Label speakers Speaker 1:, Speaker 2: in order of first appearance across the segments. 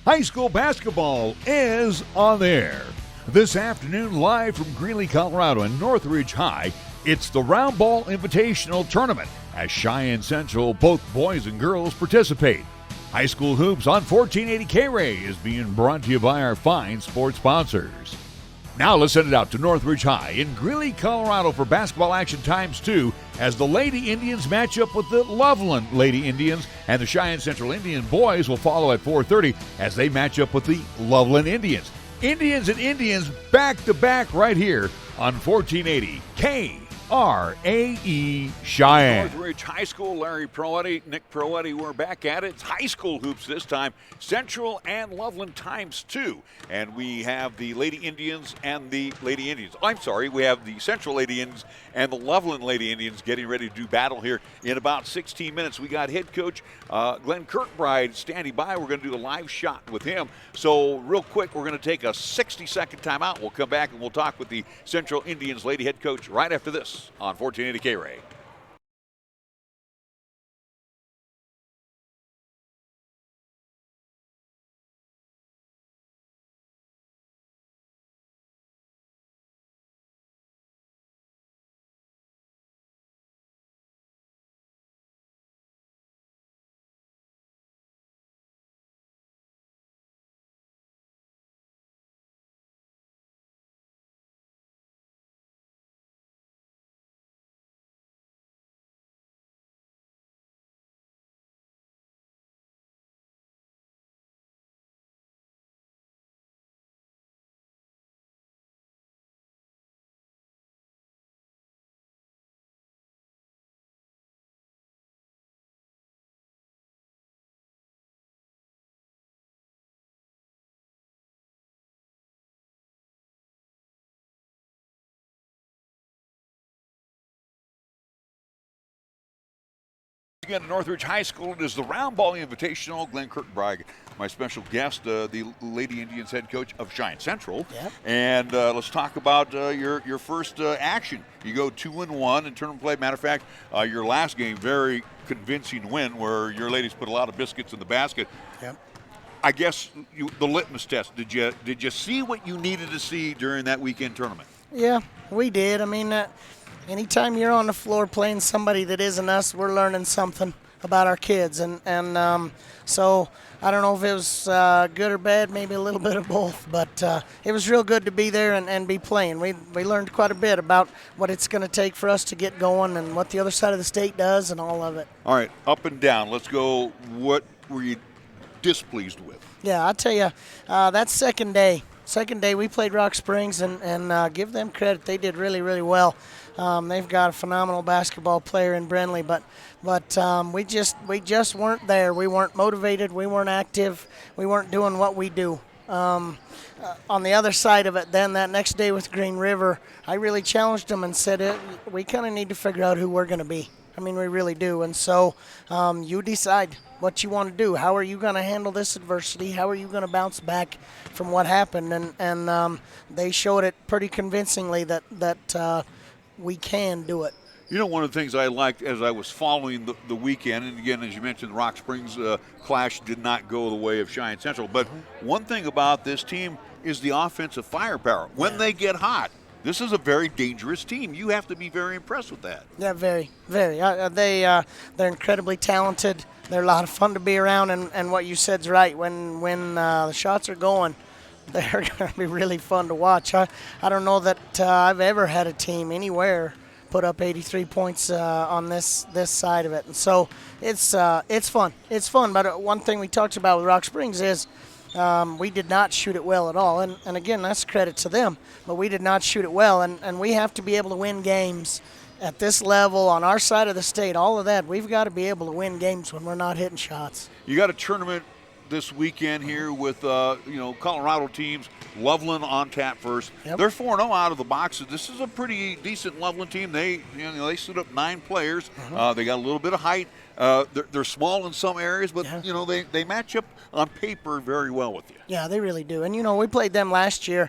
Speaker 1: High school basketball is on air. This afternoon, live from Greeley, Colorado and Northridge High, it's the Round Ball Invitational Tournament as Cheyenne Central, both boys and girls, participate. High school hoops on 1480 KRAE is being brought to you by our fine sports sponsors. Now let's send it out to Northridge High in Greeley, Colorado for basketball action ×2 as the Lady Indians match up with the Loveland Lady Indians, and the Cheyenne Central Indian boys will follow at 4:30 as they match up with the Loveland Indians. Indians and Indians back-to-back right here on 1480 KRAE Cheyenne.
Speaker 2: Northridge High School, Larry Proietti, Nick Proietti, we're back at it. It's high school hoops this time, Central and Loveland ×2. And we have the Lady Indians and the Lady Indians. We have the Central Lady Indians and the Loveland Lady Indians getting ready to do battle here in about 16 minutes. We got head coach Glenn Kirkbride standing by. We're going to do a live shot with him. So real quick, we're going to take a 60-second timeout. We'll come back and we'll talk with the Central Indians Lady head coach right after this on 1480 KRAE. Again, Northridge High School, it is the Round Ball Invitational. Glenn Kirkbride, my special guest, the Lady Indians head coach of Cheyenne Central.
Speaker 3: Yep.
Speaker 2: And let's talk about your first action. You go 2-1 in tournament play. Matter of fact, your last game, very convincing win where your ladies put a lot of biscuits in the basket.
Speaker 3: Yep.
Speaker 2: I guess the litmus test, did you see what you needed to see during that weekend tournament?
Speaker 3: Yeah, we did. I mean, anytime you're on the floor playing somebody that isn't us, we're learning something about our kids. And so I don't know if it was good or bad, maybe a little bit of both. But it was real good to be there and be playing. We learned quite a bit about what it's going to take for us to get going and what the other side of the state does and all of it.
Speaker 2: All right, up and down. Let's go. What were you displeased with?
Speaker 3: Yeah, I'll tell you, that second day we played Rock Springs, and give them credit. They did really, really well. They've got a phenomenal basketball player in Brenly, but we just weren't there. We weren't motivated. We weren't active. We weren't doing what we do. On the other side of it, then that next day with Green River, I really challenged them and said, we kind of need to figure out who we're going to be. I mean, we really do. And so you decide what you want to do. How are you going to handle this adversity? How are you going to bounce back from what happened? And they showed it pretty convincingly that we can do it.
Speaker 2: You know, one of the things I liked as I was following the weekend, and again, as you mentioned, the Rock Springs clash did not go the way of Cheyenne Central. But one thing about this team is the offensive firepower. When they get hot, this is a very dangerous team. You have to be very impressed with that.
Speaker 3: Yeah, very, very. They're incredibly talented. They're a lot of fun to be around, and what you said's right. When the shots are going, they're going to be really fun to watch. I don't know that I've ever had a team anywhere put up 83 points on this side of it, and so it's fun. It's fun. But one thing we talked about with Rock Springs is we did not shoot it well at all, and again, that's credit to them. But we did not shoot it well, and we have to be able to win games at this level on our side of the state. All of that, we've got to be able to win games when we're not hitting shots.
Speaker 2: You got a tournament this weekend here with Colorado teams. Loveland on tap first.
Speaker 3: Yep.
Speaker 2: They're 4-0 out of the box. This is a pretty decent Loveland team. They stood up 9 players. They got a little bit of height. They're small in some areas, but they match up on paper very well with you.
Speaker 3: Yeah, they really do. And we played them last year,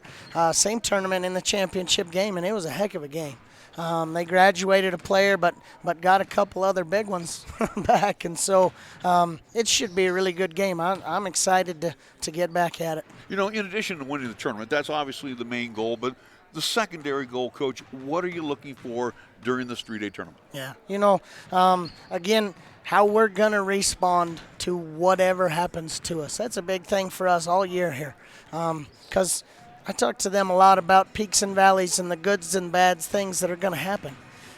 Speaker 3: same tournament in the championship game, and it was a heck of a game. They graduated a player, but got a couple other big ones back, and so it should be a really good game. I'm excited to get back at it.
Speaker 2: You know, in addition to winning the tournament, that's obviously the main goal, but the secondary goal, Coach, what are you looking for during this 3-day tournament?
Speaker 3: Yeah, you know, again, how we're going to respond to whatever happens to us. That's a big thing for us all year here, because I talk to them a lot about peaks and valleys and the goods and bads things that are going to happen,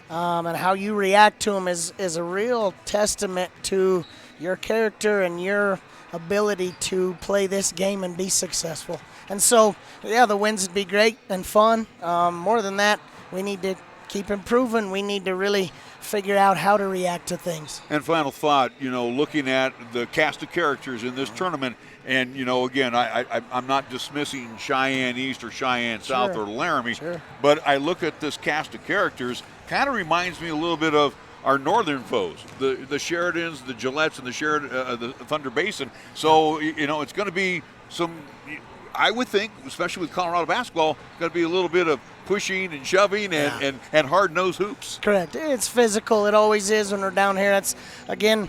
Speaker 3: and how you react to them is a real testament to your character and your ability to play this game and be successful. And so, yeah, the wins would be great and fun. More than that, we need to keep improving. We need to really figure out how to react to things.
Speaker 2: And final thought, you know, looking at the cast of characters in this tournament, and, you know, again, I'm not dismissing Cheyenne East or Cheyenne South or Laramie, but I look at this cast of characters, kind of reminds me a little bit of our northern foes, the Sheridans, the Gillettes, and the Thunder Basin. So, you know, it's going to be some, I would think, especially with Colorado basketball, going to be a little bit of pushing and shoving and hard-nosed hoops.
Speaker 3: Correct. It's physical. It always is when we're down here. That's, again,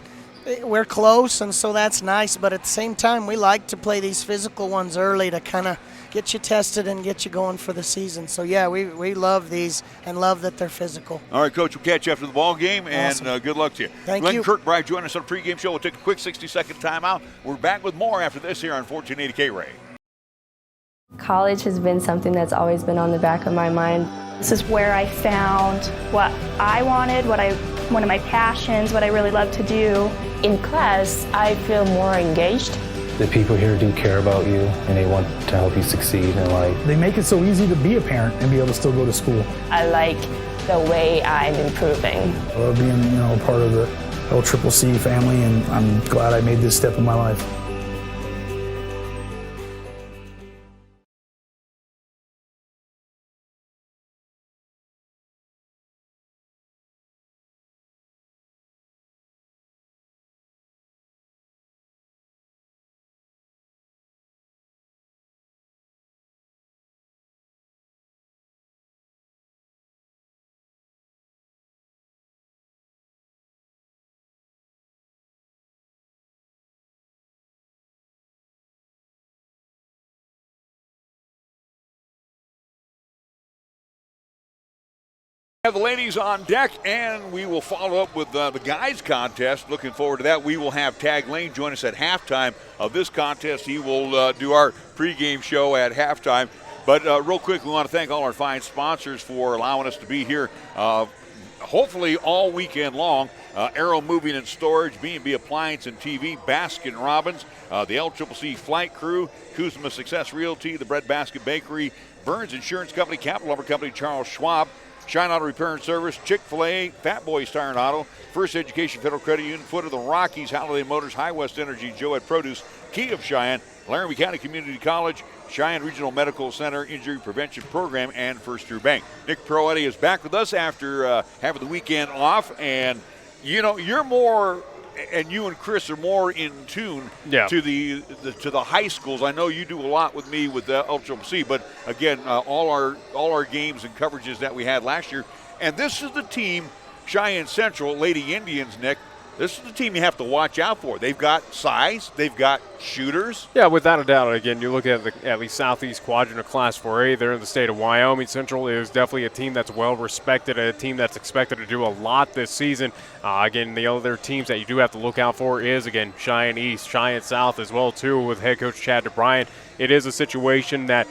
Speaker 3: we're close, and so that's nice. But at the same time, we like to play these physical ones early to kind of get you tested and get you going for the season. So, yeah, we love these and love that they're physical.
Speaker 2: All right, Coach, we'll catch you after the ball game,
Speaker 3: awesome.
Speaker 2: And good luck to you.
Speaker 3: Thank
Speaker 2: Glenn
Speaker 3: you.
Speaker 2: Kirkbride joining us on the pregame show. We'll take a quick 60-second timeout. We're back with more after this here on 1480 KRAE.
Speaker 4: College has been something that's always been on the back of my mind.
Speaker 5: This is where I found what I wanted, one of my passions, what I really love to do.
Speaker 4: In class, I feel more engaged.
Speaker 6: The people here do care about you, and they want to help you succeed in life.
Speaker 7: They make it so easy to be a parent and be able to still go to school.
Speaker 4: I like the way I'm improving.
Speaker 7: I love being, part of the LCCC family, and I'm glad I made this step in my life.
Speaker 2: Have the ladies on deck, and we will follow up with the guys contest. Looking forward to that. We will have Tag Lane join us at halftime of this contest. He will do our pregame show at halftime. But real quick, we want to thank all our fine sponsors for allowing us to be here hopefully all weekend long. Arrow Moving and Storage, B&B Appliance and TV, Baskin Robbins, the LCCC Flight Crew, Kuzma Success Realty, the Bread Basket Bakery, Burns Insurance Company, Capital Lumber Company, Charles Schwab, Shine Auto Repair and Service, Chick-fil-A, Fat Boys Tire and Auto, First Education Federal Credit Union, Foot of the Rockies, Holiday Motors, High West Energy, Joette Produce, Key of Cheyenne, Laramie County Community College, Cheyenne Regional Medical Center, Injury Prevention Program, and First True Bank. Nick Proietti is back with us after having the weekend off, and you're more, and you and Chris are more in tune to the high schools. I know you do a lot with me with the LCCC, but again, all our games and coverages that we had last year, and this is the team, Cheyenne Central Lady Indians, Nick. This is the team you have to watch out for. They've got size. They've got shooters.
Speaker 8: Yeah, without a doubt. Again, you look at the at least southeast quadrant of Class 4A. They're in the state of Wyoming. Central is definitely a team that's well respected, a team that's expected to do a lot this season. Again, the other teams that you do have to look out for is, again, Cheyenne East, Cheyenne South as well, too, with head coach Chad DeBryan. It is a situation that,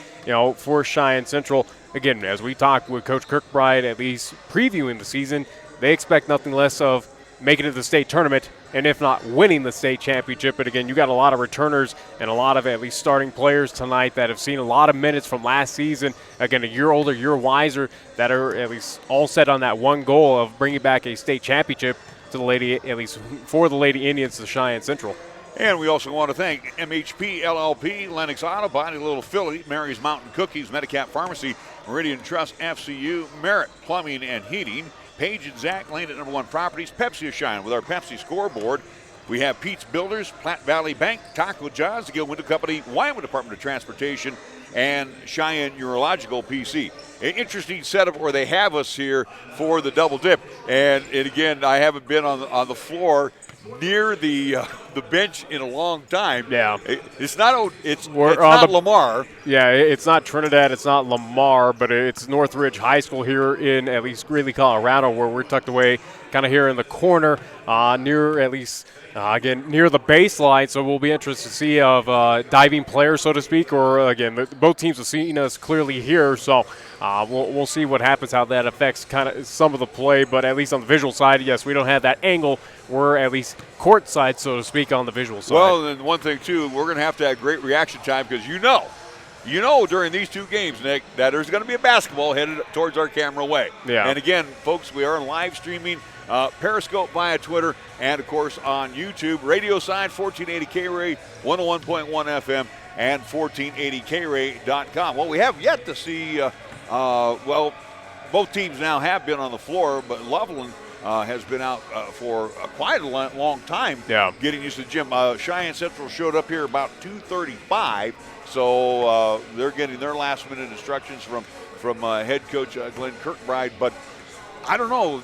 Speaker 8: for Cheyenne Central, again, as we talked with Coach Kirkbride, at least previewing the season, they expect nothing less of making it to the state tournament, and if not winning the state championship. But again, you got a lot of returners and a lot of at least starting players tonight that have seen a lot of minutes from last season. Again, a year older, year wiser, that are at least all set on that one goal of bringing back a state championship to the Lady, at least for the Lady Indians to Cheyenne Central.
Speaker 2: And we also want to thank MHP LLP, Lennox Auto Body, Little Philly, Mary's Mountain Cookies, Medicap Pharmacy, Meridian Trust, FCU, Merritt Plumbing and Heating, Page and Zach Lane at #1 Properties, Pepsi of Cheyenne with our Pepsi scoreboard. We have Pete's Builders, Platte Valley Bank, Taco Jaws, the Gill Window Company, Wyoming Department of Transportation, and Cheyenne Urological PC. interesting setup where they have us here for the double dip. And again, I haven't been on the floor near the bench in a long time.
Speaker 8: Yeah.
Speaker 2: It's not Lamar.
Speaker 8: Yeah, it's not Trinidad, it's not Lamar, but it's Northridge High School here in at least Greeley, Colorado, where we're tucked away kind of here in the corner near at least again near the baseline. So we'll be interested to see of diving players, so to speak, or again both teams have seen us clearly here. So we'll see what happens, how that affects kind of some of the play. But at least on the visual side, yes, we don't have that angle. We're at least court side, so to speak, on the visual side.
Speaker 2: Well, and one thing too, we're going to have great reaction time because you know during these two games, Nick, that there's going to be a basketball headed towards our camera way.
Speaker 8: Yeah.
Speaker 2: And again, folks, we are live streaming Periscope via Twitter and, of course, on YouTube. Radio side, 1480 KRAE, 101.1 FM, and 1480KRAE.com. Well, we have yet to see, both teams now have been on the floor, but Loveland has been out for quite a long time getting used to the gym. Cheyenne Central showed up here about 2:35, so they're getting their last-minute instructions from head coach Glenn Kirkbride. But I don't know.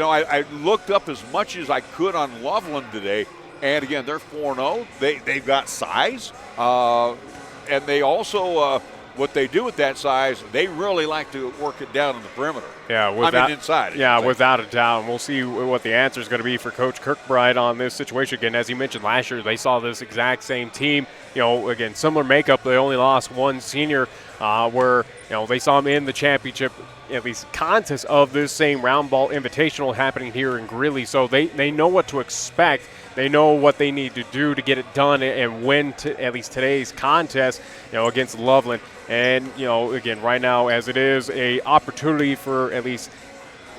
Speaker 2: I looked up as much as I could on Loveland today, and again, they're 4-0. They've got size, and they also what they do with that size, they really like to work it down in the perimeter.
Speaker 8: Yeah,
Speaker 2: inside.
Speaker 8: Yeah, without a doubt. And we'll see what the answer is going to be for Coach Kirkbride on this situation. Again, as he mentioned last year, they saw this exact same team. Again, similar makeup. They only lost one senior where, they saw him in the championship, at least contest of this same round ball invitational happening here in Greeley. So they know what to expect. They know what they need to do to get it done and win at least today's contest, against Loveland. And, again, right now, as it is a opportunity for at least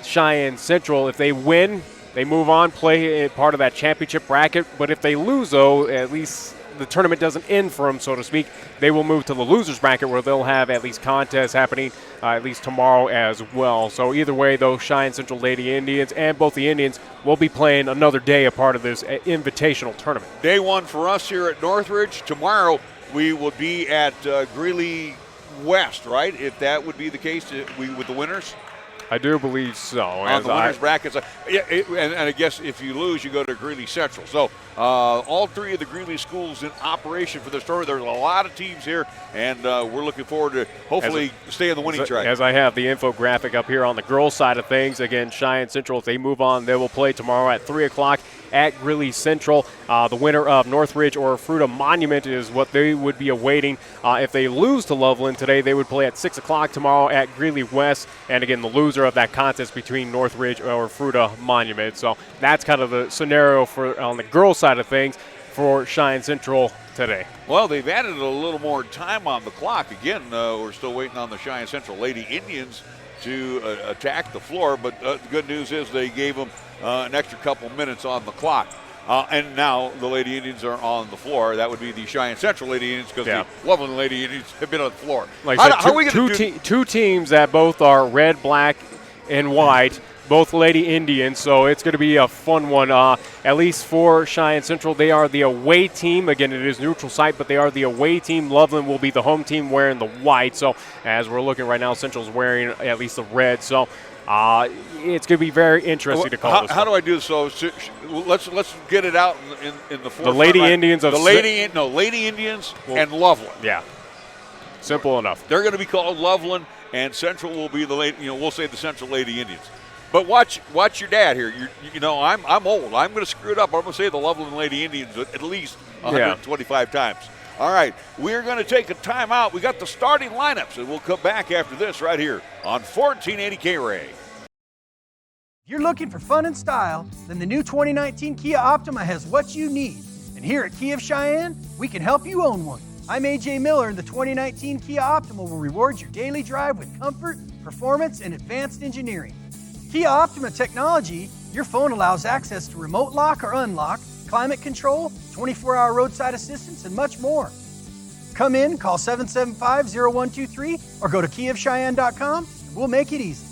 Speaker 8: Cheyenne Central, if they win, they move on, play part of that championship bracket. But if they lose, though, at least the tournament doesn't end for them, so to speak. They will move to the losers bracket where they'll have at least contests happening at least tomorrow as well. So either way, though, Cheyenne Central Lady Indians and both the Indians will be playing another day a part of this invitational tournament.
Speaker 2: Day one for us here at Northridge. Tomorrow we will be at Greeley West, right? If that would be the case, with the winners.
Speaker 8: I do believe so.
Speaker 2: On the winners brackets. And I guess if you lose, you go to Greeley Central. So all three of the Greeley schools in operation for this tournament. There's a lot of teams here, and we're looking forward to hopefully stay on the winning track.
Speaker 8: As I have the infographic up here on the girls' side of things, again, Cheyenne Central, if they move on, they will play tomorrow at 3 o'clock at Greeley Central. The winner of Northridge or Fruita Monument is what they would be awaiting. If they lose to Loveland today, they would play at 6 o'clock tomorrow at Greeley West. And again, the loser of that contest between Northridge or Fruita Monument. So that's kind of the scenario for on the girls' side of things for Cheyenne Central today.
Speaker 2: Well, they've added a little more time on the clock. Again, we're still waiting on the Cheyenne Central Lady Indians to attack the floor, but the good news is they gave them an extra couple minutes on the clock. And now the Lady Indians are on the floor. That would be the Cheyenne Central Lady Indians because the Loveland Lady Indians have been on the floor.
Speaker 8: Like two teams that both are red, black, and white, both Lady Indians, so it's going to be a fun one. At least for Cheyenne Central, they are the away team. Again, it is neutral site, but they are the away team. Loveland will be the home team wearing the white. So as we're looking right now, Central's wearing at least the red. So it's going to be very interesting to call this.
Speaker 2: How do I do this? So let's get it out in the forefront.
Speaker 8: The Lady Indians of
Speaker 2: Lady Indians and Loveland.
Speaker 8: Yeah, simple enough.
Speaker 2: They're going to be called Loveland, and Central will be the we'll say the Central Lady Indians. But watch your dad here. I'm old. I'm going to screw it up. I'm going to say the Loveland Lady Indians at least 125 times. All right, we're going to take a timeout. We got the starting lineups, and we'll come back after this right here on 1480 KRAE.
Speaker 9: If you're looking for fun and style, then the new 2019 Kia Optima has what you need. And here at Kia of Cheyenne, we can help you own one. I'm AJ Miller, and the 2019 Kia Optima will reward your daily drive with comfort, performance, and advanced engineering. Kia Optima technology, your phone allows access to remote lock or unlock, climate control, 24-hour roadside assistance, and much more. Come in, call 775-0123, or go to KiaofCheyenne.com. We'll make it easy.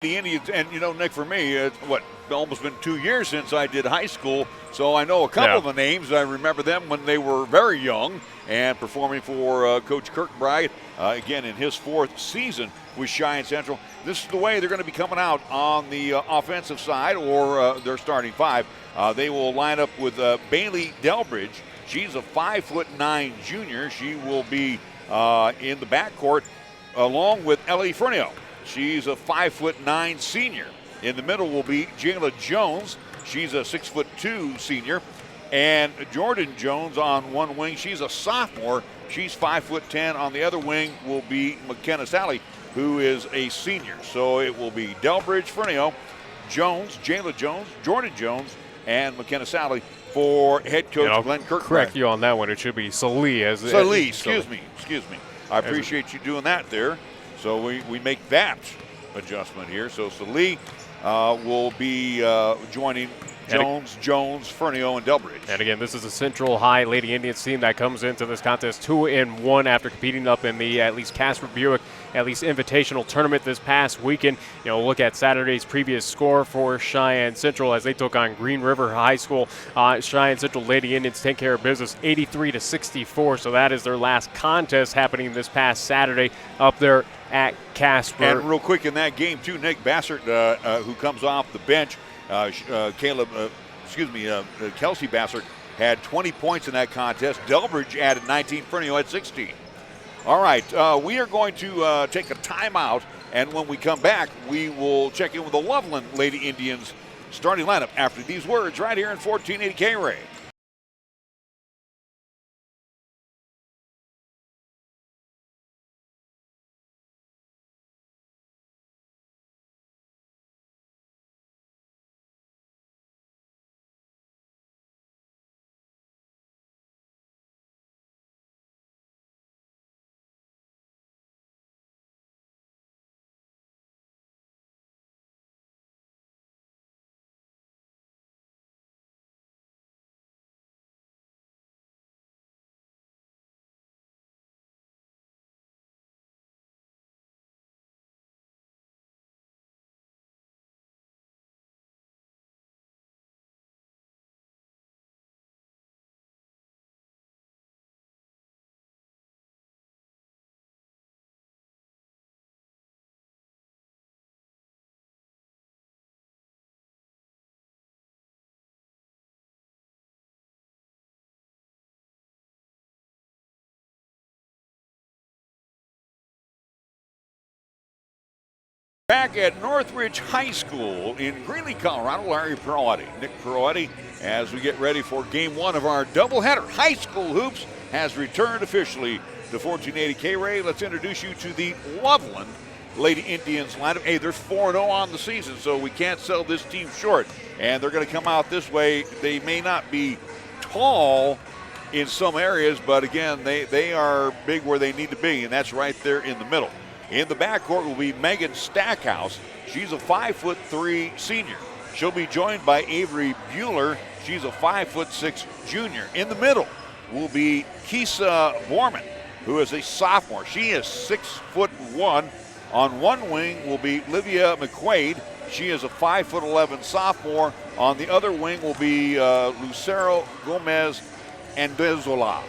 Speaker 2: The Indians, and you know, Nick, for me, it's almost been 2 years since I did high school, so I know a couple of the names. I remember them when they were very young and performing for Coach Kirkbride, again in his 4th season with Cheyenne Central. This is the way they're going to be coming out on the offensive side, or their starting 5. They will line up with Bailey Delbridge. She's a 5'9" junior. She will be in the backcourt along with Ellie Fernio. She's a 5'9" senior. In the middle will be Jayla Jones. She's a 6'2" senior. And Jordan Jones on one wing. She's a sophomore. She's 5'10". On the other wing will be McKenna Sally, who is a senior. So it will be Delbridge, Fernio, Jones, Jayla Jones, Jordan Jones, and McKenna Sally for head coach Glenn Kirkbride.
Speaker 8: Correct you on that one. It should be Salee.
Speaker 2: Salee, excuse me. I appreciate you doing that there. So we make that adjustment here. So Salee will be joining Jones, Fernio, and Delbridge.
Speaker 8: And again, this is a Central High Lady Indians team that comes into this contest 2-1 after competing up in the at least Casper Buick Invitational Tournament this past weekend. You know, look at Saturday's previous score for Cheyenne Central as they took on Green River High School. Cheyenne Central Lady Indians take care of business 83-64. So that is their last contest happening this past Saturday up there at Casper.
Speaker 2: And real quick in that game too, Nick Bassert, who comes off the bench, Kelsey Bassert had 20 points in that contest. Delbridge added 19. Fernio had 16. All right, we are going to take a timeout, and when we come back, we will check in with the Loveland Lady Indians starting lineup after these words right here in 1480 KRAE. Back at Northridge High School in Greeley, Colorado, Larry Proietti, Nick Proietti, as we get ready for game 1 of our doubleheader. High school hoops has returned officially to 1480 KRAE. Let's introduce you to the Loveland Lady Indians lineup. Hey, they're 4-0 on the season, so we can't sell this team short. And they're going to come out this way. They may not be tall in some areas, but again, they are big where they need to be, and that's right there in the middle. In the backcourt will be Megan Stackhouse. She's a 5'3" senior. She'll be joined by Avery Bueller. She's a 5'6" junior. In the middle will be Kisa Borman, who is a sophomore. She is 6'1". On one wing will be Livia McQuaid. She is a 5'11" sophomore. On the other wing will be Lucero Gomez Andezola.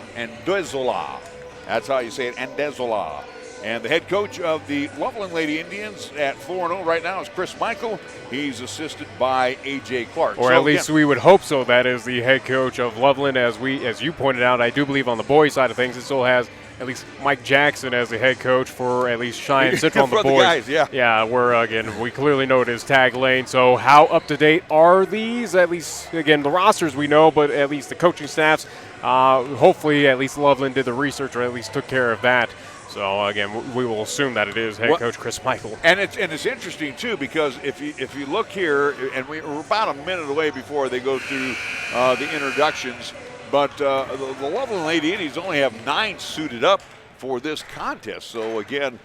Speaker 2: That's how you say it, Andezola. And the head coach of the Loveland Lady Indians at 4-0 right now is Chris Michael. He's assisted by A.J. Clark.
Speaker 8: Or at least we would hope so. That is the head coach of Loveland. As you pointed out, I do believe on the boys' side of things, it still has at least Mike Jackson as the head coach for at least Cheyenne Central on the boys.
Speaker 2: Guys, yeah.
Speaker 8: Yeah, where, again, we clearly know it is tag lane. So how up-to-date are these? At least, again, the rosters we know, but at least the coaching staffs, hopefully at least Loveland did the research or at least took care of that. So, again, we will assume that it is head coach Chris Michael.
Speaker 2: And it's interesting, too, because if you look here, and we're about a minute away before they go through the introductions, but the Loveland Lady Indians only have 9 suited up for this contest. So, again,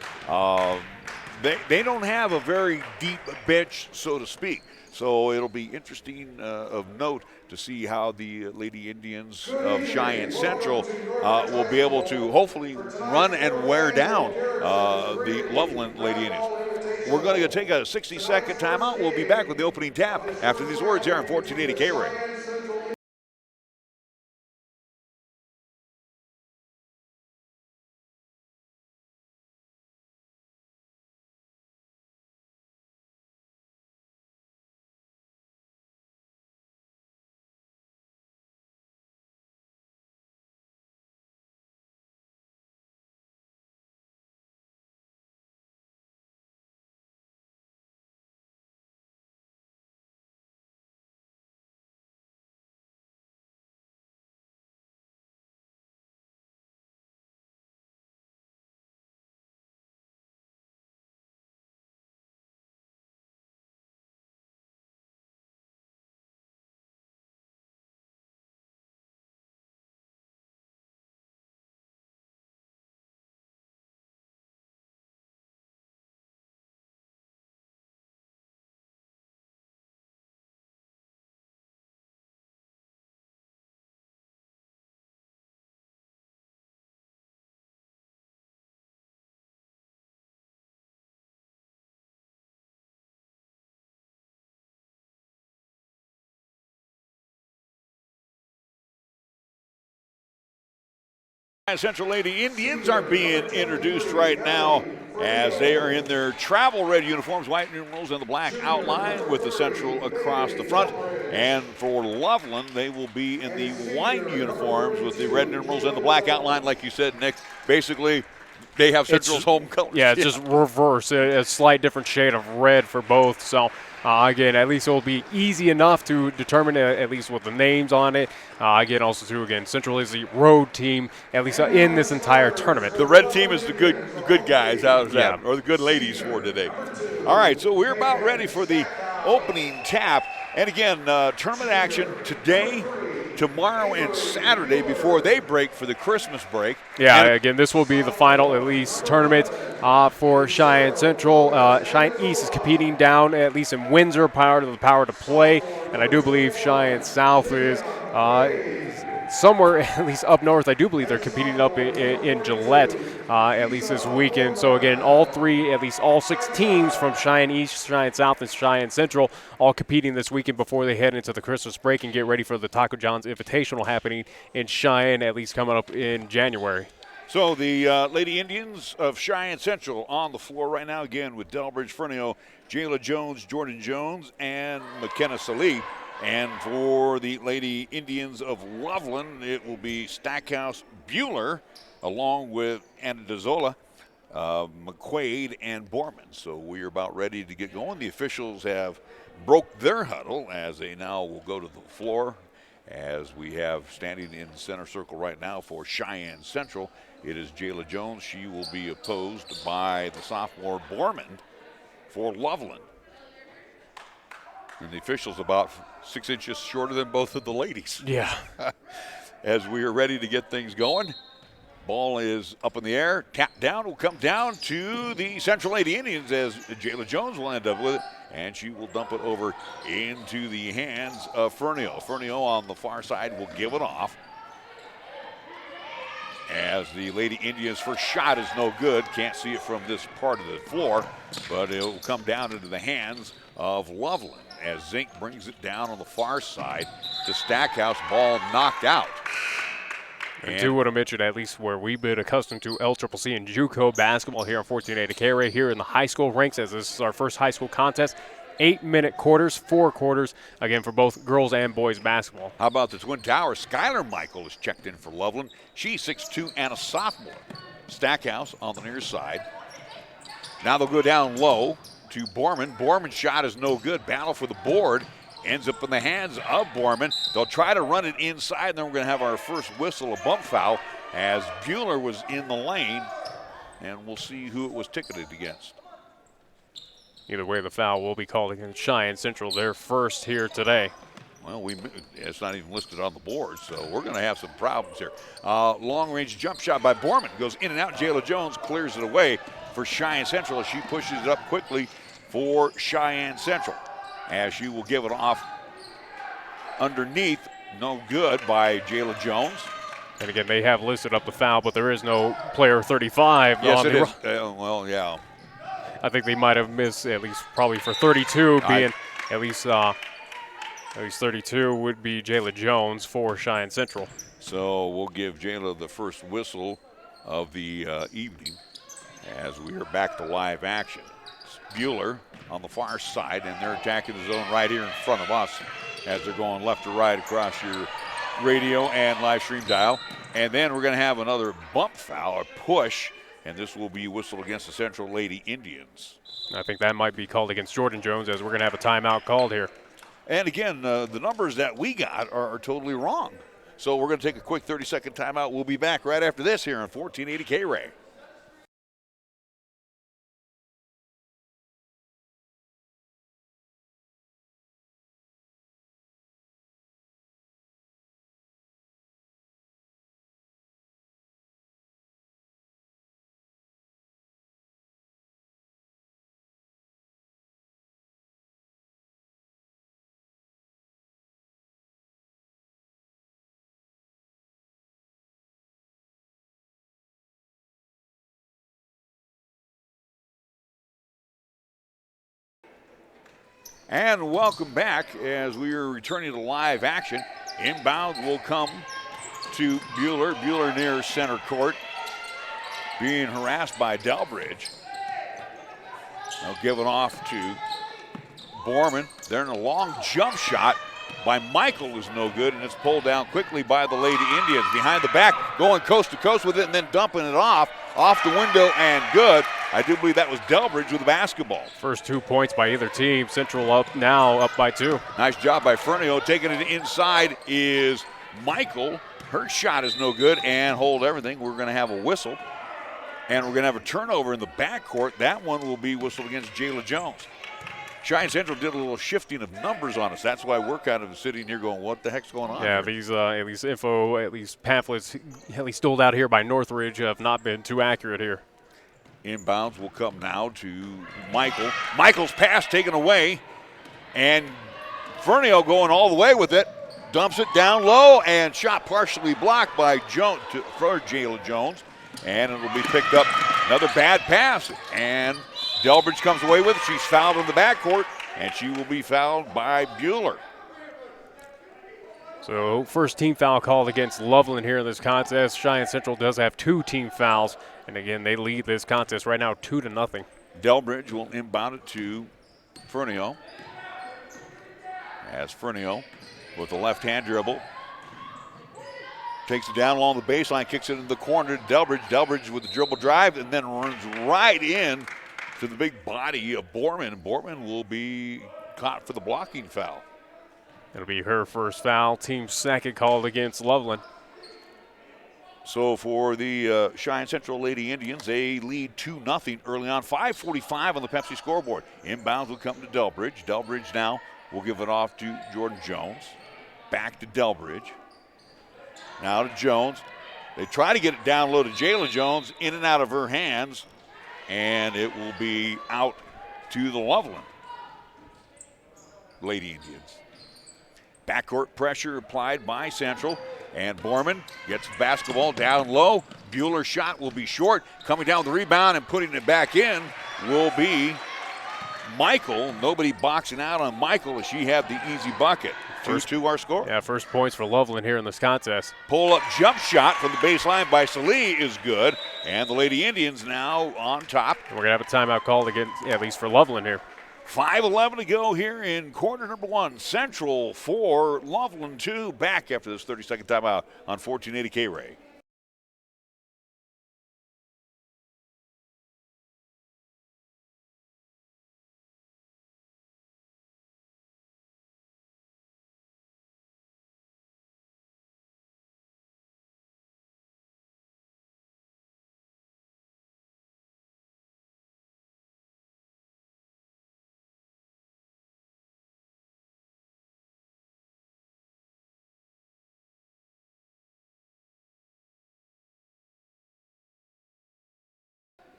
Speaker 2: they don't have a very deep bench, so to speak. So it'll be interesting of note to see how the Lady Indians of Cheyenne Central will be able to hopefully run and wear down the Loveland Lady Indians. We're going to take a 60-second timeout. We'll be back with the opening tap after these words here on 1480 KRAE. Central Lady Indians are being introduced right now as they are in their travel red uniforms, white numerals and the black outline with the Central across the front. And for Loveland, they will be in the white uniforms with the red numerals and the black outline, like you said, Nick. Basically, they have Central's home colors.
Speaker 8: Yeah, it's just reverse, a slight different shade of red for both. So, again, at least it will be easy enough to determine at least with the names on it. Again, also, too, again, Central is the road team, at least in this entire tournament.
Speaker 2: The red team is the good guys out of that, or the good ladies for today. All right, so we're about ready for the opening tap. And again, tournament action today, tomorrow, and Saturday before they break for the Christmas break.
Speaker 8: Yeah, again, this will be the final, at least, tournament for Cheyenne Central. Cheyenne East is competing down, at least in Windsor, power to play. And I do believe Cheyenne South is somewhere, at least up north. I do believe they're competing up in Gillette, at least this weekend. So, again, all six teams from Cheyenne East, Cheyenne South, and Cheyenne Central all competing this weekend before they head into the Christmas break and get ready for the Taco John's Invitational happening in Cheyenne, at least coming up in January.
Speaker 2: So the Lady Indians of Cheyenne Central on the floor right now, again, with Delbridge, Fernio, Jayla Jones, Jordan Jones, and McKenna Salee. And for the Lady Indians of Loveland, it will be Stackhouse, Bueller, along with Anna DeZola, McQuaid, and Borman. So we are about ready to get going. The officials have broke their huddle as they now will go to the floor, as we have standing in center circle right now for Cheyenne Central. It is Jayla Jones. She will be opposed by the sophomore Borman for Loveland. And the officials about 6 inches shorter than both of the ladies.
Speaker 8: Yeah.
Speaker 2: As we are ready to get things going, ball is up in the air. Tap down will come down to the Central Lady Indians as Jayla Jones will end up with it. And she will dump it over into the hands of Fernio. Fernio on the far side will give it off. As the Lady Indians' first shot is no good. Can't see it from this part of the floor, but it will come down into the hands of Loveland as Zink brings it down on the far side to Stackhouse. Ball knocked out.
Speaker 8: I do want to mention, at least where we've been accustomed to LCCC and JUCO basketball here on 1480 KRAE here in the high school ranks, as this is our first high school contest. 8-minute quarters, 4 quarters, again, for both girls and boys basketball.
Speaker 2: How about the Twin Towers? Skylar Michael is checked in for Loveland. She's 6'2" and a sophomore. Stackhouse on the near side. Now they'll go down low to Borman. Borman's shot is no good. Battle for the board. Ends up in the hands of Borman. They'll try to run it inside, and then we're going to have our first whistle, a bump foul, as Bueller was in the lane, and we'll see who it was ticketed against.
Speaker 8: Either way, the foul will be called against Cheyenne Central. They're first here today.
Speaker 2: Well, it's not even listed on the board, so we're going to have some problems here. Long-range jump shot by Borman. Goes in and out. Jayla Jones clears it away for Cheyenne Central as she pushes it up quickly for Cheyenne Central. As she will give it off underneath. No good by Jayla Jones.
Speaker 8: And again, they have listed up the foul, but there is no player 35.
Speaker 2: Yes, it is. Well, yeah.
Speaker 8: I think they might have missed at least probably for 32, being at least 32 would be Jayla Jones for Cheyenne Central.
Speaker 2: So we'll give Jayla the first whistle of the evening as we are back to live action. It's Bueller on the far side, and they're attacking the zone right here in front of us as they're going left to right across your radio and live stream dial. And then we're going to have another bump foul, a push, and this will be whistled against the Central Lady Indians.
Speaker 8: I think that might be called against Jordan Jones, as we're going to have a timeout called here.
Speaker 2: And again, the numbers that we got are totally wrong. So we're going to take a quick 30-second timeout. We'll be back right after this here on 1480 KRAE. And welcome back as we are returning to live action. Inbound will come to Bueller. Bueller near center court, being harassed by Delbridge. They'll give it off to Borman. They're in a long jump shot by Michael is no good, and it's pulled down quickly by the Lady Indians. Behind the back, going coast to coast with it and then dumping it off the window and good. I do believe that was Delbridge with the basketball.
Speaker 8: First 2 points by either team. Central up by 2.
Speaker 2: Nice job by Fernio. Taking it inside is Michael. Her shot is no good, and hold everything. We're going to have a whistle, and we're going to have a turnover in the backcourt. That one will be whistled against Jayla Jones. Cheyenne Central did a little shifting of numbers on us. That's why we're kind of sitting here going, what the heck's going on?
Speaker 8: Yeah,
Speaker 2: here?
Speaker 8: these pamphlets, at least doled out here by Northridge, have not been too accurate here.
Speaker 2: Inbounds will come now to Michael. Michael's pass taken away, and Fernio going all the way with it. Dumps it down low, and shot partially blocked by for Jayla Jones. And it'll be picked up. Another bad pass, and Delbridge comes away with it. She's fouled in the backcourt, and she will be fouled by Bueller.
Speaker 8: So first team foul called against Loveland here in this contest. Cheyenne Central does have 2 team fouls, and again, they lead this contest right now 2-0.
Speaker 2: Delbridge will inbound it to Fernio. As Fernio with the left-hand dribble. Takes it down along the baseline, kicks it into the corner to Delbridge. Delbridge with the dribble drive and then runs right in to the big body of Borman. Borman will be caught for the blocking foul.
Speaker 8: It'll be her first foul. Team second called against Loveland.
Speaker 2: So for the Cheyenne Central Lady Indians, they lead 2-0 early on. 5:45 on the Pepsi scoreboard. Inbounds will come to Delbridge. Delbridge now will give it off to Jordan Jones. Back to Delbridge. Now to Jones. They try to get it down low to Jayla Jones, in and out of her hands, and it will be out to the Loveland Lady Indians. Backcourt pressure applied by Central, and Borman gets the basketball down low. Bueller's shot will be short. Coming down with the rebound and putting it back in will be Michael. Nobody boxing out on Michael as she had the easy bucket. 2-2 our score.
Speaker 8: Yeah, first points for Loveland here in this contest.
Speaker 2: Pull-up jump shot from the baseline by Salee is good, and the Lady Indians now on top.
Speaker 8: And we're going to have a timeout called again, at least for Loveland here.
Speaker 2: 5:11 to go here in quarter number 1. Central 4, Loveland 2. Back after this 30-second timeout on 1480 KRAE.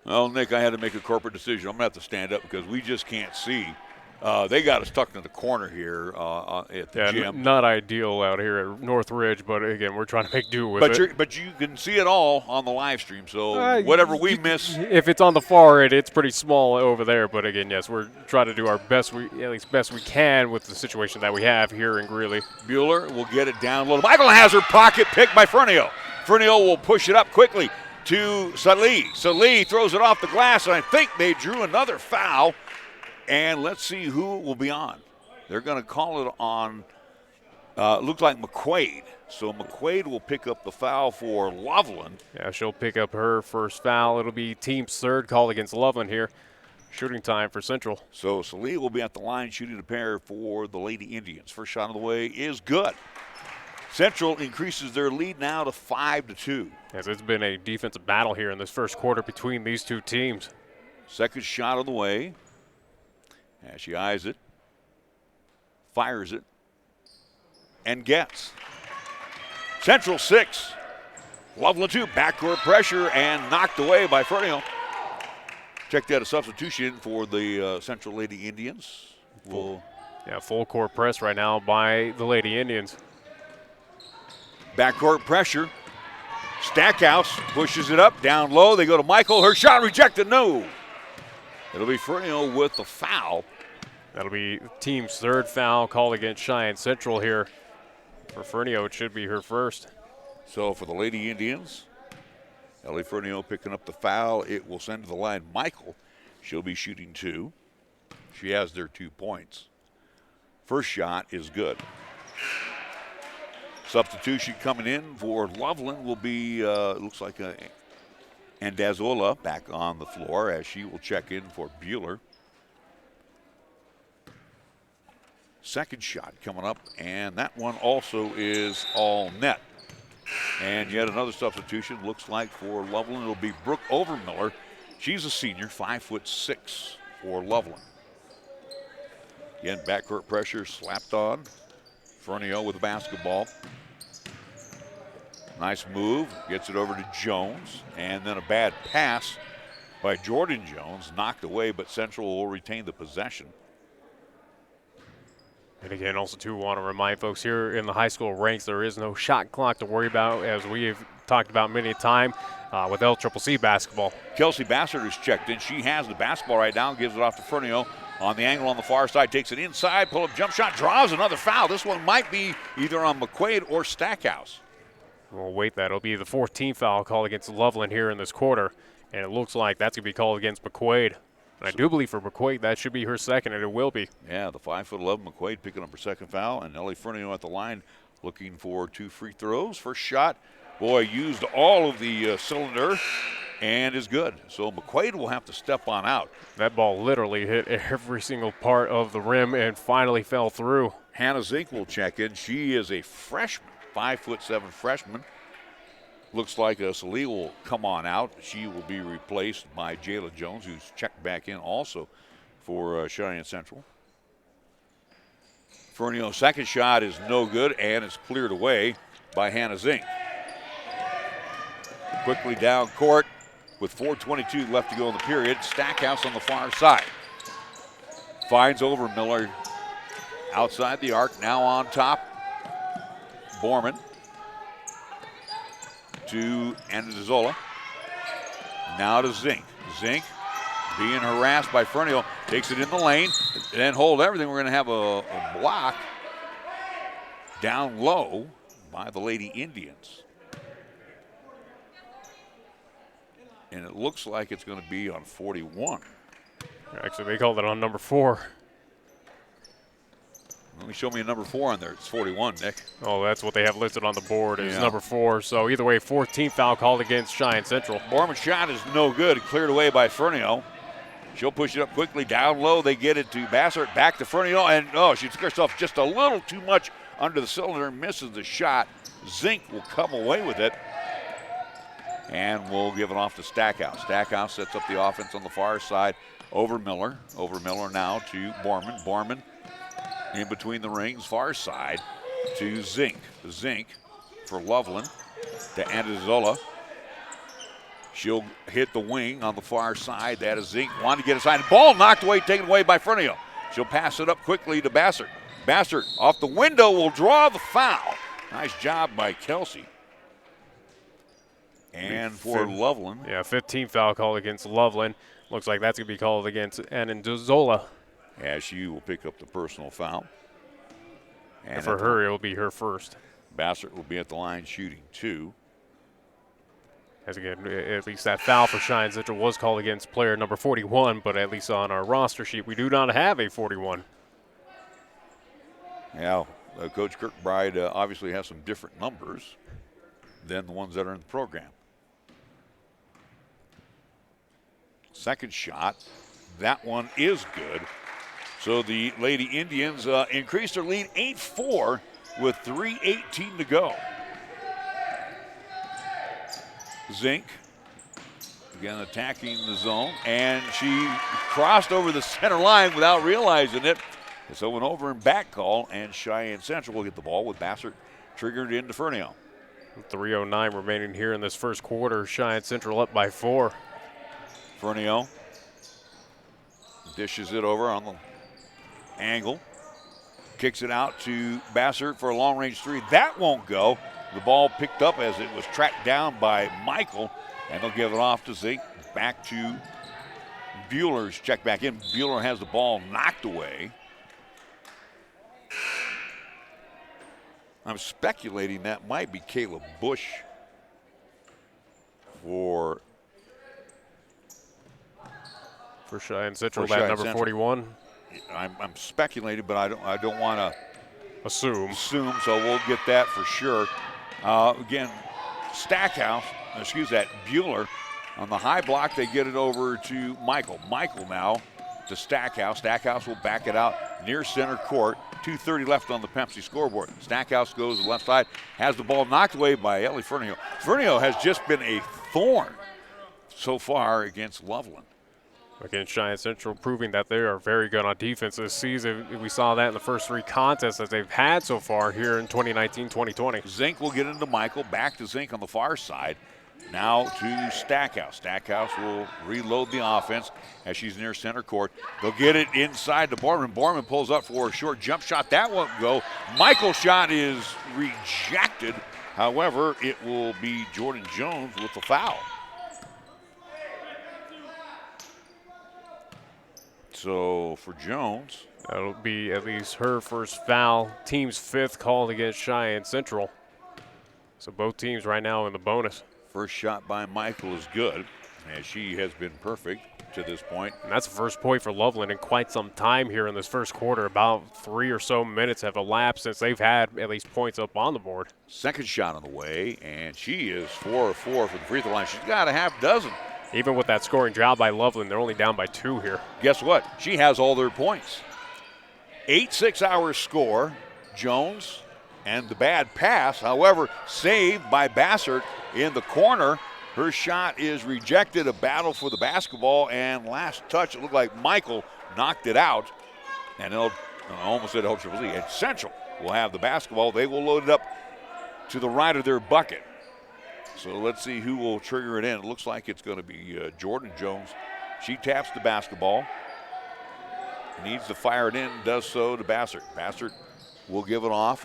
Speaker 2: Well, Nick, I had to make a corporate decision. I'm going to have to stand up because we just can't see They got us tucked in the corner here at the gym.
Speaker 8: Not ideal out here at North Ridge, but again, we're trying to make do with it.
Speaker 2: But you can see it all on the live stream, so whatever we miss.
Speaker 8: If it's on the far end, it's pretty small over there. But again, yes, we're trying to do our best, best we can with the situation that we have here in Greeley.
Speaker 2: Bueller will get it down low. Michael has her pocket picked by Fernio. Fernio will push it up quickly to Salih. Salih throws it off the glass, and I think they drew another foul. And let's see who it will be on. They're going to call it on, looks like McQuaid. So McQuaid will pick up the foul for Loveland.
Speaker 8: Yeah, she'll pick up her first foul. It'll be team's third call against Loveland here. Shooting time for Central.
Speaker 2: So Salih will be at the line shooting a pair for the Lady Indians. First shot of the way is good. Central increases their lead now to 5-2.
Speaker 8: Yes, it's been a defensive battle here in this first quarter between these two teams.
Speaker 2: Second shot of the way. As she eyes it, fires it, and gets. Central 6, Loveland 2, backcourt pressure and knocked away by Fernio. Check that, a substitution for the Central Lady Indians.
Speaker 8: Full court press right now by the Lady Indians.
Speaker 2: Backcourt pressure. Stackhouse pushes it up, down low. They go to Michael. Her shot rejected, no. It'll be Fernio with the foul.
Speaker 8: That'll be team's third foul called against Cheyenne Central here. For Fernio, it should be her first.
Speaker 2: So for the Lady Indians, Ellie Fernio picking up the foul. It will send to the line Michael. She'll be shooting 2. She has their 2 points. First shot is good. Substitution coming in for Loveland will be, looks like Andazola back on the floor as she will check in for Bueller. Second shot coming up, and that one also is all net. And yet another substitution looks like for Loveland. It'll be Brooke Overmiller. She's a senior, 5'6" for Loveland. Again, backcourt pressure slapped on. Fernio with the basketball. Nice move, gets it over to Jones, and then a bad pass by Jordan Jones, knocked away, but Central will retain the possession.
Speaker 8: And again, also too, want to remind folks here in the high school ranks, there is no shot clock to worry about, as we have talked about many a time with LCCC basketball.
Speaker 2: Kelsey Bassett has checked in. She has the basketball right now, gives it off to Fernio on the angle on the far side, takes it inside, pull-up jump shot, draws another foul. This one might be either on McQuaid or Stackhouse.
Speaker 8: We'll wait that. It'll be the 14th foul called against Loveland here in this quarter, and it looks like that's going to be called against McQuaid. And I do believe for McQuaid that should be her second, and it will be.
Speaker 2: Yeah, the 5'11" McQuaid picking up her second foul, and Ellie Fernio at the line looking for 2 free throws. First shot, boy, used all of the cylinder and is good. So McQuaid will have to step on out.
Speaker 8: That ball literally hit every single part of the rim and finally fell through.
Speaker 2: Hannah Zink will check in. She is a freshman, 5'7" freshman. Looks like Salih will come on out. She will be replaced by Jayla Jones, who's checked back in also for Cheyenne Central. Fernio's second shot is no good, and it's cleared away by Hannah Zink. Quickly down court with 4:22 left to go in the period. Stackhouse on the far side. Finds Overmiller outside the arc, now on top. Borman to Andazola. Now to Zink. Zink being harassed by Fernio. Takes it in the lane. And then hold everything. We're going to have a block down low by the Lady Indians. And it looks like it's going to be on 41.
Speaker 8: Actually, they called it on number 4.
Speaker 2: Let me show me a number 4 on there. It's 41, Nick.
Speaker 8: Oh, that's what they have listed on the board is number 4. So either way, 14th foul called against Cheyenne Central.
Speaker 2: Borman's shot is no good. Cleared away by Fernio. She'll push it up quickly. Down low, they get it to Bassert. Back to Fernio. And, she took herself just a little too much under the cylinder. Misses the shot. Zink will come away with it. And we'll give it off to Stackhouse. Stackhouse sets up the offense on the far side. Overmiller. Overmiller now to Borman. Borman in between the rings, far side to Zink. Zink for Loveland to Andazola. She'll hit the wing on the far side. That is Zink. Wanted to get aside. Ball knocked away, taken away by Fernio. She'll pass it up quickly to Bassert. Bassert off the window will draw the foul. Nice job by Kelsey. And for Loveland.
Speaker 8: Yeah, 15th foul call against Loveland. Looks like that's going to be called against Anandozola.
Speaker 2: Yeah, she will pick up the personal foul.
Speaker 8: And for her, it will be her first.
Speaker 2: Bassert will be at the line shooting 2.
Speaker 8: As again, at least that foul for Cheyenne Central was called against player number 41, but at least on our roster sheet, we do not have a 41.
Speaker 2: Yeah, Coach Kirkbride obviously has some different numbers than the ones that are in the program. Second shot, that one is good. So the Lady Indians increased their lead 8-4 with 3:18 to go. Zink, again attacking the zone, and she crossed over the center line without realizing it. So went over and back call, and Cheyenne Central will get the ball with Bassert triggered into Fernio.
Speaker 8: 3:09 remaining here in this first quarter. Cheyenne Central up by 4.
Speaker 2: Fernio dishes it over on the angle, kicks it out to Bassert for a long-range 3. That won't go. The ball picked up as it was tracked down by Michael, and they'll give it off to Zink. Back to Bueller's check back in. Bueller has the ball knocked away. I'm speculating that might be Caleb Bush for
Speaker 8: Cheyenne Central, that number 41.
Speaker 2: I'm speculating, but I don't want to
Speaker 8: assume,
Speaker 2: so we'll get that for sure. Again, Bueller on the high block, they get it over to Michael. Michael now to Stackhouse. Stackhouse will back it out near center court. 2:30 left on the Pepsi scoreboard. Stackhouse goes to the left side, has the ball knocked away by Ellie Fernio. Fernio has just been a thorn so far against Loveland.
Speaker 8: Again, Cheyenne Central proving that they are very good on defense this season. We saw that in the first 3 contests that they've had so far here in 2019-2020.
Speaker 2: Zink will get into Michael, back to Zink on the far side. Now to Stackhouse. Stackhouse will reload the offense as she's near center court. They'll get it inside to Borman. Borman pulls up for a short jump shot. That won't go. Michael's shot is rejected. However, it will be Jordan Jones with the foul. So for Jones,
Speaker 8: that'll be at least her first foul. Team's 5th called against Cheyenne Central. So both teams right now in the bonus.
Speaker 2: First shot by Michael is good, as she has been perfect to this point.
Speaker 8: And that's the first point for Loveland in quite some time here in this first quarter. About 3 or so minutes have elapsed since they've had at least points up on the board.
Speaker 2: Second shot on the way, and she is 4 of 4 for the free throw line. She's got a half dozen.
Speaker 8: Even with that scoring job by Loveland, they're only down by 2 here.
Speaker 2: Guess what? She has all their points. 8-6-hour score. Jones and the bad pass, however, saved by Bassert in the corner. Her shot is rejected. A battle for the basketball, and last touch, it looked like Michael knocked it out. And I almost said LCCC. And Central will have the basketball. They will load it up to the right of their bucket. So let's see who will trigger it in. It looks like it's going to be Jordan Jones. She taps the basketball. Needs to fire it in, does so to Bassert. Bassert will give it off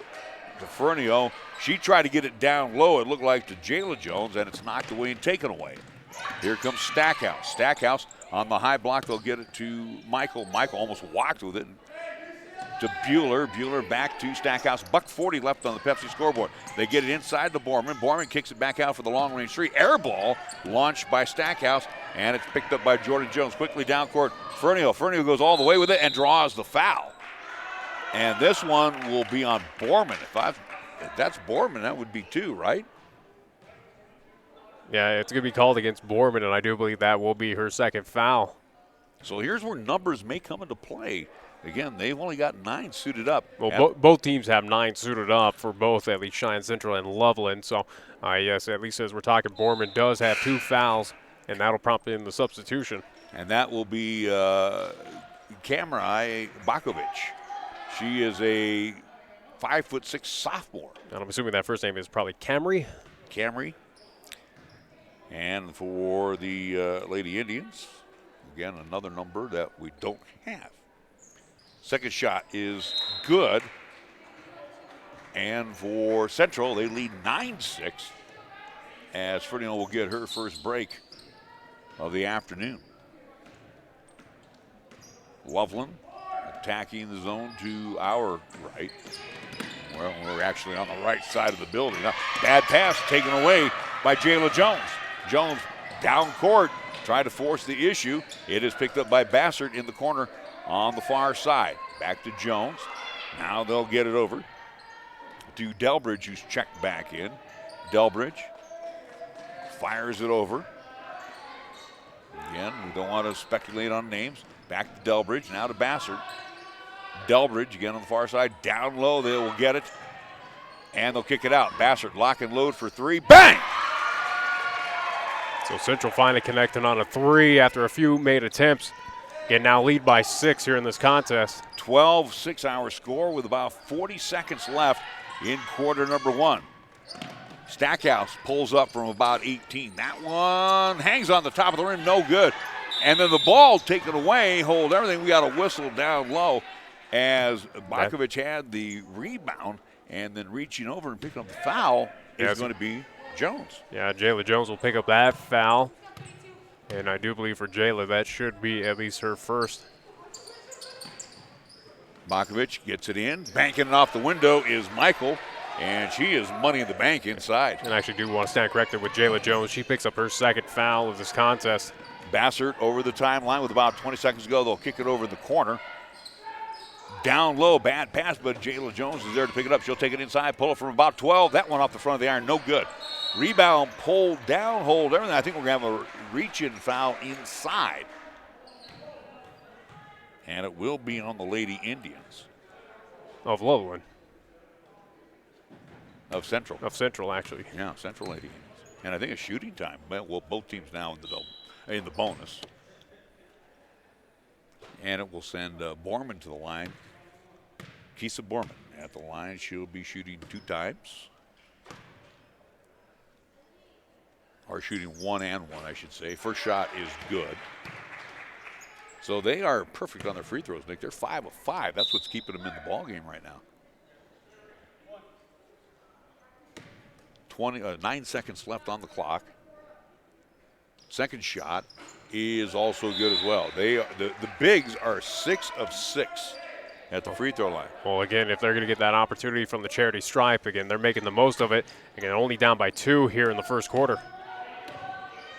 Speaker 2: to Fernio. She tried to get it down low, it looked like to Jayla Jones, and it's knocked away and taken away. Here comes Stackhouse. Stackhouse on the high block, they'll get it to Michael. Michael almost walked with it to Bueller. Bueller back to Stackhouse. $1:40 left on the Pepsi scoreboard. They get it inside to Borman. Borman kicks it back out for the long-range 3. Air ball launched by Stackhouse, and it's picked up by Jordan Jones. Quickly down court, Fernio. Fernio goes all the way with it and draws the foul. And this one will be on Borman. If that's Borman, that would be 2, right?
Speaker 8: Yeah, it's going to be called against Borman, and I do believe that will be her second foul.
Speaker 2: So here's where numbers may come into play. Again, they've only got 9 suited up.
Speaker 8: Well, both teams have 9 suited up for both, at least Cheyenne Central and Loveland. So, yes, at least as we're talking, Borman does have 2 fouls, and that'll prompt in the substitution.
Speaker 2: And that will be KRAE Bakovic. She is a 5'6" sophomore.
Speaker 8: And I'm assuming that first name is probably Camry.
Speaker 2: Camry. And for the Lady Indians, again, another number that we don't have. Second shot is good. And for Central, they lead 9-6 as Ferdinand will get her first break of the afternoon. Loveland attacking the zone to our right. Well, we're actually on the right side of the building. Bad pass taken away by Jayla Jones. Jones down court, trying to force the issue. It is picked up by Bassert in the corner on the far side. Back to Jones. Now they'll get it over to Delbridge, who's checked back in. Delbridge fires it over. Again, we don't want to speculate on names. Back to Delbridge, now to Bassert. Delbridge again on the far side, down low, they will get it. And they'll kick it out. Bassert lock and load for three, bang!
Speaker 8: So Central finally connecting on a three after a few made attempts. Again, now lead by 6 here in this contest.
Speaker 2: 12-6 hour score with about 40 seconds left in quarter number 1. Stackhouse pulls up from about 18. That one hangs on the top of the rim, no good. And then the ball taken away, hold everything. We got a whistle down low as Bakovic had the rebound, and then reaching over and picking up the foul is going to be Jones.
Speaker 8: Yeah, Jayla Jones will pick up that foul. And I do believe for Jayla that should be at least her first.
Speaker 2: Bakovic gets it in. Banking it off the window is Michael, and she is money in the bank inside.
Speaker 8: And I actually do want to stand corrected with Jayla Jones. She picks up her second foul of this contest.
Speaker 2: Bassert over the timeline with about 20 seconds to go. They'll kick it over the corner. Down low, bad pass, but Jayla Jones is there to pick it up. She'll take it inside, pull it from about 12. That one off the front of the iron, no good. Rebound, pulled down, hold everything. I think we're going to have a reach-in foul inside. And it will be on the Lady Indians.
Speaker 8: Of Loveland.
Speaker 2: Of Central.
Speaker 8: Of Central, actually.
Speaker 2: Yeah, Central Lady Indians. And I think it's shooting time. Well, both teams now in the bonus. And it will send Borman to the line. Kisa Borman at the line. She'll be shooting 2 times. Or shooting 1 and 1, I should say. First shot is good. So they are perfect on their free throws, Nick. They're 5 of 5. That's what's keeping them in the ball game right now. 9 seconds left on the clock. Second shot is also good as well. The bigs are 6 of 6 at the free throw line.
Speaker 8: Well, again, if they're going to get that opportunity from the charity stripe, again, they're making the most of it. Again, only down by 2 here in the first quarter.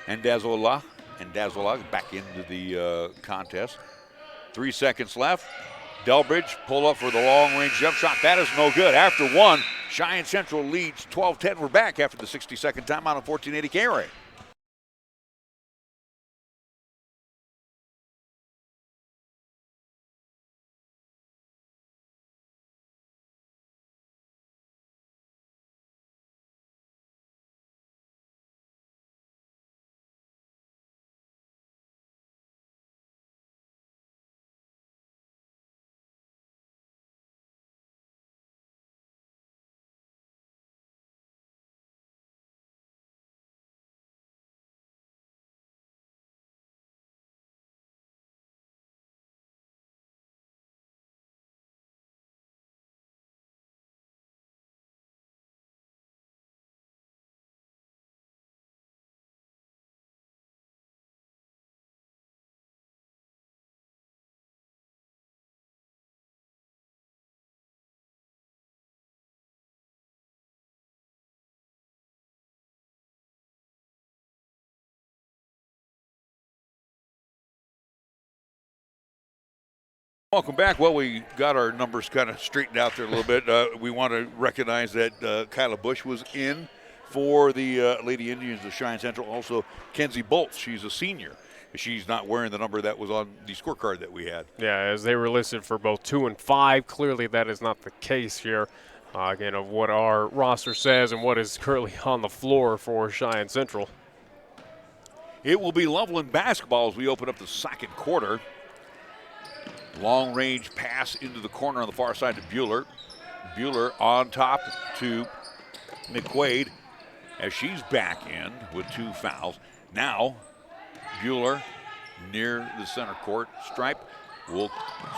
Speaker 2: And Dazola back into the contest. 3 seconds left. Delbridge pull up for the long-range jump shot. That is no good. After 1, Cheyenne Central leads 12-10. We're back after the 60-second timeout on 1480 KRAE. Welcome back. Well, we got our numbers kind of straightened out there a little bit. We want to recognize that Kyla Bush was in for the Lady Indians of Cheyenne Central. Also, Kenzie Bolts, she's a senior. She's not wearing the number that was on the scorecard that we had.
Speaker 8: Yeah, as they were listed for both 2 and 5. Clearly that is not the case here, again, of what our roster says and what is currently on the floor for Cheyenne Central.
Speaker 2: It will be Loveland basketball as we open up the second quarter. Long range pass into the corner on the far side to Bueller. Bueller on top to McQuaid as she's back in with 2 fouls. Now Bueller near the center court stripe. will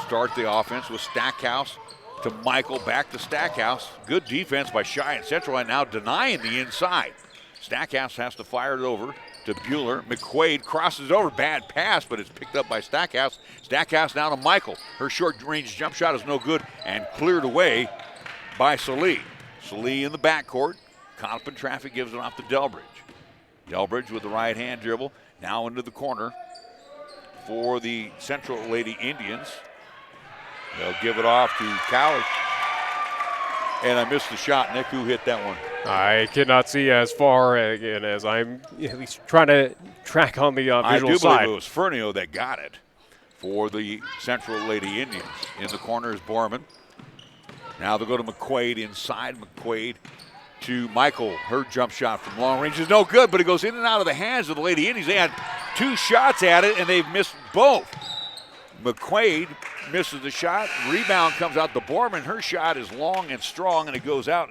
Speaker 2: start the offense with Stackhouse to Michael, back to Stackhouse. Good defense by Cheyenne Central, and now denying the inside. Stackhouse has to fire it over to Bueller. McQuaid crosses over, bad pass, but it's picked up by Stackhouse. Stackhouse now to Michael. Her short-range jump shot is no good and cleared away by Salee. Salee in the backcourt. Caught up in traffic, gives it off to Delbridge. Delbridge with the right hand dribble, now into the corner for the Central Lady Indians. They'll give it off to Cowley. And I missed the shot. Nick, who hit that one?
Speaker 8: I cannot see as far again as I'm at least trying to track on the visual
Speaker 2: I do
Speaker 8: side.
Speaker 2: believe it was Fernio that got it for the Central Lady Indians. In the corner is Borman. Now they'll go to McQuaid inside. McQuaid to Michael. Her jump shot from long range is no good, but it goes in and out of the hands of the Lady Indians. They had 2 shots at it, and they've missed both. McQuaid misses the shot. Rebound comes out to Borman. Her shot is long and strong, and it goes out,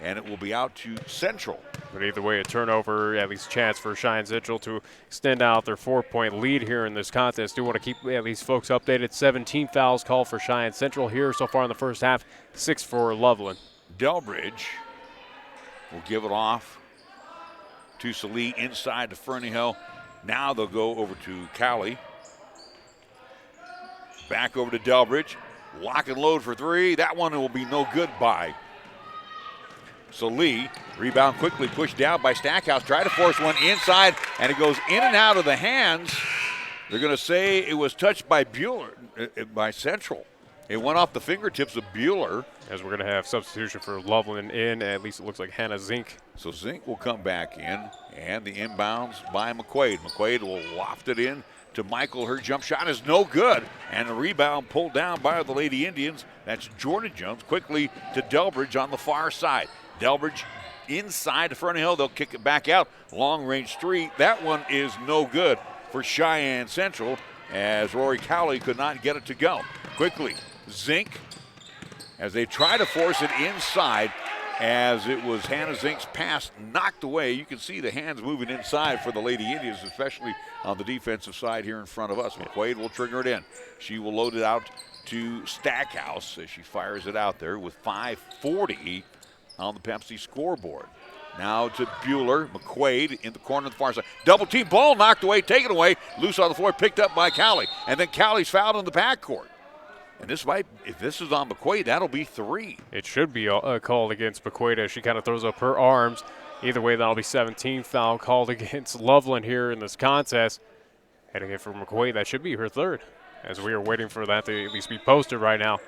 Speaker 2: and it will be out to Central.
Speaker 8: But either way, a turnover, at least chance for Cheyenne Central to extend out their 4-point lead here in this contest. Do want to keep at least folks updated. 17 fouls called for Cheyenne Central here so far in the first half, 6 for Loveland.
Speaker 2: Delbridge will give it off to Salee inside to Fernyhill. Now they'll go over to Cowley. Back over to Delbridge. Lock and load for 3. That one will be no good by Salee. Rebound quickly pushed down by Stackhouse. Try to force one inside, and it goes in and out of the hands. They're going to say it was touched by Bueller, by Central. It went off the fingertips of Bueller.
Speaker 8: As we're going to have substitution for Loveland in, at least it looks like Hannah Zink.
Speaker 2: So Zink will come back in, and the inbounds by McQuaid. McQuaid will waft it in to Michael. Her jump shot is no good, and the rebound pulled down by the Lady Indians. That's Jordan Jones. Quickly to Delbridge on the far side. Delbridge inside to Fernyhill. They'll kick it back out. Long range 3. That one is no good for Cheyenne Central, as Rory Cowley could not get it to go. Quickly, Zink, as they try to force it inside, as it was Hannah Zink's pass knocked away. You can see the hands moving inside for the Lady Indians, especially on the defensive side here in front of us. McQuaid will trigger it in. She will load it out to Stackhouse as she fires it out there with 5:40 on the Pepsi scoreboard. Now to Bueller. McQuaid in the corner of the far side. Double team ball knocked away, taken away. Loose on the floor, picked up by Cowley. And then Cowley's fouled in the backcourt. And this might, if this is on McQuaid, that'll be 3.
Speaker 8: It should be called against McQuaid as she kind of throws up her arms. Either way, that'll be 17 foul called against Loveland here in this contest. And again for McQuaid, that should be her 3rd, as we are waiting for that to at least be posted right now.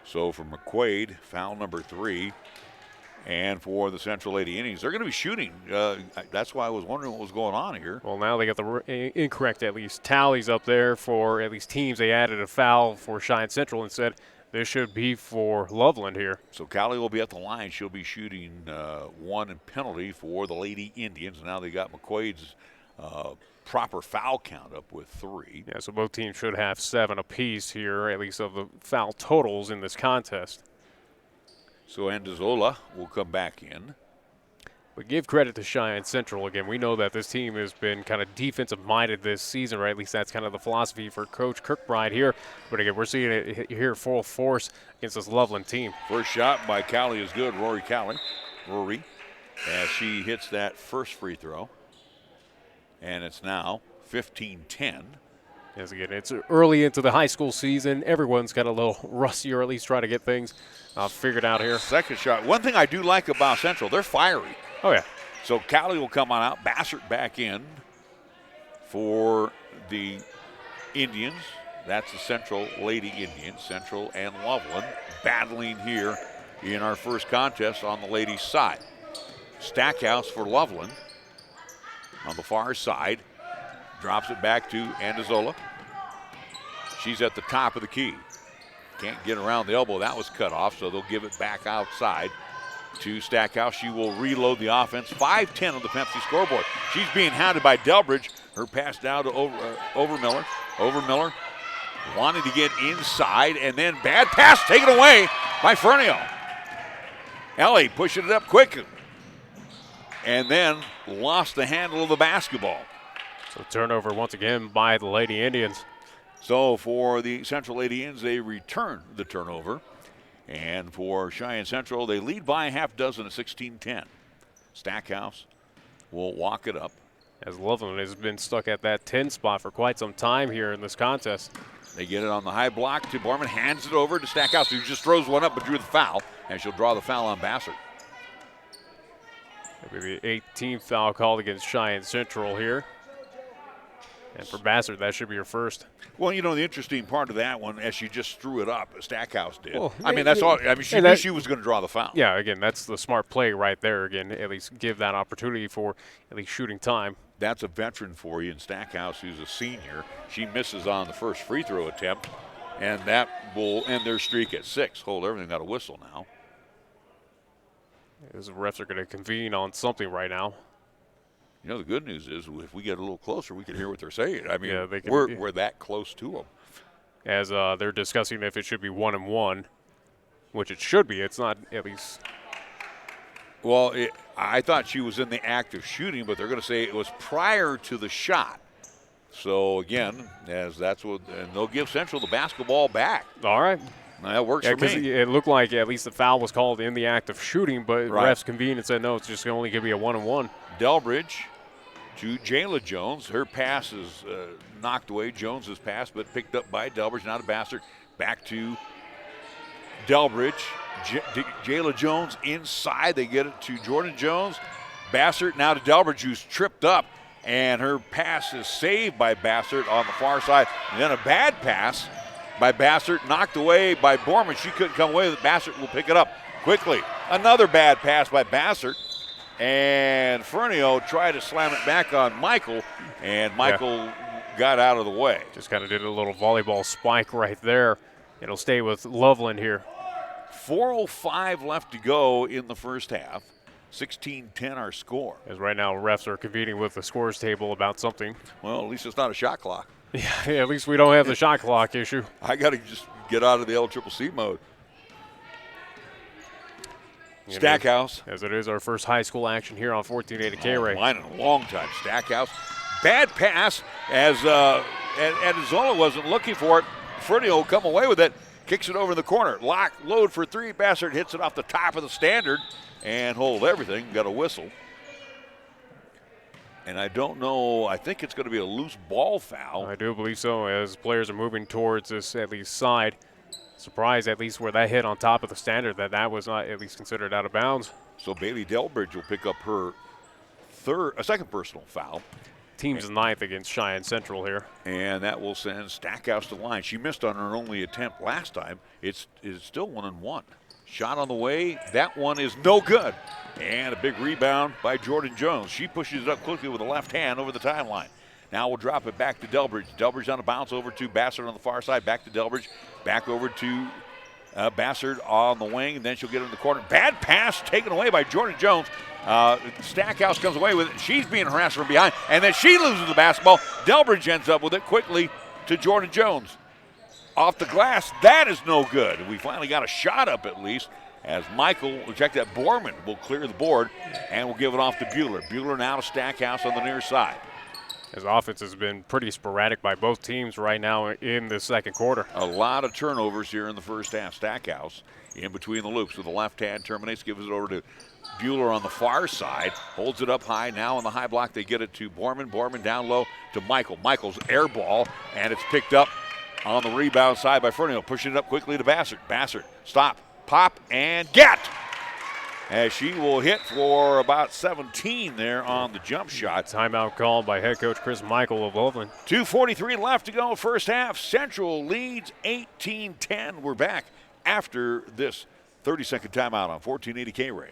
Speaker 2: So for McQuaid, foul number 3. And for the Central Lady Indians, they're going to be shooting. That's why I was wondering what was going on here.
Speaker 8: Well, now they got the incorrect at least tallies up there for at least teams. They added a foul for Cheyenne Central and said this should be for Loveland here.
Speaker 2: So Cowley will be at the line. She'll be shooting 1 and penalty for the Lady Indians. Now they got McQuaid's proper foul count up with 3.
Speaker 8: Yeah, so both teams should have 7 apiece here, at least of the foul totals in this contest.
Speaker 2: So Andazola will come back in.
Speaker 8: But give credit to Cheyenne Central again. We know that this team has been kind of defensive-minded this season, or at least that's kind of the philosophy for Coach Kirkbride here. But again, we're seeing it here full force against this Loveland team.
Speaker 2: First shot by Cowley is good. Rory, as she hits that first free throw. And it's now 15-10.
Speaker 8: Yes, again, it's early into the high school season. Everyone's got a little rusty, or at least try to get things figured out here.
Speaker 2: Second shot. One thing I do like about Central, they're fiery.
Speaker 8: Oh, yeah.
Speaker 2: So Cowley will come on out. Bassert back in for the Indians. That's the Central Lady Indians. Central and Loveland battling here in our first contest on the ladies' side. Stackhouse for Loveland on the far side. Drops it back to Andazola. She's at the top of the key. Can't get around the elbow. That was cut off, so they'll give it back outside to Stackhouse. She will reload the offense. 5:10 on the Pepsi scoreboard. She's being hounded by Delbridge. Her pass down to Overmiller. Overmiller wanted to get inside, and then bad pass taken away by Fernyhill. Ellie pushing it up quick, and then lost the handle of the basketball.
Speaker 8: So turnover once again by the Lady Indians.
Speaker 2: So for the Central Lady Indians, they return the turnover. And for Cheyenne Central, they lead by a half dozen at 16-10. Stackhouse will walk it up.
Speaker 8: As Loveland has been stuck at that 10 spot for quite some time here in this contest.
Speaker 2: They get it on the high block to Borman, hands it over to Stackhouse, who just throws one up but drew the foul, and she'll draw the foul on Bassett.
Speaker 8: Maybe 18th foul called against Cheyenne Central here. And for Bassett, that should be her first.
Speaker 2: Well, you know, the interesting part of that one, as she just threw it up, Stackhouse did.
Speaker 8: Well,
Speaker 2: I mean, that's all. I mean, she knew she was going to draw the foul.
Speaker 8: Yeah, again, that's the smart play right there. Again, at least give that opportunity for at least shooting time.
Speaker 2: That's a veteran for you in Stackhouse, who's a senior. She misses on the first free throw attempt, and that will end their streak at 6. Hold everything, got a whistle now.
Speaker 8: As the refs are going to convene on something right now.
Speaker 2: You know, the good news is if we get a little closer, we can hear what they're saying. I mean,
Speaker 8: yeah,
Speaker 2: we're that close to them.
Speaker 8: As they're discussing if it should be 1-1, which it should be. It's not at least.
Speaker 2: Well, I thought she was in the act of shooting, but they're going to say it was prior to the shot. So, again, as that's what, and they'll give Central the basketball back.
Speaker 8: All right.
Speaker 2: That works for me.
Speaker 8: It looked like at least the foul was called in the act of shooting, but refs convened and said, no, it's just only going to be a 1-1.
Speaker 2: Delbridge to Jayla Jones. Her pass is knocked away. Jones's pass, but picked up by Delbridge. Now to Bassett. Back to Delbridge. Jayla Jones inside. They get it to Jordan Jones. Bassett now to Delbridge, who's tripped up, and her pass is saved by Bassett on the far side. And then a bad pass by Bassett, knocked away by Borman. She couldn't come away with it. Bassett will pick it up quickly. Another bad pass by Bassett. And Fernio tried to slam it back on Michael, and Michael got out of the way.
Speaker 8: Just kind of did a little volleyball spike right there. It'll stay with Loveland here.
Speaker 2: 4:05 left to go in the first half. 16-10 our score.
Speaker 8: As right now refs are convening with the scores table about something.
Speaker 2: Well, at least it's not a shot clock.
Speaker 8: Yeah, at least we don't have the shot clock issue.
Speaker 2: I got to just get out of the LCCC mode. Stackhouse.
Speaker 8: As it is our first high school action here on 1480 KRAE.
Speaker 2: Mine in a long time. Stackhouse. Bad pass as Zola wasn't looking for it. Fernio will come away with it. Kicks it over in the corner. Lock, load for 3. Bassett hits it off the top of the standard and hold everything. Got a whistle. And I don't know. I think it's going to be a loose ball foul.
Speaker 8: I do believe so, as players are moving towards this at least side. Surprised at least where that hit on top of the standard that was not at least considered out of bounds.
Speaker 2: So Bailey Delbridge will pick up her second personal foul.
Speaker 8: Team's ninth against Cheyenne Central here.
Speaker 2: And that will send Stackhouse to the line. She missed on her only attempt last time. It's still 1-1. Shot on the way. That one is no good. And a big rebound by Jordan Jones. She pushes it up quickly with the left hand over the timeline. Now we'll drop it back to Delbridge. Delbridge on a bounce over to Bassett on the far side. Back to Delbridge. Back over to Bassett on the wing. And then she'll get it in the corner. Bad pass taken away by Jordan Jones. Stackhouse comes away with it. She's being harassed from behind. And then she loses the basketball. Delbridge ends up with it quickly to Jordan Jones. Off the glass. That is no good. We finally got a shot up at least. As Michael, check that, Borman will clear the board and will give it off to Bueller. Bueller now to Stackhouse on the near side.
Speaker 8: His offense has been pretty sporadic by both teams right now in the second quarter.
Speaker 2: A lot of turnovers here in the first half. Stackhouse in between the loops with the left hand, terminates, gives it over to Bueller on the far side, holds it up high. Now on the high block, they get it to Borman. Borman down low to Michael. Michael's air ball, and it's picked up on the rebound side by Fernio, pushing it up quickly to Bassett. Bassett, stop, pop, and get! As she will hit for about 17 there on the jump shot.
Speaker 8: Timeout called by head coach Chris Michael of Loveland.
Speaker 2: 2:43 left to go first half. Central leads 18-10. We're back after this 30-second timeout on 1480 KRAE.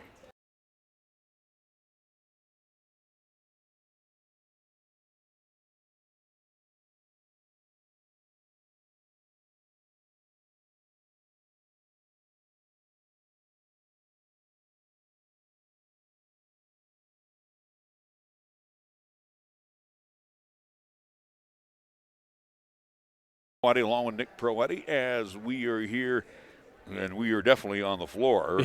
Speaker 2: Along with Nick Proietti as we are here And we are definitely on the floor.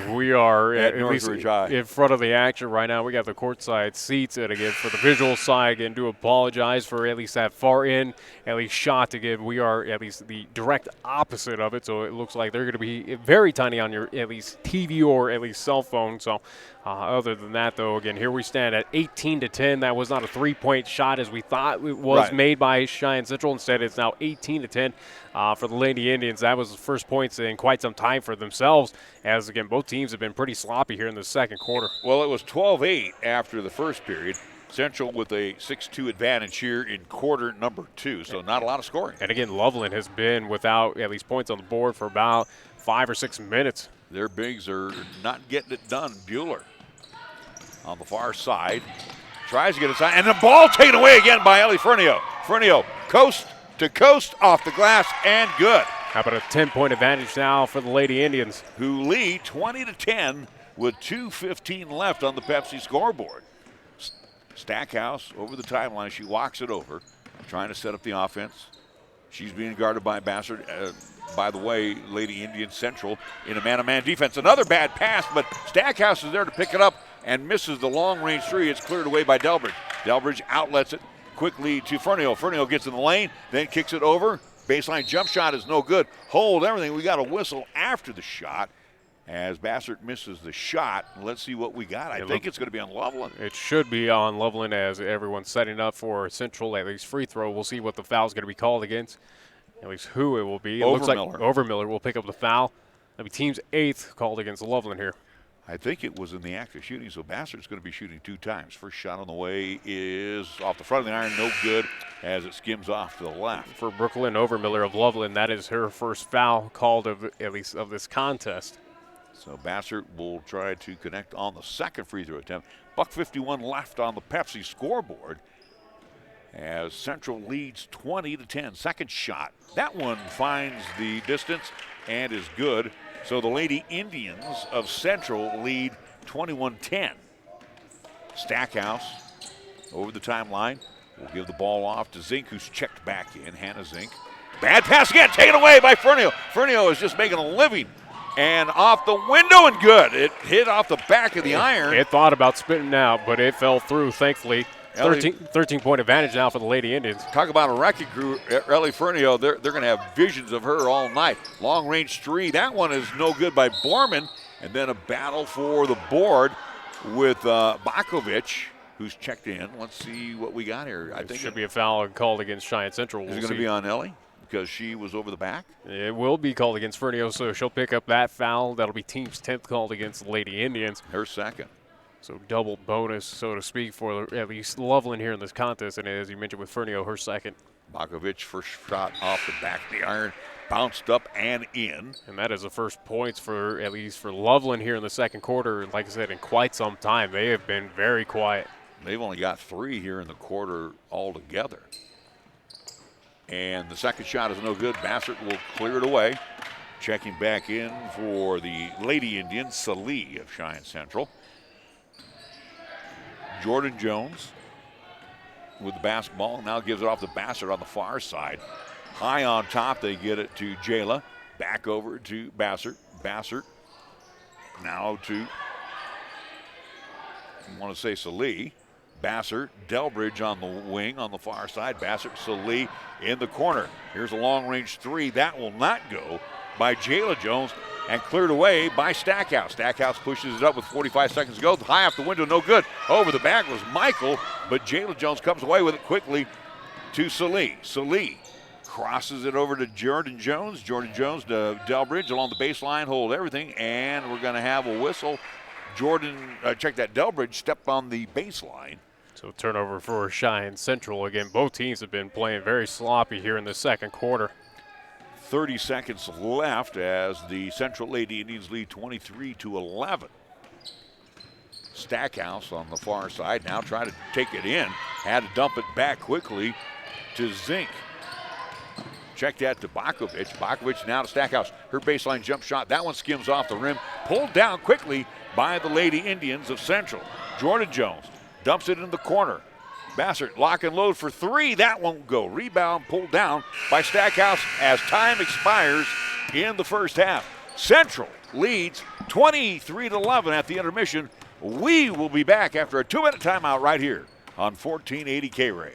Speaker 8: We are
Speaker 2: at
Speaker 8: at least
Speaker 2: Northridge High.
Speaker 8: in front of the action right now. We got the courtside seats, and again, for the visual side, again, do apologize for at least that far in, at least shot. Again, we are at least the direct opposite of it, so it looks like they're going to be very tiny on your at least TV or at least cell phone. So other than that, though, again, here we stand at 18-10. That was not a three-point shot as we thought it was made by Cheyenne Central. Instead, it's now 18-10 for the Lady Indians. That was the first points in quite some time for themselves, as, again, both teams have been pretty sloppy here in the second quarter.
Speaker 2: Well, it was 12-8 after the first period. Central with a 6-2 advantage here in quarter number 2, so not a lot of scoring.
Speaker 8: And, again, Loveland has been without at least points on the board for about 5 or 6 minutes.
Speaker 2: Their bigs are not getting it done. Bueller on the far side tries to get inside, and the ball taken away again by Ellie Fernio. Fernio, coast to coast off the glass, and good.
Speaker 8: How about a 10-point advantage now for the Lady Indians,
Speaker 2: who lead 20-10 with 2:15 left on the Pepsi scoreboard. Stackhouse over the timeline. She walks it over, trying to set up the offense. She's being guarded by Bassard. By the way, Lady Indian Central in a man-to-man defense. Another bad pass, but Stackhouse is there to pick it up and misses the long-range three. It's cleared away by Delbridge. Delbridge outlets it quickly to Fernio. Fernio gets in the lane, then kicks it over. Baseline jump shot is no good. Hold everything. We got a whistle after the shot as Bassert misses the shot. Let's see what we got. I think it's going to be on Loveland.
Speaker 8: It should be on Loveland as everyone's setting up for Central, at least free throw. We'll see what the foul's going to be called against, at least who it will be. It looks like Overmiller will pick up the foul. That'll be team's 8th called against Loveland here.
Speaker 2: I think it was in the act of shooting, so Bassett's going to be shooting 2 times. First shot on the way is off the front of the iron, no good, as it skims off to the left.
Speaker 8: For Brooklyn Overmiller of Loveland, that is her first foul called at least of this contest.
Speaker 2: So Bassert will try to connect on the second free throw attempt. $1:51 left on the Pepsi scoreboard as Central leads 20-10. Second shot. That one finds the distance and is good. So the Lady Indians of Central lead 21-10. Stackhouse over the timeline will give the ball off to Zink, who's checked back in. Hannah Zink. Bad pass again, taken away by Fernio. Fernio is just making a living. And off the window and good. It hit off the back of the iron.
Speaker 8: It thought about spitting out, but it fell through, thankfully. 13-point advantage now for the Lady Indians.
Speaker 2: Talk about a wrecking crew. Ellie Fernio, they're going to have visions of her all night. Long-range three. That one is no good by Borman. And then a battle for the board with Bakovic, who's checked in. Let's see what we got here. I think
Speaker 8: should be a foul called against Cheyenne Central.
Speaker 2: Is it going to be on Ellie because she was over the back?
Speaker 8: It will be called against Fernio, so she'll pick up that foul. That'll be team's 10th called against the Lady Indians.
Speaker 2: Her second.
Speaker 8: So double bonus, so to speak, for at least Loveland here in this contest. And as you mentioned with Fernio, her second.
Speaker 2: Bakovic first shot off the back of the iron, bounced up and in.
Speaker 8: And that is the first points for at least for Loveland here in the second quarter. Like I said, in quite some time, they have been very quiet.
Speaker 2: They've only got 3 here in the quarter altogether. And the second shot is no good. Bassert will clear it away. Checking back in for the Lady Indians, Salee of Cheyenne Central. Jordan Jones with the basketball, now gives it off to Bassert on the far side. High on top, they get it to Jayla. Back over to Bassert. Bassert now to, I want to say Salee. Bassert, Delbridge on the wing on the far side. Bassert, Salee in the corner. Here's a long-range three. That will not go by Jayla Jones and cleared away by Stackhouse. Stackhouse pushes it up with 45 seconds to go. High off the window, no good. Over the back was Michael, but Jayla Jones comes away with it quickly to Salee. Salee crosses it over to Jordan Jones. Jordan Jones to Delbridge along the baseline, hold everything, and we're going to have a whistle. Jordan, check that, Delbridge stepped on the baseline.
Speaker 8: So turnover for Cheyenne Central. Again, both teams have been playing very sloppy here in the second quarter.
Speaker 2: 30 seconds left as the Central Lady Indians lead 23-11. Stackhouse on the far side now trying to take it in. Had to dump it back quickly to Zink. Check that to Bakovic. Bakovic now to Stackhouse. Her baseline jump shot. That one skims off the rim. Pulled down quickly by the Lady Indians of Central. Jordan Jones dumps it in the corner. Bassert lock and load for 3. That won't go. Rebound pulled down by Stackhouse as time expires in the first half. Central leads 23-11 at the intermission. We will be back after a 2-minute timeout right here on 1480 KRAE.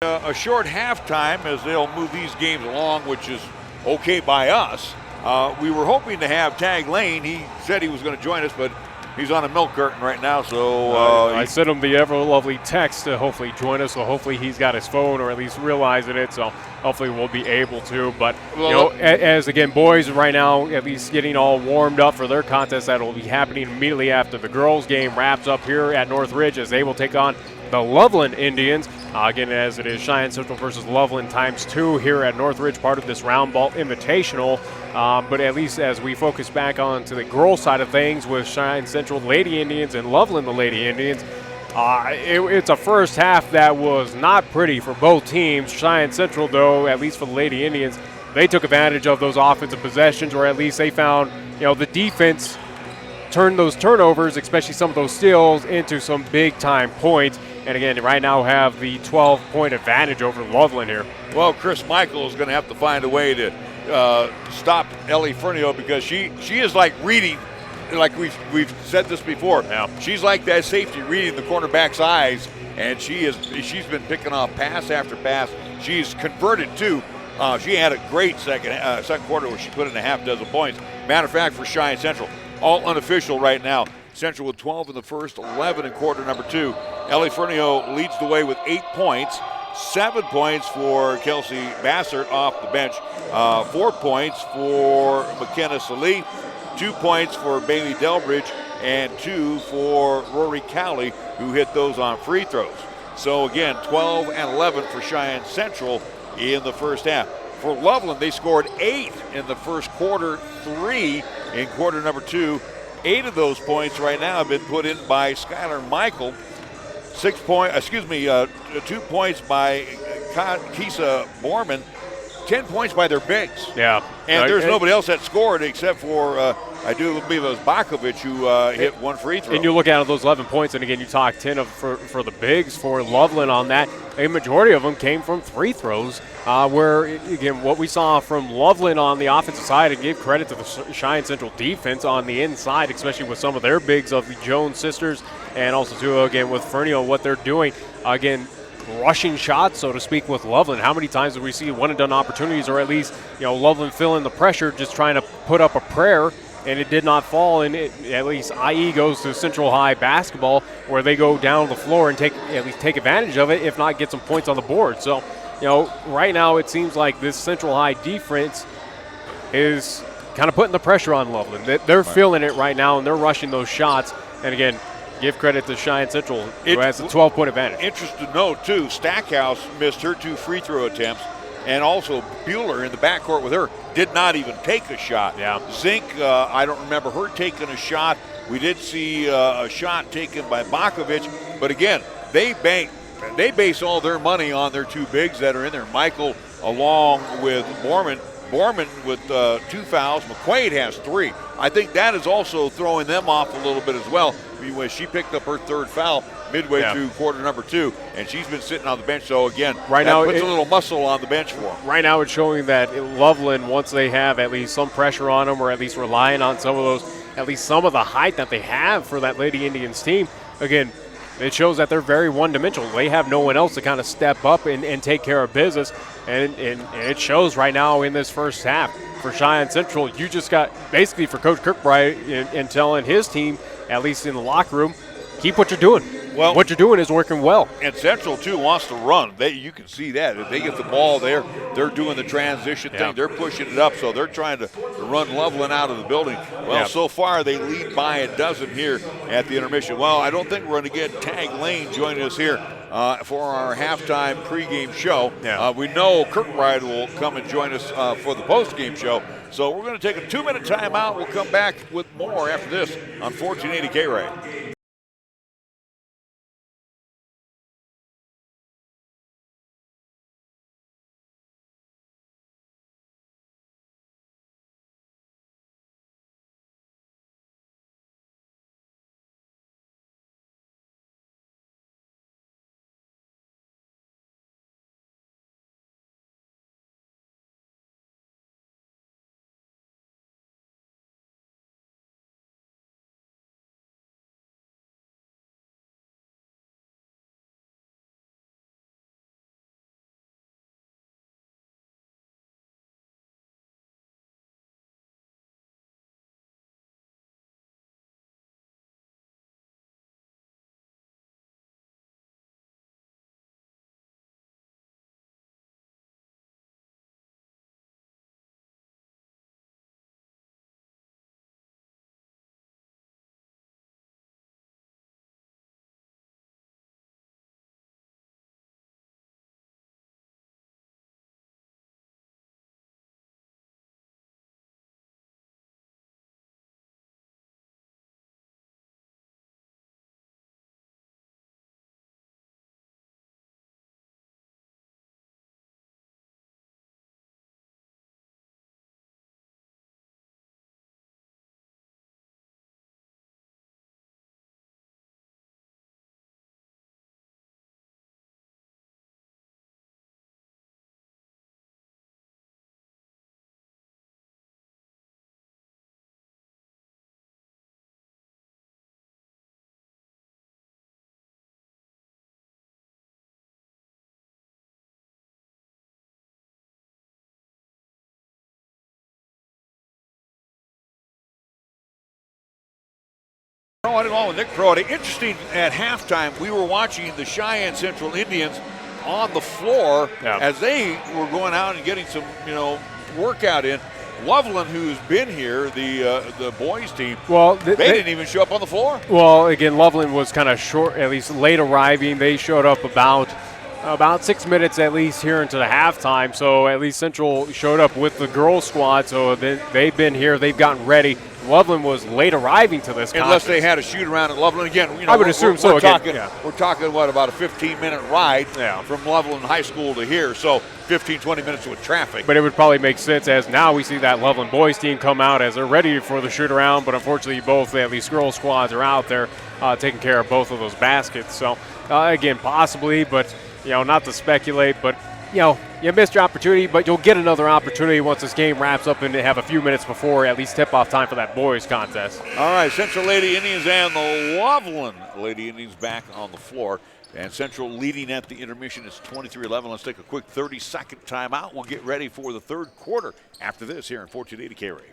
Speaker 2: A short halftime as they'll move these games along, which is okay by us. We were hoping to have Tag Lane. He said he was going to join us, but he's on a milk carton right now. So
Speaker 8: I sent him the ever lovely text to hopefully join us. So hopefully he's got his phone or at least realizing it. So hopefully we'll be able to. But as again, boys right now at least getting all warmed up for their contest that will be happening immediately after the girls' game wraps up here at Northridge, as they will take on the Loveland Indians. Again, as it is Cheyenne Central versus Loveland ×2 here at Northridge, part of this round ball invitational. But at least as we focus back on to the girls' side of things with Cheyenne Central Lady Indians and Loveland the Lady Indians, it's a first half that was not pretty for both teams. Cheyenne Central, though, at least for the Lady Indians, they took advantage of those offensive possessions, or at least they found, the defense turned those turnovers, especially some of those steals, into some big-time points. And again, right now have the 12-point advantage over Loveland here.
Speaker 2: Well, Chris Michael is going to have to find a way to stop Ellie Fernio, because she is like reading, like we've said this before.
Speaker 8: Yeah.
Speaker 2: She's like that safety reading the cornerback's eyes, and she's been picking off pass after pass. She's converted too. She had a great second quarter where she put in a half dozen points. Matter of fact, for Cheyenne Central, all unofficial right now. Central with 12 in the first, 11 in quarter number 2. Ellie Fernio leads the way with 8 points. 7 points for Kelsey Bassert off the bench. 4 points for McKenna Salee. 2 points for Bailey Delbridge. And 2 for Rory Cowley, who hit those on free throws. So again, 12 and 11 for Cheyenne Central in the first half. For Loveland, they scored 8 in the first quarter, 3 in quarter number 2. 8 of those points right now have been put in by Skylar Michael. 2 points by Keisa Borman. 10 points by their bigs.
Speaker 8: Yeah.
Speaker 2: And there's nobody else that scored except for, I do believe it was Bakovic who hit 1 free throw.
Speaker 8: And you look at those 11 points, and again, you talk 10 for the bigs for Loveland on that. A majority of them came from free throws, where, again, what we saw from Loveland on the offensive side, and gave credit to the Cheyenne Central defense on the inside, especially with some of their bigs of the Jones sisters, and also, too, again, with Fernio, what they're doing. Again, rushing shots, so to speak, with Loveland. How many times do we see one-and-done opportunities, or at least, Loveland feeling the pressure, just trying to put up a prayer, and it did not fall, and at least IE goes to Central High basketball, where they go down the floor and take advantage of it, if not get some points on the board. So right now it seems like this Central High defense is kind of putting the pressure on Loveland. They're feeling it right now, and they're rushing those shots. And again, give credit to Cheyenne Central, who has a 12-point advantage.
Speaker 2: Interesting to note, too, Stackhouse missed her 2 free throw attempts, and also Bueller in the backcourt with her did not even take a shot.
Speaker 8: Yeah.
Speaker 2: Zink, I don't remember her taking a shot. We did see a shot taken by Bakovic, but again, they base all their money on their 2 bigs that are in there. Michael along with Borman. Borman with 2 fouls. McQuaid has 3. I think that is also throwing them off a little bit as well. When she picked up her 3rd foul midway through quarter number 2, and she's been sitting on the bench. So again,
Speaker 8: right now
Speaker 2: puts a little muscle on the bench for them.
Speaker 8: Right now it's showing that Loveland, once they have at least some pressure on them, or at least relying on some of those, at least some of the height that they have for that Lady Indians team, again, it shows that they're very one-dimensional. They have no one else to kind of step up and take care of business, and it shows right now in this first half. For Cheyenne Central, you just got, basically for Coach Kirkbride and telling his team, at least in the locker room, keep what you're doing. Well, what you're doing is working well.
Speaker 2: And Central, too, wants to run. You can see that. If they get the ball there, they're doing the transition thing. They're pushing it up, so they're trying to run Loveland out of the building. Well, so far they lead by a dozen here at the intermission. Well, I don't think we're going to get Tag Lane joining us here for our halftime pregame show. We know Kirkbride will come and join us for the postgame show. So we're going to take a 2-minute timeout. We'll come back with more after this on 1480 KRAE. Along with Nick Proietti. Interesting, at halftime, we were watching the Cheyenne Central Indians on the floor as they were going out and getting some, workout in. Loveland, who's been here, the boys team, they didn't even show up on the floor.
Speaker 8: Well, again, Loveland was kind of short, at least late arriving. They showed up about 6 minutes at least here into the halftime. So at least Central showed up with the girls squad. So they've been here. They've gotten ready. Loveland was late arriving to this
Speaker 2: Unless they had a shoot around at Loveland. Again,
Speaker 8: I would assume so.
Speaker 2: We're talking, about a 15-minute ride from Loveland High School to here. So 15, 20 minutes with traffic.
Speaker 8: But it would probably make sense as now we see that Loveland boys team come out as they're ready for the shoot around. But unfortunately, both at least girls squads are out there taking care of both of those baskets. So again, possibly, but not to speculate, but you missed your opportunity, but you'll get another opportunity once this game wraps up and have a few minutes before at least tip-off time for that boys contest.
Speaker 2: All right, Central Lady Indians and the Loveland Lady Indians back on the floor. And Central leading at the intermission is 23-11. Let's take a quick 30-second timeout. We'll get ready for the third quarter after this here in 1480 KRAE.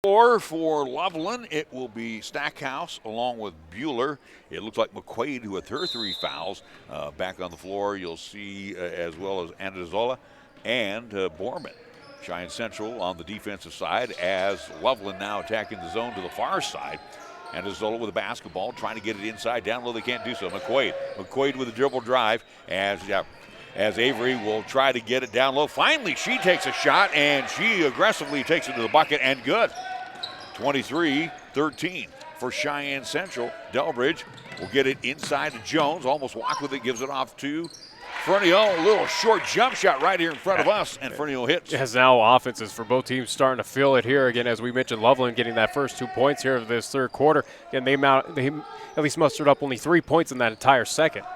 Speaker 2: For Loveland, it will be Stackhouse along with Bueller. It looks like McQuaid, who with her 3 fouls, back on the floor. You'll see as well as Andazola and Borman. Cheyenne Central on the defensive side as Loveland now attacking the zone to the far side. Andazola with the basketball, trying to get it inside. Down low, they can't do so. McQuaid with a dribble drive as Avery will try to get it down low. Finally, she takes a shot, and she aggressively takes it to the bucket, and good. 23-13 for Cheyenne Central. Delbridge will get it inside to Jones. Almost walked with it, gives it off to Fernio. A little short jump shot right here in front of us, and Fernio hits.
Speaker 8: As now offenses for both teams starting to feel it here. Again, as we mentioned, Loveland getting that first 2 points here of this third quarter. Again, they at least mustered up only 3 points in that entire second.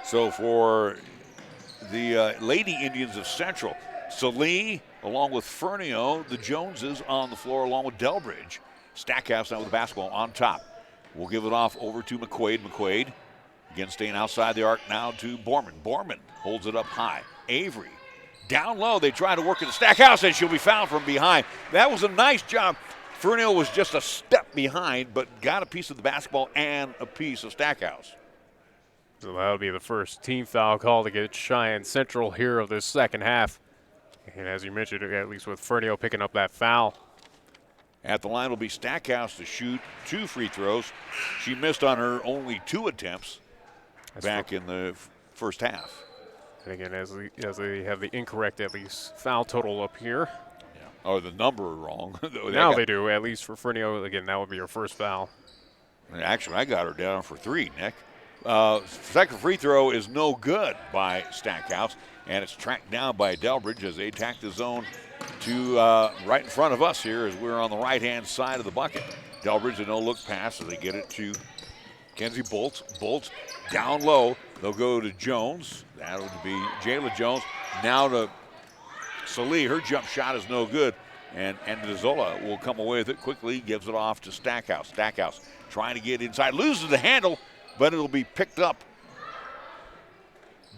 Speaker 2: So for the Lady Indians of Central, Salee along with Fernio, the Joneses on the floor along with Delbridge. Stackhouse now with the basketball on top. We'll give it off over to McQuaid. McQuaid again staying outside the arc now to Borman. Borman holds it up high. Avery down low. They try to work it to Stackhouse, and she'll be fouled from behind. That was a nice job. Fernio was just a step behind, but got a piece of the basketball and a piece of Stackhouse.
Speaker 8: So that'll be the first team foul called against Cheyenne Central here of this second half. And as you mentioned, at least with Fernio picking up that foul.
Speaker 2: At the line will be Stackhouse to shoot 2 free throws. She missed on her only 2 attempts back in the first half.
Speaker 8: And again, as they have the incorrect, at least, foul total up here.
Speaker 2: Yeah. Or the number wrong.
Speaker 8: Now they do, at least for Fernio. Again, that would be her first foul.
Speaker 2: Actually, I got her down for 3, Nick. Second free throw is no good by Stackhouse, and it's tracked down by Delbridge as they attack the zone to right in front of us here as we're on the right-hand side of the bucket. Delbridge, a no-look pass as they get it to Kenzie Bolts. Bolts down low. They'll go to Jones. That would be Jayla Jones. Now to Salee. Her jump shot is no good, and Andazola will come away with it quickly, gives it off to Stackhouse. Stackhouse trying to get inside, loses the handle, but it'll be picked up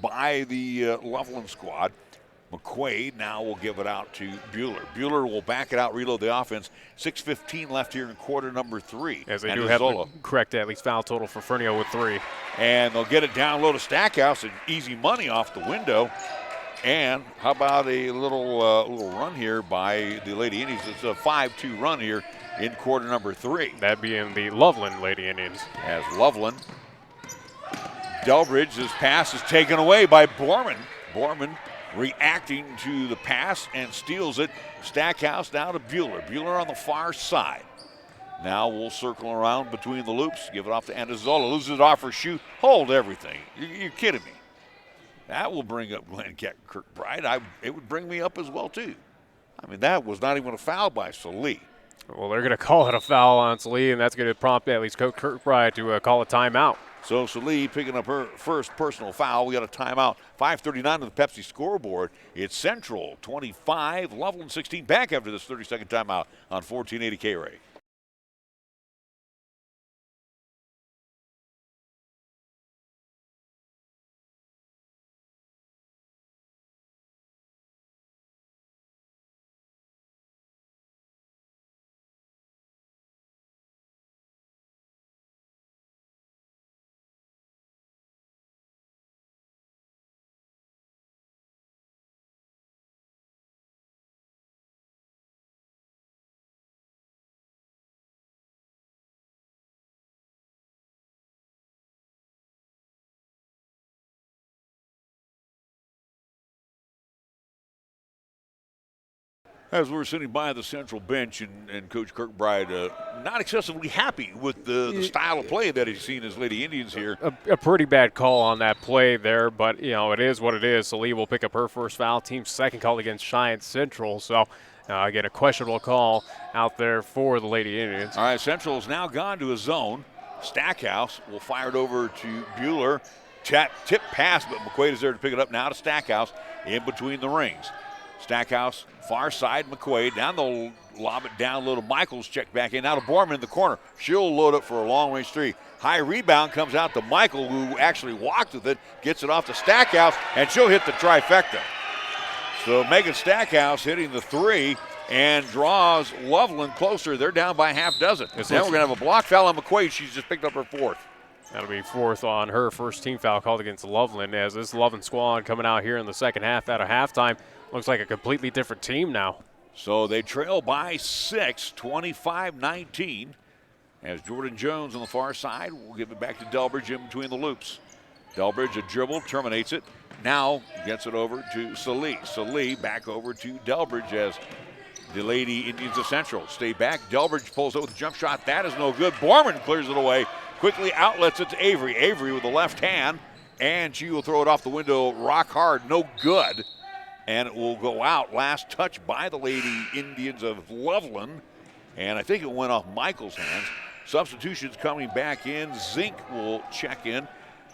Speaker 2: by the Loveland squad. McQuaid now will give it out to Bueller. Bueller will back it out, reload the offense. 6:15 left here in quarter number 3.
Speaker 8: As they do have the correct at least foul total for Fernio with 3.
Speaker 2: And they'll get it down low to Stackhouse, and easy money off the window. And how about a little run here by the Lady Indians? It's a 5-2 run here in quarter number 3.
Speaker 8: That being the Loveland Lady Indians.
Speaker 2: As Loveland, Delbridge's pass is taken away by Borman. Borman reacting to the pass and steals it. Stackhouse now to Bueller. Bueller on the far side. Now we'll circle around between the loops, give it off to Andazola, loses it off her shoe. Hold everything. You're kidding me. That will bring up Glenn Kirkbride. It would bring me up as well, too. I mean, that was not even a foul by Salee.
Speaker 8: Well, they're going to call it a foul on Salee, and that's going to prompt at least Coach Kirkbride to call a timeout.
Speaker 2: So Salee picking up her first personal foul. We got a timeout. 5:39 on the Pepsi scoreboard. It's Central 25, Loveland 16. Back after this 30-second timeout on 1480 KRAE. As we're sitting by the Central bench, and Coach Kirkbride not excessively happy with the style of play that he's seen as Lady Indians here.
Speaker 8: A pretty bad call on that play there, but, it is what it is. Salee will pick up her first foul, team's second call against Cheyenne Central. So, again, a questionable call out there for the Lady Indians.
Speaker 2: All right, Central has now gone to a zone. Stackhouse will fire it over to Bueller. Tip pass, but McQuaid is there to pick it up now to Stackhouse in between the rings. Stackhouse, far side, McQuaid. Down the lob it down low to Michaels, check back in. Now to Borman in the corner. She'll load up for a long-range three. High rebound comes out to Michael, who actually walked with it, gets it off to Stackhouse, and she'll hit the trifecta. So Megan Stackhouse hitting the three, and draws Loveland closer. They're down by half dozen. Now we're going to have a block foul on McQuaid. She's just picked up her fourth.
Speaker 8: That'll be fourth on her. First team foul called against Loveland, as this Loveland squad coming out here in the second half out of halftime looks like a completely different team now.
Speaker 2: So they trail by 6, 25-19. As Jordan Jones on the far side will give it back to Delbridge in between the loops. Delbridge, a dribble, terminates it. Now gets it over to Salih. Salih back over to Delbridge as the Lady Indians of Central stay back. Delbridge pulls it with a jump shot. That is no good. Borman clears it away. Quickly outlets it to Avery. Avery with the left hand, and she will throw it off the window rock hard. No good. And it will go out. Last touch by the Lady Indians of Loveland. And I think it went off Michael's hands. Substitutions coming back in. Zink will check in.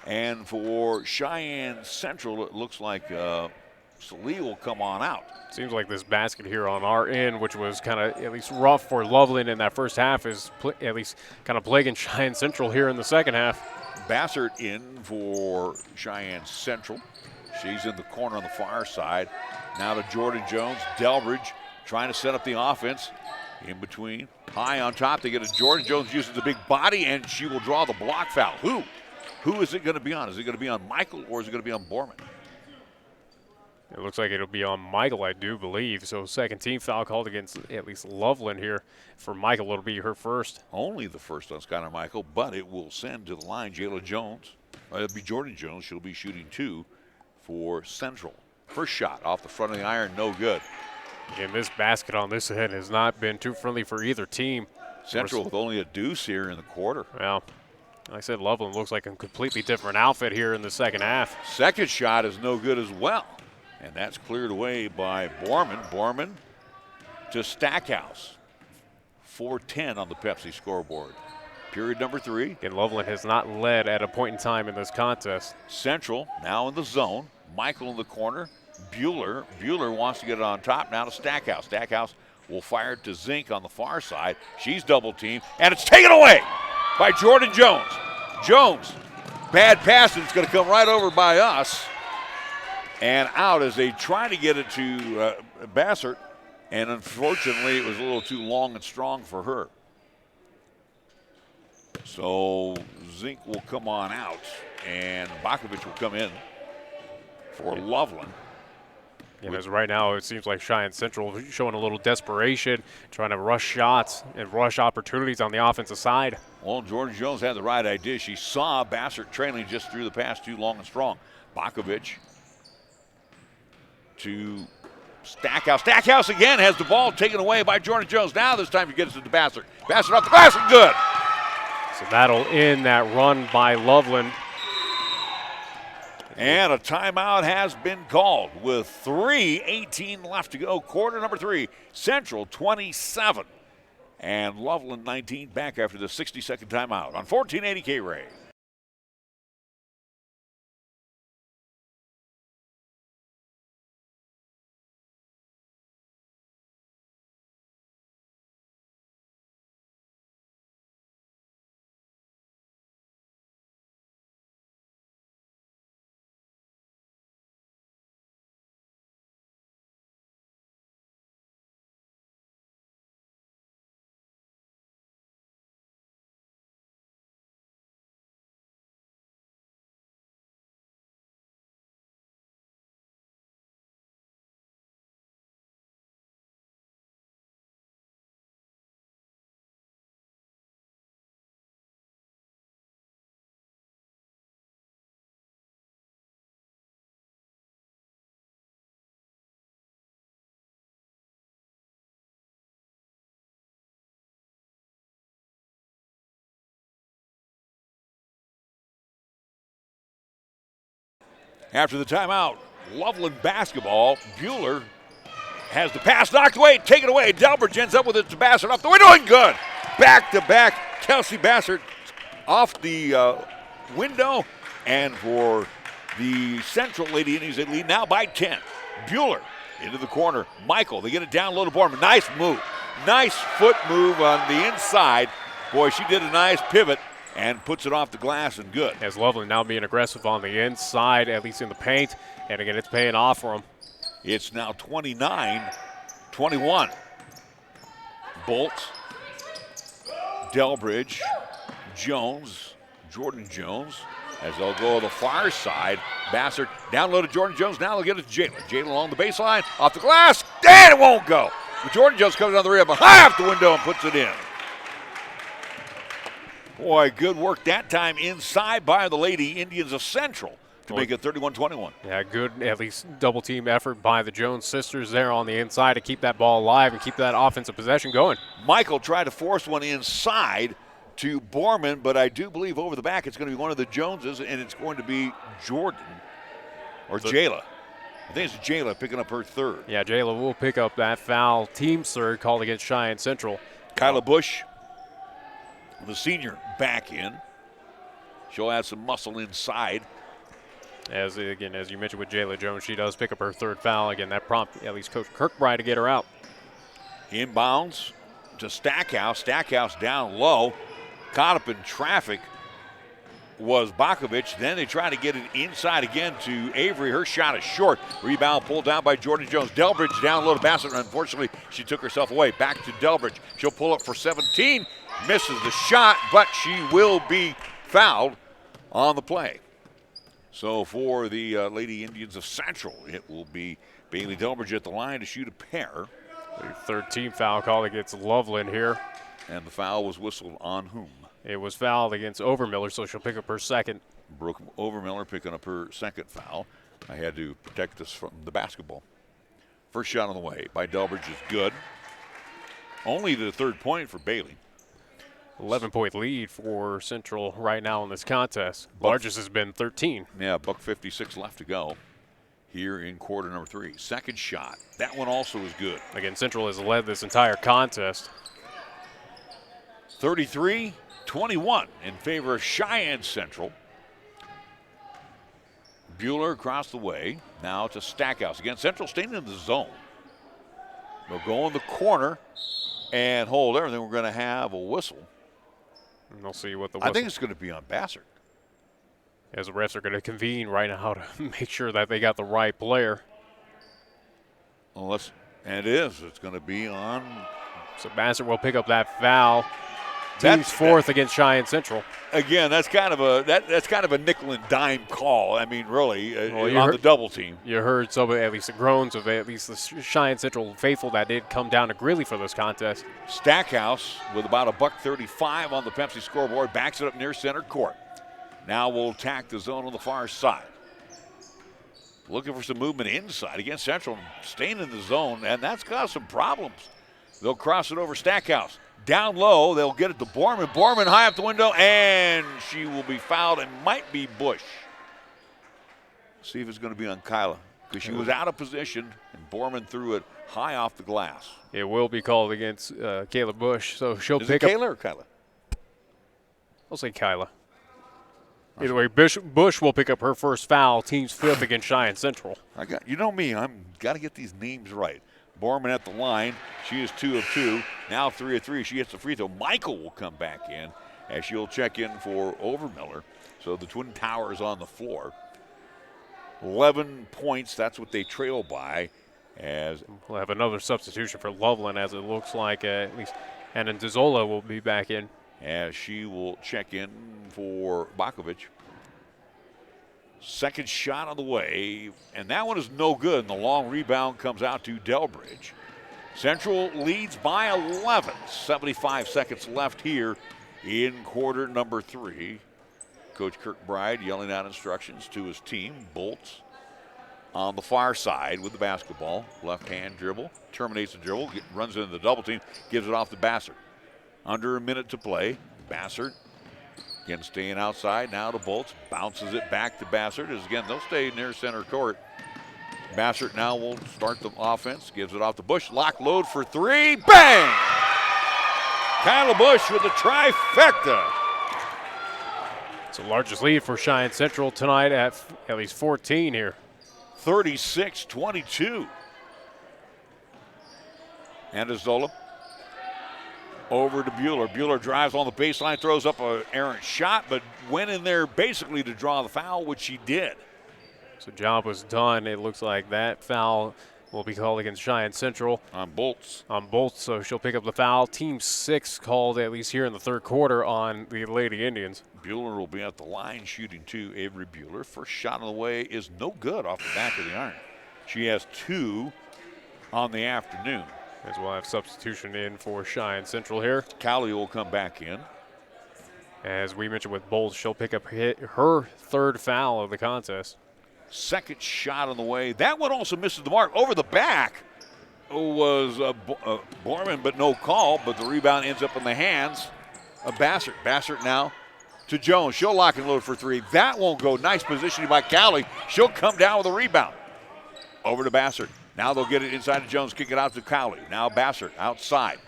Speaker 2: And for Cheyenne Central, it looks like Salih will come on out.
Speaker 8: Seems like this basket here on our end, which was kind of at least rough for Loveland in that first half, is at least kind of plaguing Cheyenne Central here in the second half.
Speaker 2: Bassert in for Cheyenne Central. She's in the corner on the far side. Now to Jordan Jones. Delbridge trying to set up the offense. In between. High on top. They get a Jordan Jones uses the big body, and she will draw the block foul. Who is it going to be on? Is it going to be on Michael, or is it going to be on Borman?
Speaker 8: It looks like it'll be on Michael, I do believe. So second team foul called against at least Loveland here. For Michael, it'll be her first.
Speaker 2: Only the first on Skylar Michael, but it will send to the line Jayla Jones. It'll be Jordan Jones. She'll be shooting 2 for Central. First shot off the front of the iron, no good.
Speaker 8: And this basket on this end has not been too friendly for either team.
Speaker 2: Central with only a deuce here in the quarter.
Speaker 8: Well, like I said, Loveland looks like a completely different outfit here in the second half.
Speaker 2: Second shot is no good as well. And that's cleared away by Borman. Borman to Stackhouse. 4-10 on the Pepsi scoreboard. Period number 3.
Speaker 8: And Loveland has not led at a point in time in this contest.
Speaker 2: Central now in the zone. Michael in the corner. Bueller wants to get it on top now to Stackhouse. Stackhouse will fire it to Zink on the far side. She's double teamed, and it's taken away by Jordan Jones. Jones, bad pass, and it's going to come right over by us. And out as they try to get it to Bassert, and unfortunately it was a little too long and strong for her. So Zink will come on out, and Bakovic will come in for Loveland.
Speaker 8: And as right now, it seems like Cheyenne Central showing a little desperation, trying to rush shots and rush opportunities on the offensive side.
Speaker 2: Well, Jordan Jones had the right idea. She saw Bassert trailing just through the pass too long and strong. Bakovic to Stackhouse. Stackhouse again has the ball taken away by Jordan Jones. Now this time he gets it to Bassert. Bassert off the glass and good.
Speaker 8: So that'll end that run by Loveland.
Speaker 2: And a timeout has been called with 3:18 left to go. Quarter number 3, Central 27 and Loveland 19 back after the 60-second timeout on 1480 KRAE. After the timeout, Loveland basketball. Bueller has the pass knocked away, taken away. Delbridge ends up with it to Bassert off the window and good. Back to back, Kelsey Bassert off the window. And for the Central Lady Indians, they lead now by 10. Bueller into the corner. Michael, they get it down low to Borman. Nice move. Nice foot move on the inside. Boy, she did a nice pivot and puts it off the glass and good.
Speaker 8: As Loveland now being aggressive on the inside, at least in the paint. And again, it's paying off for them.
Speaker 2: It's now 29-21. Bolts, Delbridge, Jones, Jordan Jones, as they'll go to the far side. Bassett down low to Jordan Jones. Now they'll get it to Jalen. Jalen along the baseline, off the glass, and it won't go. But Jordan Jones comes down the rim, but high off the window and puts it in. Boy, good work that time inside by the Lady Indians of Central to make it 31-21.
Speaker 8: Yeah, good at least double team effort by the Jones sisters there on the inside to keep that ball alive and keep that offensive possession going.
Speaker 2: Michael tried to force one inside to Borman, but I do believe over the back it's going to be one of the Joneses, and it's going to be Jordan or Jayla. I think it's Jayla picking up her third.
Speaker 8: Yeah, Jayla will pick up that foul. Team's third called against Cheyenne Central.
Speaker 2: Kyla Bush, the senior, back in. She'll add some muscle inside.
Speaker 8: As you mentioned with Jayla Jones, she does pick up her third foul. Again, that prompted at least Coach Kirkbride to get her out.
Speaker 2: Inbounds to Stackhouse. Stackhouse down low. Caught up in traffic was Bakovic. Then they try to get it inside again to Avery. Her shot is short. Rebound pulled down by Jordan Jones. Delbridge down low to Bassett. Unfortunately, she took herself away. Back to Delbridge. She'll pull up for 17. Misses the shot, but she will be fouled on the play. So for the Lady Indians of Central, it will be Bailey Delbridge at the line to shoot a pair.
Speaker 8: The third team foul called against Loveland here.
Speaker 2: And the foul was whistled on whom?
Speaker 8: It was fouled against Overmiller, so she'll pick up her second.
Speaker 2: Brooke Overmiller picking up her second foul. I had to protect this from the basketball. First shot on the way by Delbridge is good. Only the third point for Bailey.
Speaker 8: 11-point lead for Central right now in this contest. Largest has been 13.
Speaker 2: Yeah, $1:56 left to go here in quarter number 3. Second shot. That one also is good.
Speaker 8: Again, Central has led this entire contest.
Speaker 2: 33-21 in favor of Cheyenne Central. Bueller across the way. Now to Stackhouse. Again, Central staying in the zone. They'll go in the corner and hold everything. We're going to have a whistle.
Speaker 8: And we'll see what the whistle.
Speaker 2: I think it's going to be on Bassett.
Speaker 8: As the refs are going to convene right now to make sure that they got the right player.
Speaker 2: And it is. It's going to be on.
Speaker 8: So Bassett will pick up that foul. Team's fourth against Cheyenne Central.
Speaker 2: Again, that's kind of a nickel and dime call. I mean, really, on the double team.
Speaker 8: You heard some of at least the groans of at least the Cheyenne Central faithful that did come down to Greeley for this contest.
Speaker 2: Stackhouse with about $1:35 on the Pepsi scoreboard backs it up near center court. Now we'll attack the zone on the far side. Looking for some movement inside against Central, staying in the zone, and that's caused some problems. They'll cross it over Stackhouse. Down low, they'll get it to Borman. Borman high up the window, and she will be fouled and might be Bush. See if it's going to be on Kyla, because she was out of position, and Borman threw it high off the glass.
Speaker 8: It will be called against Kayla Bush, so she'll
Speaker 2: Is
Speaker 8: pick
Speaker 2: it
Speaker 8: up.
Speaker 2: Kayla or Kyla?
Speaker 8: I'll say Kyla. Either way, Bush will pick up her first foul. Team's fifth against Cheyenne Central.
Speaker 2: You know me, I'm got to get these names right. Borman at the line. She is 2 of 2. Now 3 of 3. She hits the free throw. Michael will come back in as she'll check in for Overmiller. So the Twin Towers on the floor. 11 points. That's what they trail by. As
Speaker 8: we'll have another substitution for Loveland, as it looks like at least. And then Dzola will be back in.
Speaker 2: As she will check in for Bakovic. Second shot on the way, and that one is no good, and the long rebound comes out to Delbridge. Central leads by 11. 75 seconds left here in quarter number 3. Coach Kirkbride yelling out instructions to his team. Bolts on the far side with the basketball. Left hand dribble, terminates the dribble, runs into the double team, gives it off to Bassett. Under a minute to play. Bassett again staying outside, now to Bolts, bounces it back to Bassett. As again, they'll stay near center court. Bassett now will start the offense, gives it off to Bush. Lock load for 3, bang! Kyla Bush with the trifecta.
Speaker 8: It's the largest lead for Cheyenne Central tonight at least 14 here.
Speaker 2: 36-22. And Zola over to Bueller. Bueller drives on the baseline, throws up an errant shot, but went in there basically to draw the foul, which she did.
Speaker 8: So job was done. It looks like that foul will be called against Cheyenne Central.
Speaker 2: On Bolts.
Speaker 8: So she'll pick up the foul. Team 6 called, at least here in the third quarter, on the Lady Indians.
Speaker 2: Bueller will be at the line shooting 2, Avery Bueller. First shot on the way is no good off the back of the iron. She has 2 on the afternoon.
Speaker 8: As we'll have substitution in for Cheyenne Central here.
Speaker 2: Cowley will come back in.
Speaker 8: As we mentioned with Bolts, she'll pick up her third foul of the contest.
Speaker 2: Second shot on the way. That one also misses the mark. Over the back was Borman, but no call. But the rebound ends up in the hands of Bassert. Bassert now to Jones. She'll lock and load for 3. That won't go. Nice positioning by Cowley. She'll come down with a rebound. Over to Bassert. Now they'll get it inside to Jones. Kick it out to Cowley. Now Bassert outside.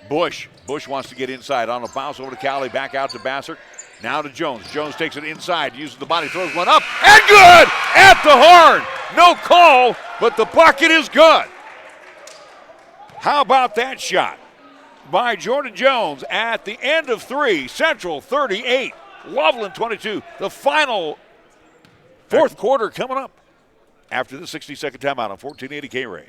Speaker 2: Bush wants to get inside. On the bounce over to Cowley. Back out to Bassert. Now to Jones. Jones takes it inside, uses the body, throws one up, and good! At the horn! No call, but the bucket is good. How about that shot by Jordan Jones at the end of 3. Central 38, Loveland 22. The final fourth quarter coming up after the 60-second timeout on 1480 KRAE.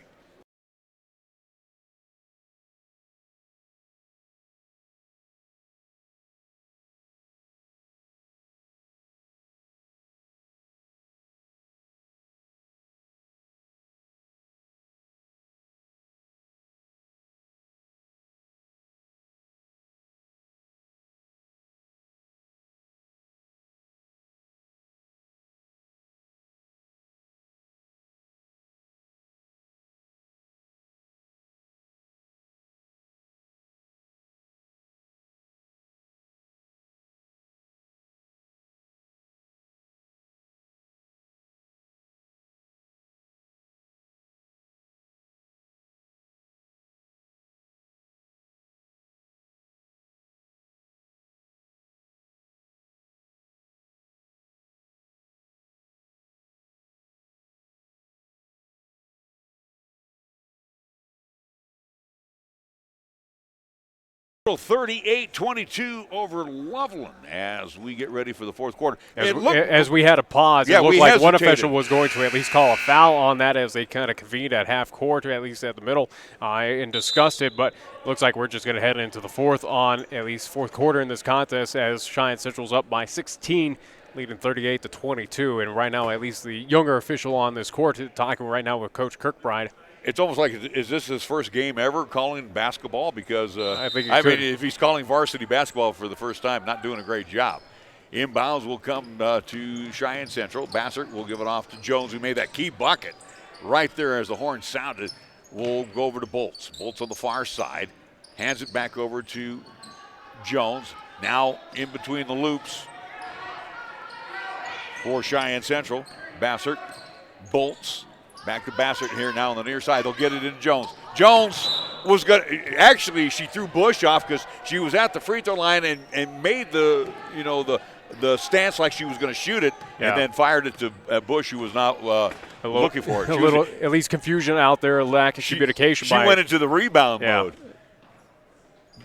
Speaker 2: Central 38-22 over Loveland as we get ready for the fourth quarter.
Speaker 8: As we had a pause, it looked like one official was going to at least call a foul on that as they kind of convened at half court, or at least at the middle, and discussed it. But it looks like we're just going to head into the fourth quarter in this contest as Cheyenne Central's up by 16, leading 38-22. And right now, at least the younger official on this court, talking right now with Coach Kirkbride.
Speaker 2: It's almost like, is this his first game ever calling basketball? Because,
Speaker 8: I mean,
Speaker 2: if he's calling varsity basketball for the first time, not doing a great job. Inbounds will come to Cheyenne Central. Bassert will give it off to Jones, who made that key bucket right there as the horn sounded. We'll go over to Bolts. Bolts on the far side. Hands it back over to Jones. Now in between the loops for Cheyenne Central. Bassert, Bolts. Back to Bassert here now on the near side. They'll get it into Jones. Jones was good. Actually, she threw Bush off because she was at the free throw line and made the stance like she was going to shoot it, and then fired it to Bush, who was not looking for it.
Speaker 8: At least confusion out there, a lack of communication.
Speaker 2: She went into the rebound mode.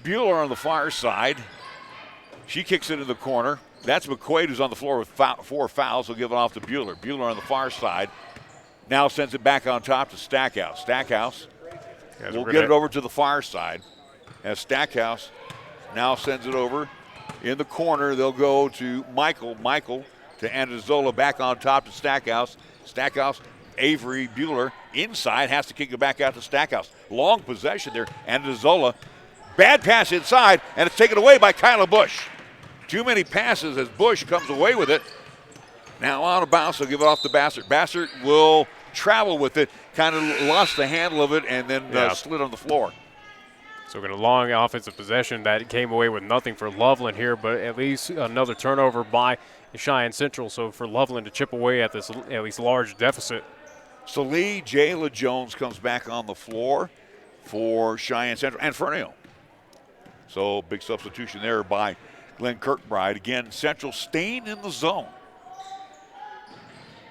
Speaker 2: Bueller on the far side. She kicks it in the corner. That's McQuaid, who's on the floor with 4 fouls. He'll give it off to Bueller. Bueller on the far side. Now sends it back on top to Stackhouse. Stackhouse will get it over to the far side. As Stackhouse now sends it over in the corner, they'll go to Michael. Michael to Andazola, back on top to Stackhouse. Stackhouse, Avery Bueller inside, has to kick it back out to Stackhouse. Long possession there. Andazola, bad pass inside, and it's taken away by Kyla Bush. Too many passes as Bush comes away with it. Now on a bounce, they'll give it off to Bassert. Bassert will travel with it, kind of lost the handle of it, and then slid on the floor.
Speaker 8: So we're going to long offensive possession that came away with nothing for Loveland here, but at least another turnover by Cheyenne Central. So for Loveland to chip away at this at least large deficit.
Speaker 2: So Jayla Jones comes back on the floor for Cheyenne Central and Fernio. So big substitution there by Glenn Kirkbride. Again, Central staying in the zone.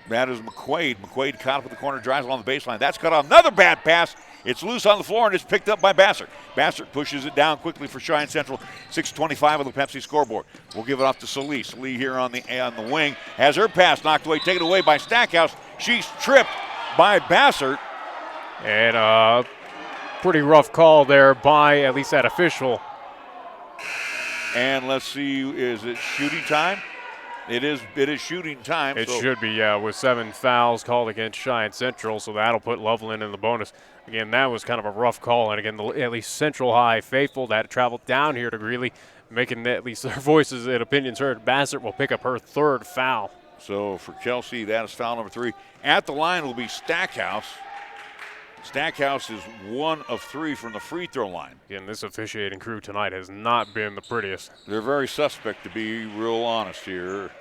Speaker 2: That is McQuaid. McQuaid caught up with the corner, drives along the baseline. That's cut off. Another bad pass. It's loose on the floor, and it's picked up by Bassert. Bassert pushes it down quickly for Cheyenne Central. 6:25 on the Pepsi scoreboard. We'll give it off to Solis. Solis here on the wing has her pass knocked away, taken away by Stackhouse. She's tripped by Bassert,
Speaker 8: And pretty rough call there by at least that official.
Speaker 2: And let's see, is it shooting time? It is shooting time.
Speaker 8: It should be, yeah, with 7 fouls called against Cheyenne Central, so that'll put Loveland in the bonus. Again, that was kind of a rough call, and again, at least Central High faithful that traveled down here to Greeley, making at least their voices and opinions heard. Bassett will pick up her 3rd foul.
Speaker 2: So for Kelsey, that is foul number 3. At the line will be Stackhouse. Stackhouse is 1 of 3 from the free throw line.
Speaker 8: Again, this officiating crew tonight has not been the prettiest.
Speaker 2: They're very suspect, to be real honest here,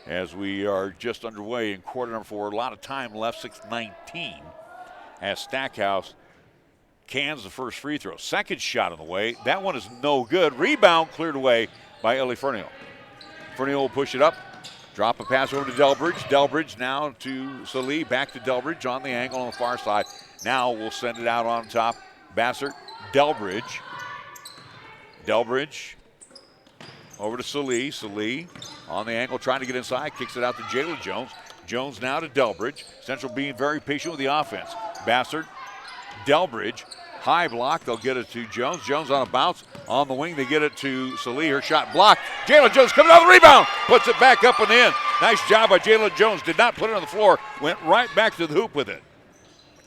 Speaker 2: as we are just underway in quarter number 4. A lot of time left, 6:19, as Stackhouse cans the first free throw. Second shot on the way. That one is no good. Rebound cleared away by Ellie Fernio. Fernio will push it up. Drop a pass over to Delbridge. Delbridge now to Salee. Back to Delbridge on the angle on the far side. Now we'll send it out on top. Bassert, Delbridge. Delbridge over to Salee. Salee on the angle trying to get inside. Kicks it out to Jayla Jones. Jones now to Delbridge. Central being very patient with the offense. Bassert, Delbridge. High block. They'll get it to Jones. Jones on a bounce. On the wing, they get it to Salee. Her shot blocked. Jayla Jones comes out of the rebound. Puts it back up and in. Nice job by Jayla Jones. Did not put it on the floor. Went right back to the hoop with it.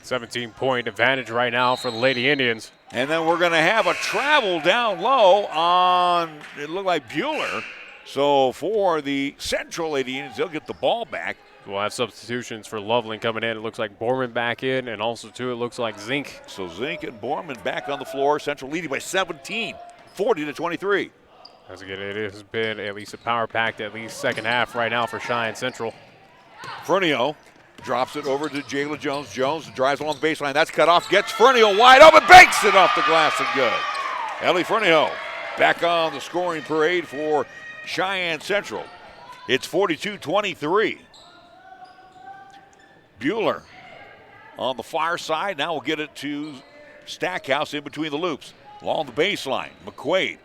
Speaker 8: 17-point advantage right now for the Lady Indians.
Speaker 2: And then we're going to have a travel down low on, it looked like Bueller. So for the Central Lady Indians, they'll get the ball back.
Speaker 8: We'll have substitutions for Loveland coming in. It looks like Borman back in, and also, too, it looks like Zink.
Speaker 2: So Zink and Borman back on the floor. Central leading by 17, 40-23.
Speaker 8: As again, it has been at least a power-packed, at least second half right now for Cheyenne Central.
Speaker 2: Fernio drops it over to Jayla Jones. Jones drives along the baseline. That's cut off. Gets Fernio wide open. Banks it off the glass and good. Ellie Fernio back on the scoring parade for Cheyenne Central. It's 42-23. Bueller on the far side. Now we'll get it to Stackhouse in between the loops. Along the baseline. McQuaid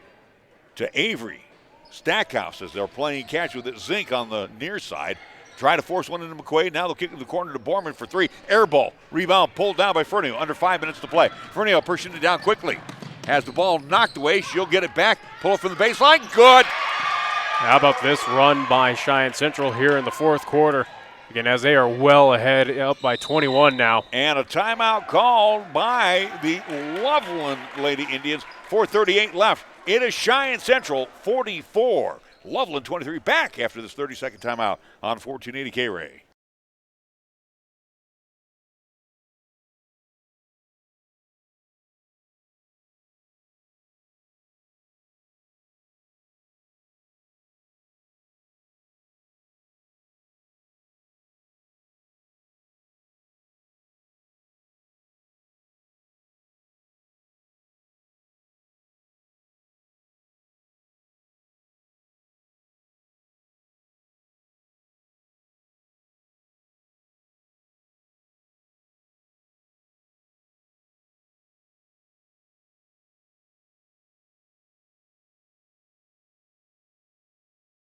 Speaker 2: to Avery. Stackhouse as they're playing catch with it. Zink on the near side. Try to force one into McQuaid. Now they'll kick in the corner to Borman for 3. Air ball. Rebound pulled down by Fernio. Under 5 minutes to play. Fernio pushing it down quickly. Has the ball knocked away. She'll get it back. Pull it from the baseline. Good.
Speaker 8: How about this run by Cheyenne Central here in the 4th quarter? Again, as they are well ahead, up by 21 now.
Speaker 2: And a timeout called by the Loveland Lady Indians. 4:38 left. It is Cheyenne Central 44. Loveland 23 back after this 30-second timeout on 1480 KRAE.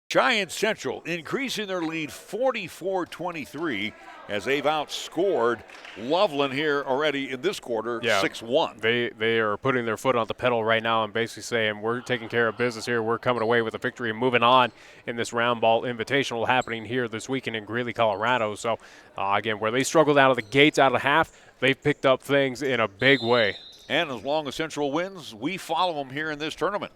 Speaker 2: Cheyenne Central increasing their lead 44-23 as they've outscored Loveland here already in this quarter, 6-1.
Speaker 8: They are putting their foot on the pedal right now and basically saying, we're taking care of business here. We're coming away with a victory and moving on in this round ball invitational happening here this weekend in Greeley, Colorado. So, again, where they struggled out of the gates out of the half, they've picked up things in a big way.
Speaker 2: And as long as Central wins, we follow them here in this tournament.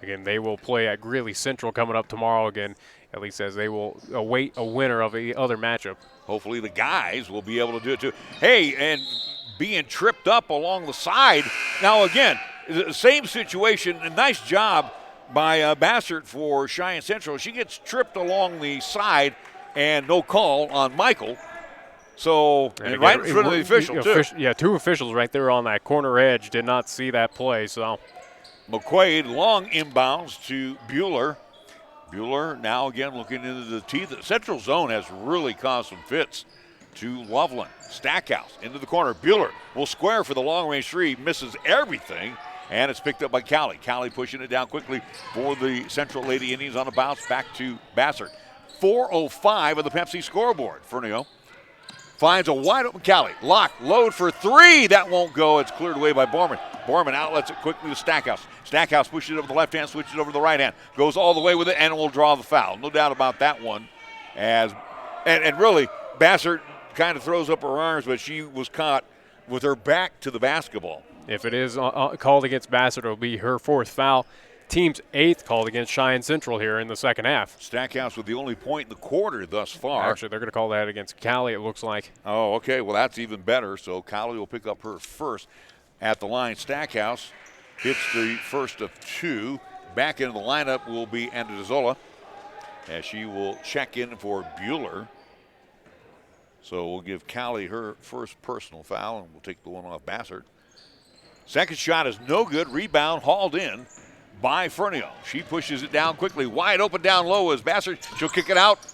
Speaker 8: Again, they will play at Greeley Central coming up tomorrow again, at least as they will await a winner of the other matchup.
Speaker 2: Hopefully the guys will be able to do it too. Hey, and being tripped up along the side. Now again, the same situation, a nice job by Bassert for Cheyenne Central. She gets tripped along the side and no call on Michael. So, and right in front of the official too.
Speaker 8: Yeah, 2 officials right there on that corner edge did not see that play, so.
Speaker 2: McQuaid, long inbounds to Bueller. Bueller now again looking into the teeth. The central zone has really caused some fits to Loveland. Stackhouse into the corner. Bueller will square for the long-range 3. Misses everything, and it's picked up by Callie. Callie pushing it down quickly for the Central Lady Indians on a bounce back to Bassert. 4:05 of the Pepsi scoreboard. Fernio finds a wide open Callie. Lock, load for three. That won't go. It's cleared away by Borman. Borman outlets it quickly to Stackhouse. Stackhouse pushes it over the left hand, switches it over to the right hand. Goes all the way with it and will draw the foul. No doubt about that one. And really, Bassert kind of throws up her arms, but she was caught with her back to the basketball.
Speaker 8: If it is called against Bassett, it'll be her 4th foul. Team's 8th called against Cheyenne Central here in the second half.
Speaker 2: Stackhouse with the only point in the quarter thus far.
Speaker 8: Actually, they're going to call that against Callie, it looks like.
Speaker 2: Oh, okay. Well, that's even better. So Callie will pick up her first at the line. Stackhouse hits the first of 2. Back into the lineup will be Andazola, as she will check in for Bueller. So we'll give Callie her first personal foul, and we'll take the one off Bassert. Second shot is no good. Rebound hauled in by Fernio. She pushes it down quickly. Wide open down low is Bassert. She'll kick it out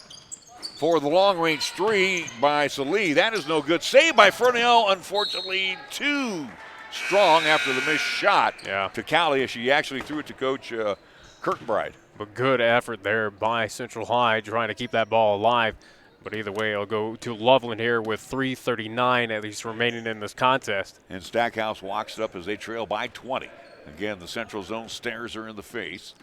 Speaker 2: for the long-range 3 by Salee. That is no good. Saved by Fernio. Unfortunately, too strong after the missed shot to Callie, as she actually threw it to Coach Kirkbride.
Speaker 8: But good effort there by Central High trying to keep that ball alive. But either way, it'll go to Loveland here with 3:39 at least remaining in this contest.
Speaker 2: And Stackhouse walks it up as they trail by 20. Again, the Central Zone stares her in the face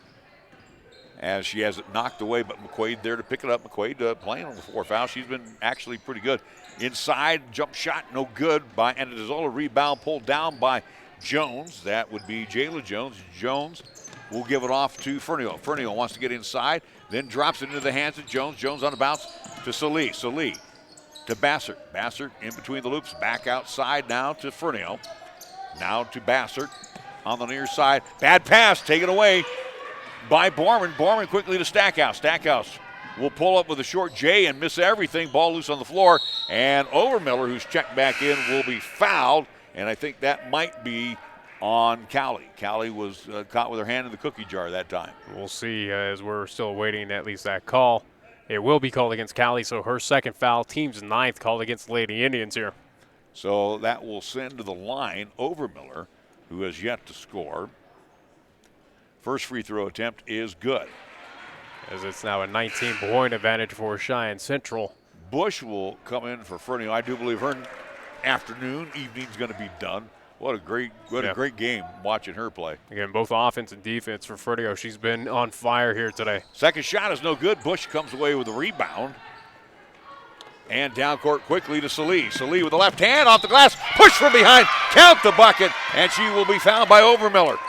Speaker 2: as she has it knocked away, but McQuaid there to pick it up. McQuaid playing on the 4 foul. She's been actually pretty good. Inside, jump shot, no good by Andazola. Rebound pulled down by Jones. That would be Jayla Jones. Jones will give it off to Fernio. Fernio wants to get inside, then drops it into the hands of Jones. Jones on the bounce to Salee. Salee to Bassert. Bassert in between the loops, back outside now to Fernio. Now to Bassert on the near side. Bad pass taken away by Borman. Borman quickly to Stackhouse. Stackhouse will pull up with a short J and miss everything. Ball loose on the floor. And Overmiller, who's checked back in, will be fouled. And I think that might be on Callie. Callie was caught with her hand in the cookie jar that time.
Speaker 8: We'll see as we're still awaiting at least that call. It will be called against Callie, so her 2nd foul, team's 9th called against the Lady Indians here.
Speaker 2: So that will send to the line Overmiller, who has yet to score. First free throw attempt is good.
Speaker 8: As it's now a 19-point advantage for Cheyenne Central.
Speaker 2: Bush will come in for Fernio. I do believe her evening's going to be done. What a great game watching her play.
Speaker 8: Again, both offense and defense for Fernio. She's been on fire here today.
Speaker 2: Second shot is no good. Bush comes away with a rebound. And down court quickly to Salee. Salee with the left hand off the glass. Push from behind. Count the bucket. And she will be fouled by Overmiller.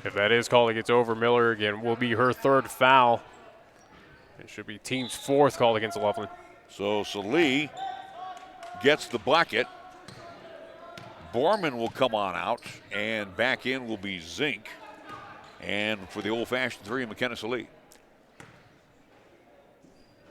Speaker 8: If that is called against Overmiller, again, will be her 3rd foul. It should be team's 4th called against Loveland.
Speaker 2: So Salee gets the bucket. Borman will come on out, and back in will be Zink. And for the old-fashioned 3, McKenna Salee.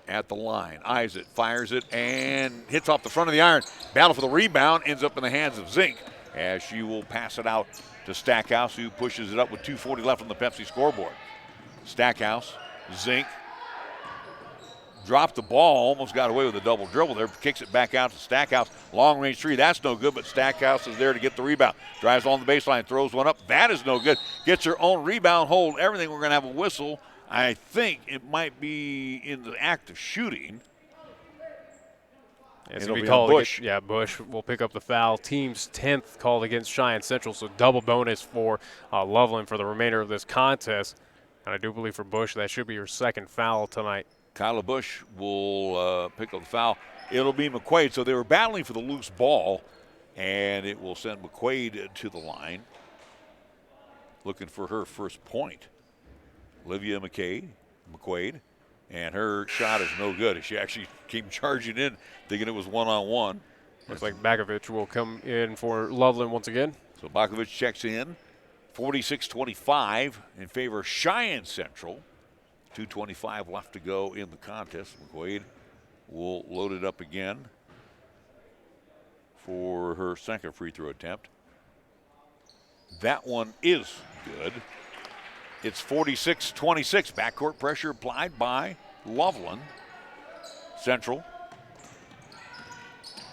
Speaker 2: At the line, eyes it, fires it, and hits off the front of the iron. Battle for the rebound ends up in the hands of Zink, as she will pass it out to Stackhouse, who pushes it up with 2:40 left on the Pepsi scoreboard. Stackhouse, Zink, dropped the ball, almost got away with a double dribble there, kicks it back out to Stackhouse. Long range 3, that's no good, but Stackhouse is there to get the rebound. Drives on the baseline, throws one up, that is no good. Gets her own rebound, hold everything. We're going to have a whistle. I think it might be in the act of shooting.
Speaker 8: It's going to be called Bush. Bush will pick up the foul. Team's 10th called against Cheyenne Central, so double bonus for Loveland for the remainder of this contest. And I do believe for Bush that should be her 2nd foul tonight.
Speaker 2: Kyla Bush will pick up the foul. It'll be McQuaid. So they were battling for the loose ball, and it will send McQuaid to the line, looking for her first point. Olivia McQuaid, and her shot is no good. She actually came charging in, thinking it was one-on-one.
Speaker 8: Looks like Bakovic will come in for Loveland once again.
Speaker 2: So Bakovic checks in. 46-25 in favor of Cheyenne Central. 2:25 left to go in the contest. McQuaid will load it up again for her 2nd free throw attempt. That one is good. It's 46-26. Backcourt pressure applied by Loveland. Central.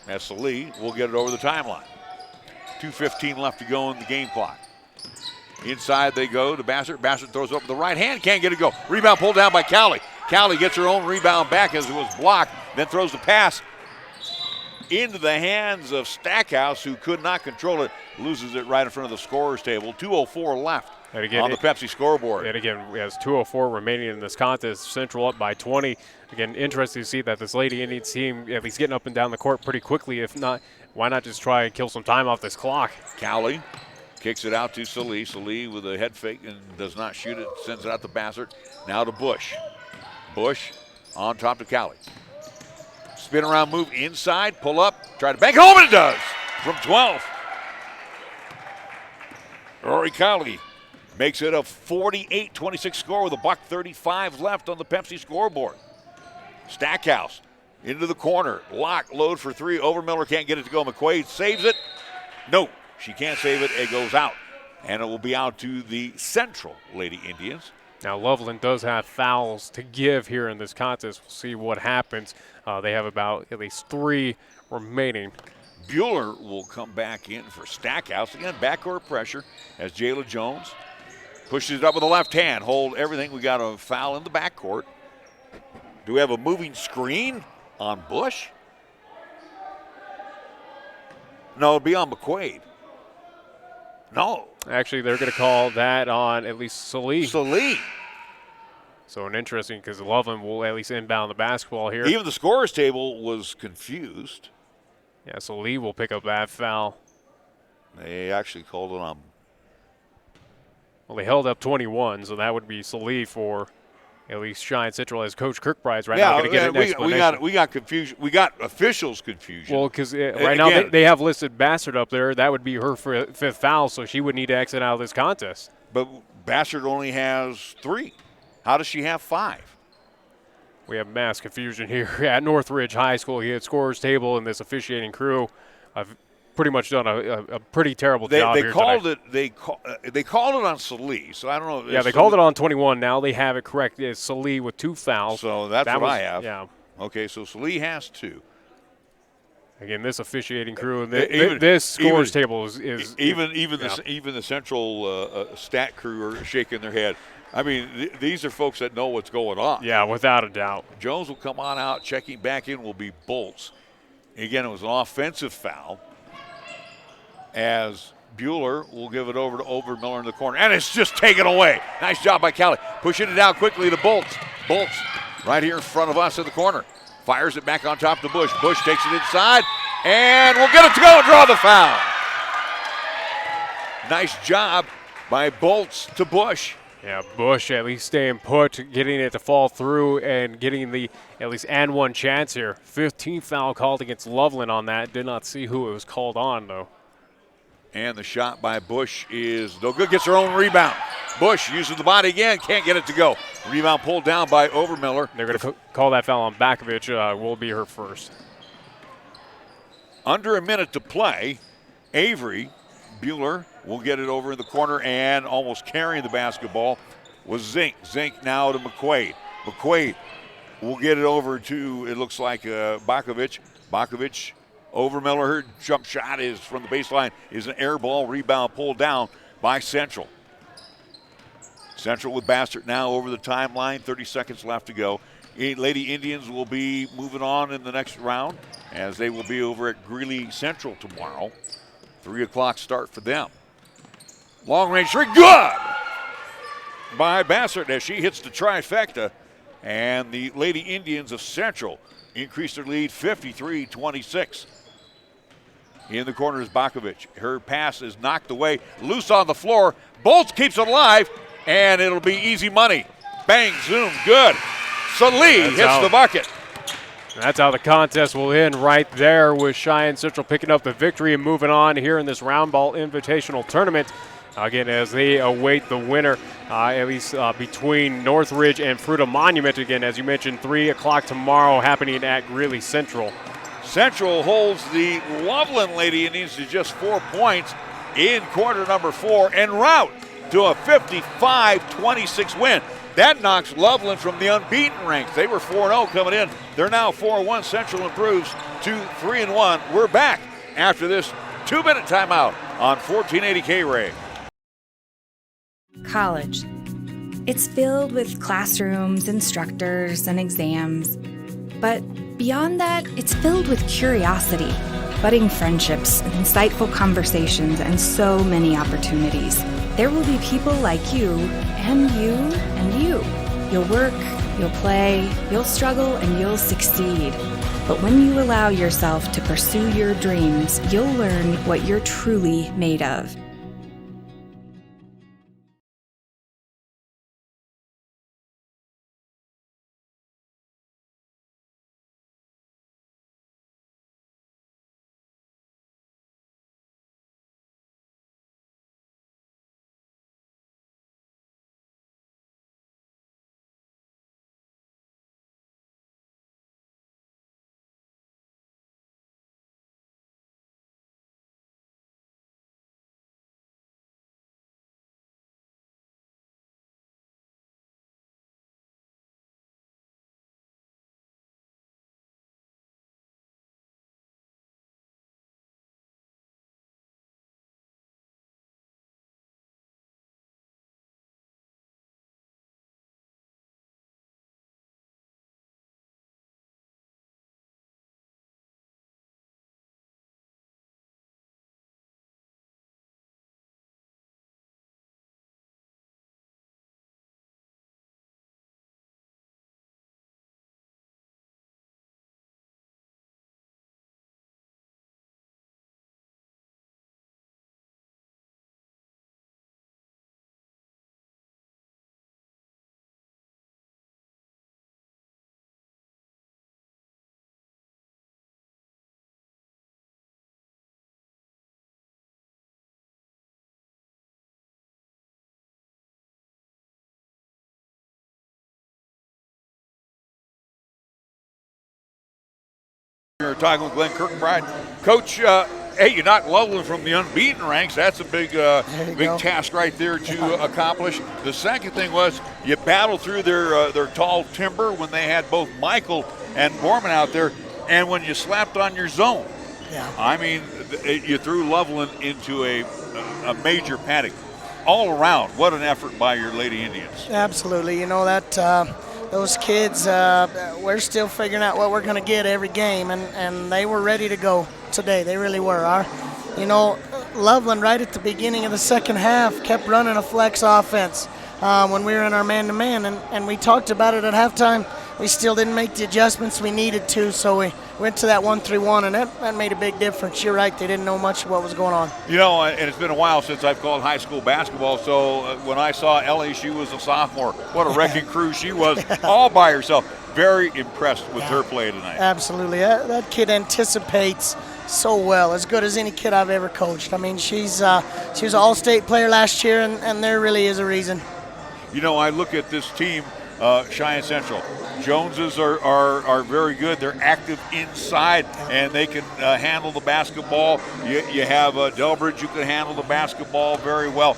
Speaker 2: As Salee will get it over the timeline. 2:15 left to go in the game clock. Inside they go to Bassert. Bassert throws up the right hand. Can't get it go. Rebound pulled down by Callie. Callie gets her own rebound back as it was blocked. Then throws the pass into the hands of Stackhouse, who could not control it, loses it right in front of the scorer's table. 2:04 left on the Pepsi scoreboard.
Speaker 8: And again, has 2:04 remaining in this contest. Central up by 20. Again, interesting to see that this Lady Indians team at least getting up and down the court pretty quickly. If not, why not just try and kill some time off this clock?
Speaker 2: Cowley kicks it out to Salee. Salee with a head fake and does not shoot it. Sends it out to Bassert. Now to Bush. Bush on top to Cowley. Spin around move inside. Pull up. Try to bank home, and it does from 12. Rory Cowley makes it a 48-26 score with $1:35 left on the Pepsi scoreboard. Stackhouse into the corner. Lock, load for three. Overmiller can't get it to go. McQuaid saves it. No, she can't save it. It goes out. And it will be out to the Central Lady Indians.
Speaker 8: Now, Loveland does have fouls to give here in this contest. We'll see what happens. They have about at least 3 remaining.
Speaker 2: Bueller will come back in for Stackhouse. Again, backcourt pressure as Jayla Jones pushes it up with the left hand. Hold everything. We got a foul in the backcourt. Do we have a moving screen on Bush? No, it'll be on McQuaid. No.
Speaker 8: Actually, they're going to call that on at least Salee.
Speaker 2: Salee.
Speaker 8: So an interesting, because Loveland will at least inbound the basketball here.
Speaker 2: Even the scorer's table was confused.
Speaker 8: Yeah, Salee will pick up that foul.
Speaker 2: They actually called it on.
Speaker 8: Well, they held up 21, so that would be Salee for at least Cheyenne Central, as Coach Kirkbride's now going to get an explanation.
Speaker 2: We got confusion. We got officials' confusion.
Speaker 8: Well, because right now they have listed Bassert up there. That would be her 5th foul, so she would need to exit out of this contest.
Speaker 2: But Bassert only has 3. How does she have 5?
Speaker 8: We have mass confusion here at Northridge High School. He had scorer's table, and this officiating crew have pretty much done a pretty terrible job here tonight.
Speaker 2: They called it on Salee, so I don't know.
Speaker 8: Yeah, they called it on 21. Now they have it correct. It's Salee with 2 fouls.
Speaker 2: So that's what I have.
Speaker 8: Yeah.
Speaker 2: Okay, so Salee has 2.
Speaker 8: Again, this officiating crew and this scorer's table is
Speaker 2: even the Central stat crew are shaking their head. I mean, these are folks that know what's going on.
Speaker 8: Yeah, without a doubt.
Speaker 2: Jones will come on out. Checking back in will be Bolts. Again, it was an offensive foul, as Bueller will give it over to Overmiller in the corner. And it's just taken away. Nice job by Cowley. Pushing it out quickly to Bolts. Bolts right here in front of us in the corner. Fires it back on top to Bush. Bush takes it inside and will get it to go and draw the foul. Nice job by Bolts to Bush.
Speaker 8: Yeah, Bush at least staying put, getting it to fall through and getting the at least and one chance here. 15th foul called against Loveland on that. Did not see who it was called on, though.
Speaker 2: And the shot by Bush is no good. Gets her own rebound. Bush uses the body again. Can't get it to go. Rebound pulled down by Overmiller.
Speaker 8: They're going to call that foul on Bakovic. Will be her first.
Speaker 2: Under a minute to play. Avery Bueller will get it over in the corner, and almost carrying the basketball was Zink. Zink now to McQuaid. McQuaid will get it over to, it looks like, Bakovic. Bakovic, Overmiller, her jump shot is from the baseline, is an air ball. Rebound pulled down by Central. Central with Bassert now over the timeline. 30 seconds left to go. Lady Indians will be moving on in the next round, as they will be over at Greeley Central tomorrow. 3 o'clock start for them. Long range three, good by Bassert as she hits the trifecta. And the Lady Indians of Central increase their lead 53-26. In the corner is Bakovic. Her pass is knocked away, loose on the floor. Bolts keeps it alive, and it'll be easy money. Bang, zoom, good. Salee hits the bucket.
Speaker 8: That's how the contest will end right there, with Cheyenne Central picking up the victory and moving on here in this round ball invitational tournament. Again, as they await the winner, at least between Northridge and Fruita Monument. Again, as you mentioned, 3 o'clock tomorrow happening at Greeley Central.
Speaker 2: Central holds the Loveland Lady Indians to just 4 points in quarter number 4 en route to a 55-26 win. That knocks Loveland from the unbeaten ranks. They were 4-0 coming in. They're now 4-1. Central improves to 3-1. We're back after this 2-minute timeout on 1480 KRAE.
Speaker 10: College. It's filled with classrooms, instructors, and exams. But Beyond that, it's filled with curiosity, budding friendships, insightful conversations, and so many opportunities. There will be people like you, and you, and you. You'll work, you'll play, you'll struggle, and you'll succeed. But when you allow yourself to pursue your dreams, you'll learn what you're truly made of.
Speaker 2: We're talking with Glenn Kirkbride. Coach, hey, you knocked Loveland from the unbeaten ranks. That's a big task right there to accomplish. The second thing was you battled through their tall timber when they had both Michael and Borman out there, and when you slapped on your zone.
Speaker 3: Yeah.
Speaker 2: I mean, you threw Loveland into a major panic. All around, what an effort by your Lady Indians.
Speaker 3: Absolutely. You know that those kids, we're still figuring out what we're going to get every game, and they were ready to go today. They really were. Loveland right at the beginning of the second half kept running a flex offense when we were in our man-to-man, and we talked about it at halftime. We still didn't make the adjustments we needed to, so we went to that 1-3-1, and that made a big difference. You're right, they didn't know much of what was going on. And
Speaker 2: it's been a while since I've called high school basketball, so when I saw Ellie, she was a sophomore. What a wrecking crew she was, all by herself. Very impressed with her play tonight.
Speaker 3: Absolutely. That kid anticipates so well, as good as any kid I've ever coached. I mean, she was an all-state player last year, and there really is a reason.
Speaker 2: I look at this team, Cheyenne Central. Joneses are very good. They're active inside, and they can handle the basketball. You have Delbridge who can handle the basketball very well.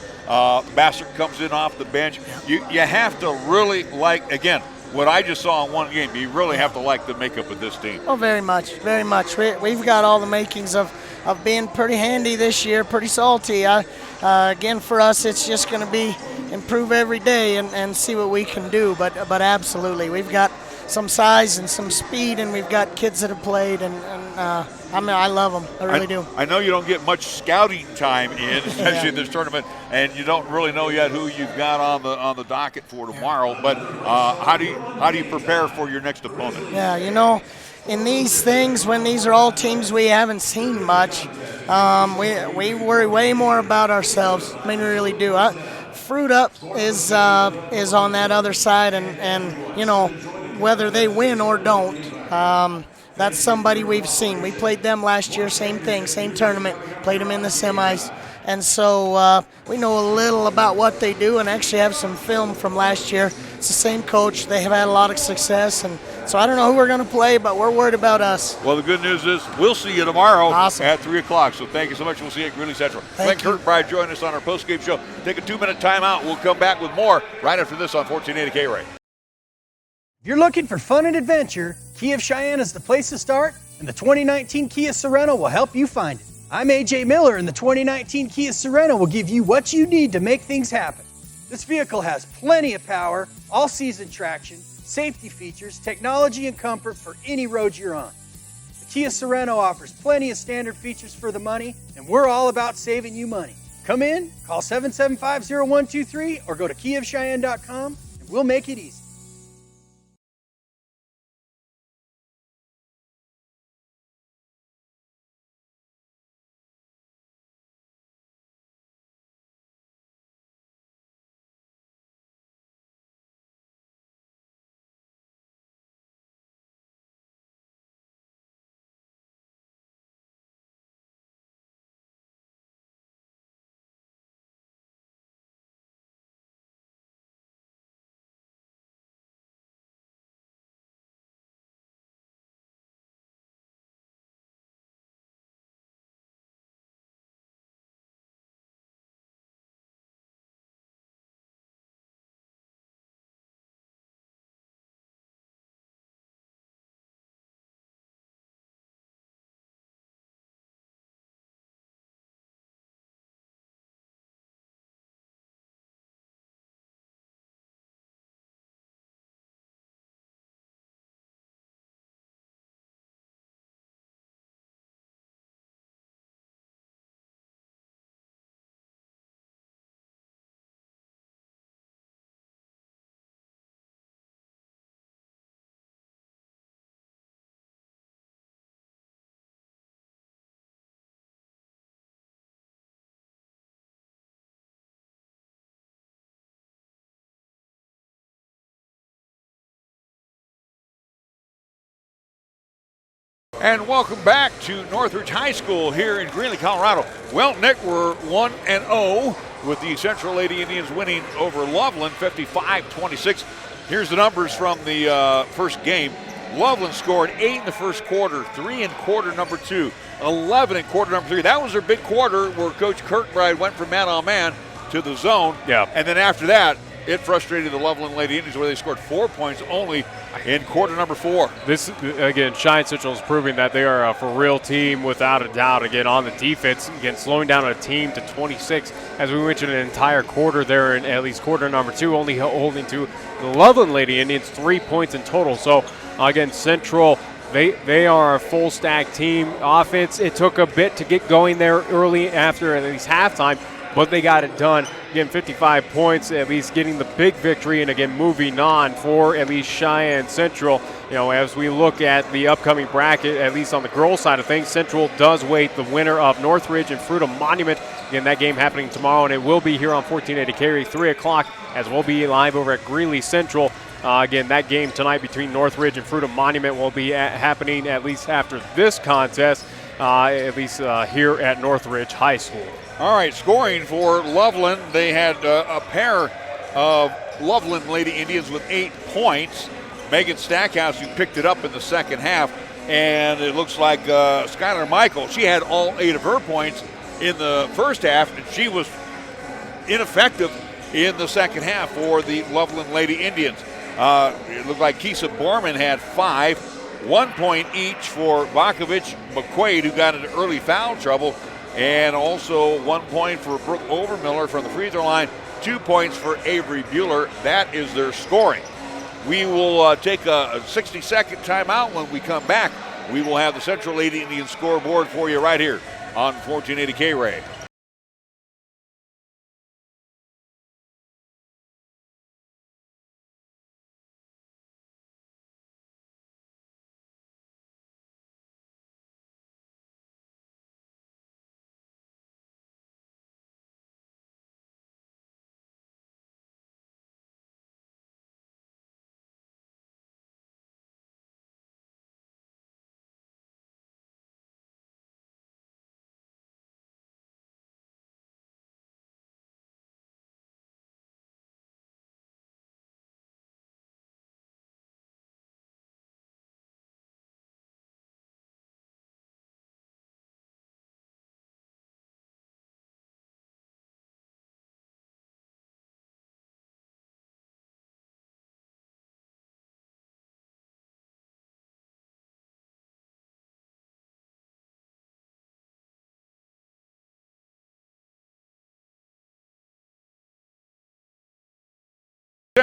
Speaker 2: Bassett comes in off the bench. You have to really again, what I just saw in one game, you really have to like the makeup of this team.
Speaker 3: Oh, very much, very much. We've got all the makings of being pretty handy this year, pretty salty. Again, for us, it's just going to be improve every day and see what we can do. But absolutely, we've got some size and some speed, and we've got kids that have played, and I love them. I really do.
Speaker 2: I know you don't get much scouting time in, especially in this tournament, and you don't really know yet who you've got on the docket for tomorrow. But how do you prepare for your next opponent?
Speaker 3: Yeah, in these things, when these are all teams we haven't seen much, we worry way more about ourselves. I mean, we really do. Fruit Up is on that other side, and whether they win or don't, that's somebody we've seen. We played them last year, same thing, same tournament, played them in the semis. And so we know a little about what they do and actually have some film from last year. It's the same coach. They have had a lot of success. And so I don't know who we're going to play, but we're worried about us.
Speaker 2: Well, the good news is we'll see you tomorrow
Speaker 3: at
Speaker 2: 3 o'clock. So thank you so much. We'll see you at Greeley Central. Glenn Kirkbride join us on our postgame show. Take a 2-minute timeout. We'll come back with more right after this on 1480 KRAE.
Speaker 9: If you're looking for fun and adventure, Kia of Cheyenne is the place to start, and the 2019 Kia Sorento will help you find it. I'm AJ Miller, and the 2019 Kia Sorento will give you what you need to make things happen. This vehicle has plenty of power, all-season traction, safety features, technology, and comfort for any road you're on. The Kia Sorento offers plenty of standard features for the money, and we're all about saving you money. Come in, call 775-0123, or go to KiaofCheyenne.com, and we'll make it easy.
Speaker 2: And welcome back to Northridge High School here in Greeley, Colorado. Well, Nick, we're 1-0 with the Central Lady Indians winning over Loveland 55-26. Here's the numbers from the first game. Loveland scored 8 in the first quarter, 3 in quarter number 2, 11 in quarter number 3. That was their big quarter where Coach Kirkbride went from man-on-man to the zone.
Speaker 8: Yeah.
Speaker 2: And then after that, it frustrated the Loveland Lady Indians where they scored 4 points only in quarter number 4.
Speaker 8: This, again, Cheyenne Central is proving that they are a for-real team without a doubt. Again, on the defense, again, slowing down a team to 26. As we mentioned, an entire quarter there in at least quarter number 2, only holding to the Loveland Lady Indians 3 points in total. So, again, Central, they are a full-stack team. Offense, it took a bit to get going there early after at least halftime, but they got it done. Again, 55 points, at least getting the big victory, and again, moving on for at least Cheyenne Central. You know, as we look at the upcoming bracket, at least on the girls' side of things, Central does wait the winner of Northridge and Fruita Monument. Again, that game happening tomorrow, and it will be here on 1480 KRAE, 3 o'clock, as we'll be live over at Greeley Central. Again, that game tonight between Northridge and Fruita Monument will be happening at least after this contest, at least here at Northridge High School.
Speaker 2: All right, scoring for Loveland, they had a pair of Loveland Lady Indians with 8 points. Megan Stackhouse, who picked it up in the second half, and it looks like Skylar Michael, she had all 8 of her points in the first half, and she was ineffective in the second half for the Loveland Lady Indians. It looked like Kisa Borman had 5, 1 point each for Bakovic, McQuaid, who got into early foul trouble, and also 1 point for Brooke Overmiller from the free throw line, 2 points for Avery Bueller. That is their scoring. We will take a 60-second timeout. When we come back, we will have the Central Lady Indians scoreboard for you right here on 1480 KRAE.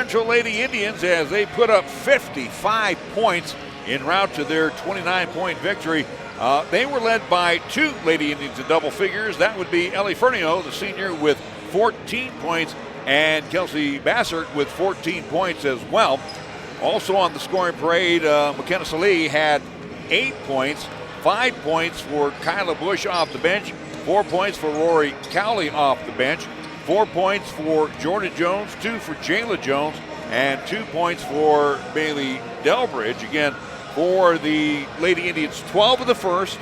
Speaker 2: Central Lady Indians as they put up 55 points en route to their 29-point victory. They were led by 2 Lady Indians in double figures. That would be Ellie Fernio, the senior, with 14 points, and Kelsey Bassert with 14 points as well. Also on the scoring parade, McKenna Salee had 8 points, 5 points for Kyla Bush off the bench, 4 points for Rory Cowley off the bench, 4 points for Jordan Jones, 2 for Jayla Jones, and 2 points for Bailey Delbridge. Again, for the Lady Indians, 12 in the first,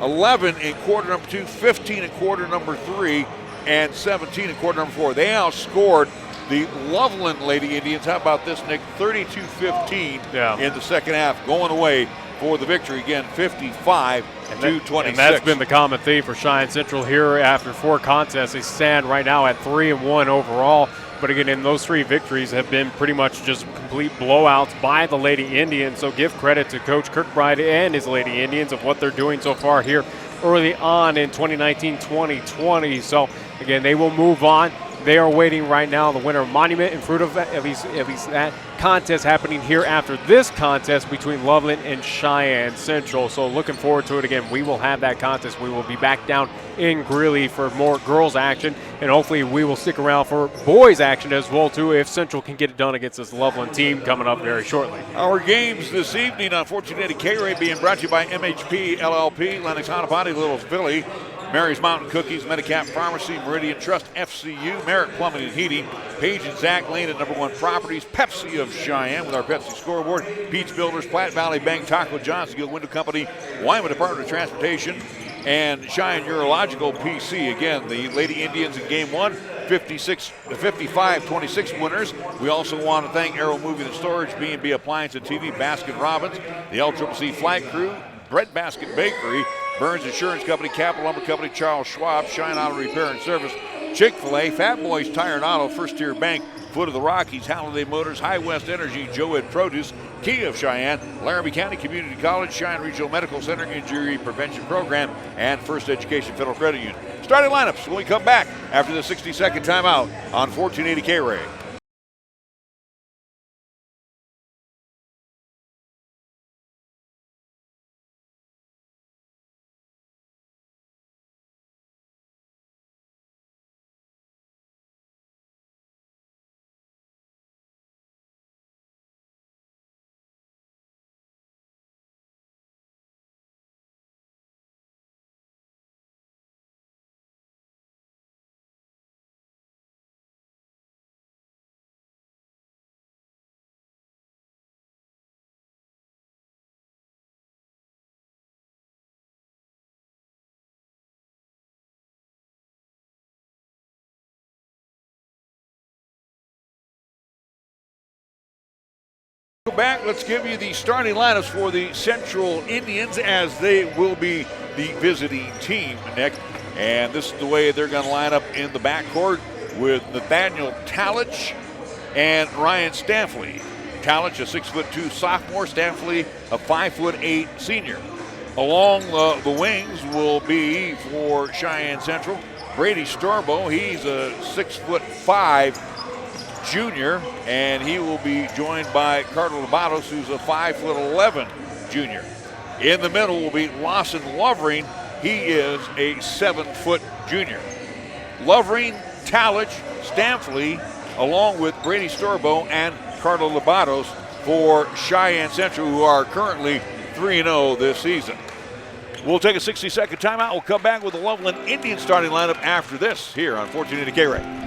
Speaker 2: 11 in quarter number 2, 15 in quarter number 3, and 17 in quarter number 4. They outscored the Loveland Lady Indians. How about this, Nick? 32-15 in the second half, going away for the victory. Again, 55-26.
Speaker 8: And that's been the common theme for Cheyenne Central here after 4 contests. They stand right now at 3-1 overall. But again, in those 3 victories have been pretty much just complete blowouts by the Lady Indians. So give credit to Coach Kirkbride and his Lady Indians of what they're doing so far here early on in 2019-2020. So again, they will move on. They are waiting right now on the winner of Monument in fruit of that, at least that contest happening here after this contest between Loveland and Cheyenne Central. So looking forward to it again. We will have that contest. We will be back down in Greeley for more girls action, and hopefully we will stick around for boys action as well too if Central can get it done against this Loveland team coming up very shortly.
Speaker 2: Our games this evening on 1480 KRAE being brought to you by MHP LLP, Lennox Honopati, Little Philly, Mary's Mountain Cookies, Medicap Pharmacy, Meridian Trust, FCU, Merritt Plumbing and Heating, Page and Zach Lane at #1 Properties, Pepsi of Cheyenne with our Pepsi scoreboard, Pete's Builders, Platte Valley Bank, Taco Johnson, Gill Window Company, Wyoming Department of Transportation, and Cheyenne Urological PC. Again, the Lady Indians in Game 1, 55-26 winners. We also want to thank Arrow Moving and Storage, B&B Appliance and TV, Baskin Robbins, the LCCC Flight Crew, Bread Basket Bakery, Burns Insurance Company, Capital Lumber Company, Charles Schwab, Cheyenne Auto Repair and Service, Chick-fil-A, Fat Boys Tire and Auto, First Tier Bank, Foot of the Rockies, Holiday Motors, High West Energy, Joe Ed Produce, Kia of Cheyenne, Laramie County Community College, Cheyenne Regional Medical Center Injury Prevention Program, and First Education Federal Credit Union. Starting lineups when we come back after the 60-second timeout on 1480 KRAE. Back, let's give you the starting lineups for the Central Indians as they will be the visiting team, Nick. And this is the way they're going to line up in the backcourt with Nathaniel Talich and Ryan Stanfley. Talich, a 6'2" sophomore, Stanfley, a 5'8" senior. Along the wings will be for Cheyenne Central, Brady Storbo. He's a 6'5" junior, and he will be joined by Carter Labatos, who's a 5'11" junior. In the middle will be Lawson Lovering. He is a 7-foot junior. Lovering, Talich, Stanfley, along with Brady Storbo and Carter Labatos for Cheyenne Central, who are currently 3-0 this season. We'll take a 60-second timeout. We'll come back with the Loveland Indians starting lineup after this here on 1480 KRAE.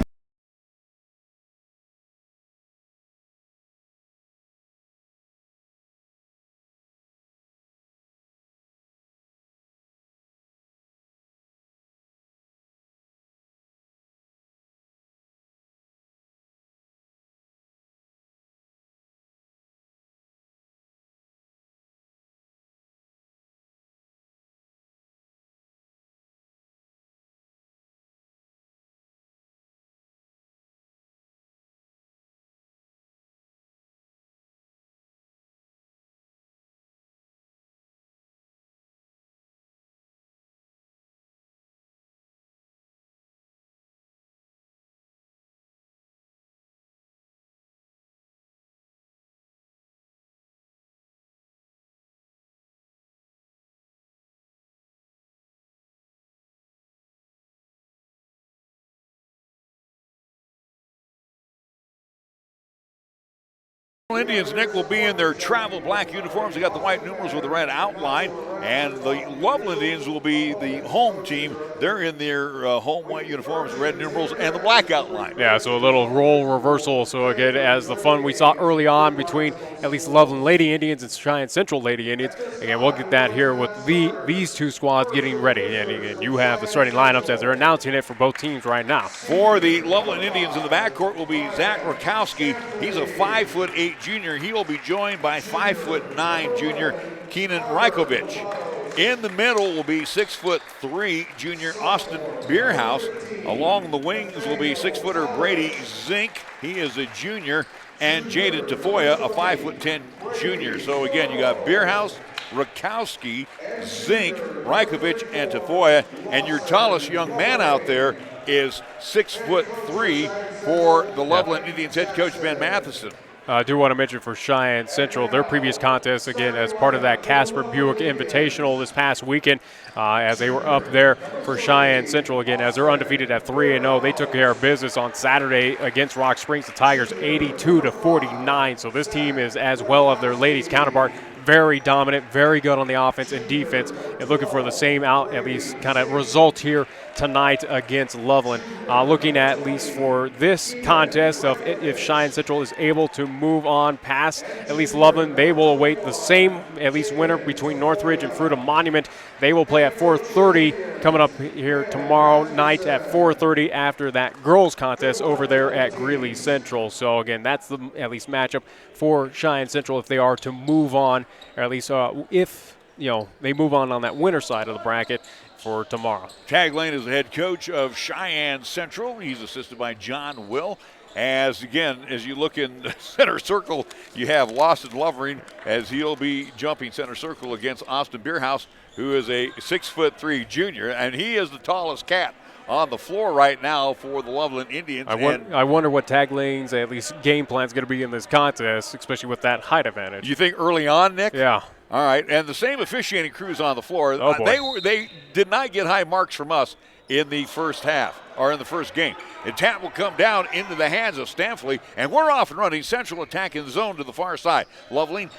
Speaker 2: Indians, Nick, will be in their travel black uniforms. They got the white numerals with the red outline, and the Loveland Indians will be the home team. They're in their home white uniforms, red numerals, and the black outline.
Speaker 8: Yeah, so a little role reversal. So again, as the fun we saw early on between at least Loveland Lady Indians and Cheyenne Central Lady Indians, again, we'll get that here with these two squads getting ready. And you have the starting lineups as they're announcing it for both teams right now.
Speaker 2: For the Loveland Indians in the backcourt will be Zach Rakowski. He's a 5'8" junior. He will be joined by 5'9" junior Keenan Rajkovic. In the middle will be 6'3" junior Austin Bierhaus. Along the wings will be 6-footer Brady Zink. He is a junior. And Jaden Tafoya, a 5'10" junior. So again, you got Bierhaus, Rakowski, Zink, Rajkovic, and Tafoya. And your tallest young man out there is 6'3" for the Loveland Indians head coach Ben Matheson.
Speaker 8: I do want to mention for Cheyenne Central, their previous contest, again, as part of that Casper Buick Invitational this past weekend, as they were up there for Cheyenne Central, again, as they're undefeated at 3-0. They took care of business on Saturday against Rock Springs, the Tigers, 82-49. So this team is as well of their ladies' counterpart. Very dominant, very good on the offense and defense, and looking for the same at least kind of result here tonight against Loveland. Looking at least for this contest of if Cheyenne Central is able to move on past at least Loveland, they will await the same at least winner between Northridge and Fruita Monument. They will play at 4:30 coming up here tomorrow night at 4:30 after that girls contest over there at Greeley Central. So again, that's the at least matchup for Cheyenne Central if they are to move on, or at least if they move on that winner side of the bracket for tomorrow.
Speaker 2: Tag Lane is the head coach of Cheyenne Central. He's assisted by John Will. As you look in center circle, you have Lawson Lovering as he'll be jumping center circle against Austin Bierhaus, who is a 6'3" junior, and he is the tallest cat on the floor right now for the Loveland Indians.
Speaker 8: I wonder what Tag Lane's at least game plan is going to be in this contest, especially with that height advantage.
Speaker 2: You think early on, Nick?
Speaker 8: Yeah.
Speaker 2: All right, and the same officiating crews on the floor.
Speaker 8: Oh, boy.
Speaker 2: They did not get high marks from us in the first half, or in the first game. The tap will come down into the hands of Stanfley, and we're off and running. Central attack in the zone to the far side. Lovering,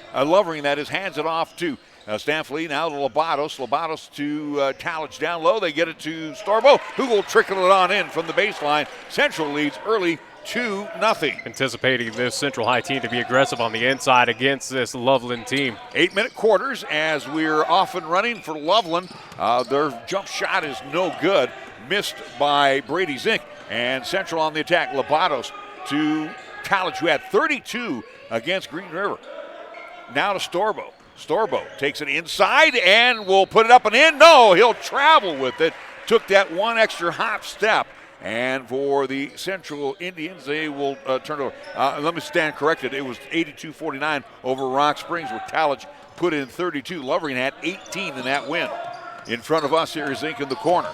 Speaker 2: that is, hands it off to Stanfley, now to Lobatos. Lobatos to Talich down low. They get it to Storbo, who will trickle it on in from the baseline. Central leads early 2-0.
Speaker 8: Anticipating this Central High team to be aggressive on the inside against this Loveland team.
Speaker 2: 8-minute quarters as we're off and running for Loveland. Their jump shot is no good, missed by Brady Zink. And Central on the attack. Lobatos to Talich, who had 32 against Green River. Now to Storbo. Storbo takes it inside and will put it up and in. No, he'll travel with it. Took that one extra hop step. And for the Central Indians, they will turn it over. Let me stand corrected. It was 82-49 over Rock Springs, where Talich put in 32. Lovering had 18 in that win. In front of us here is Zink in the corner.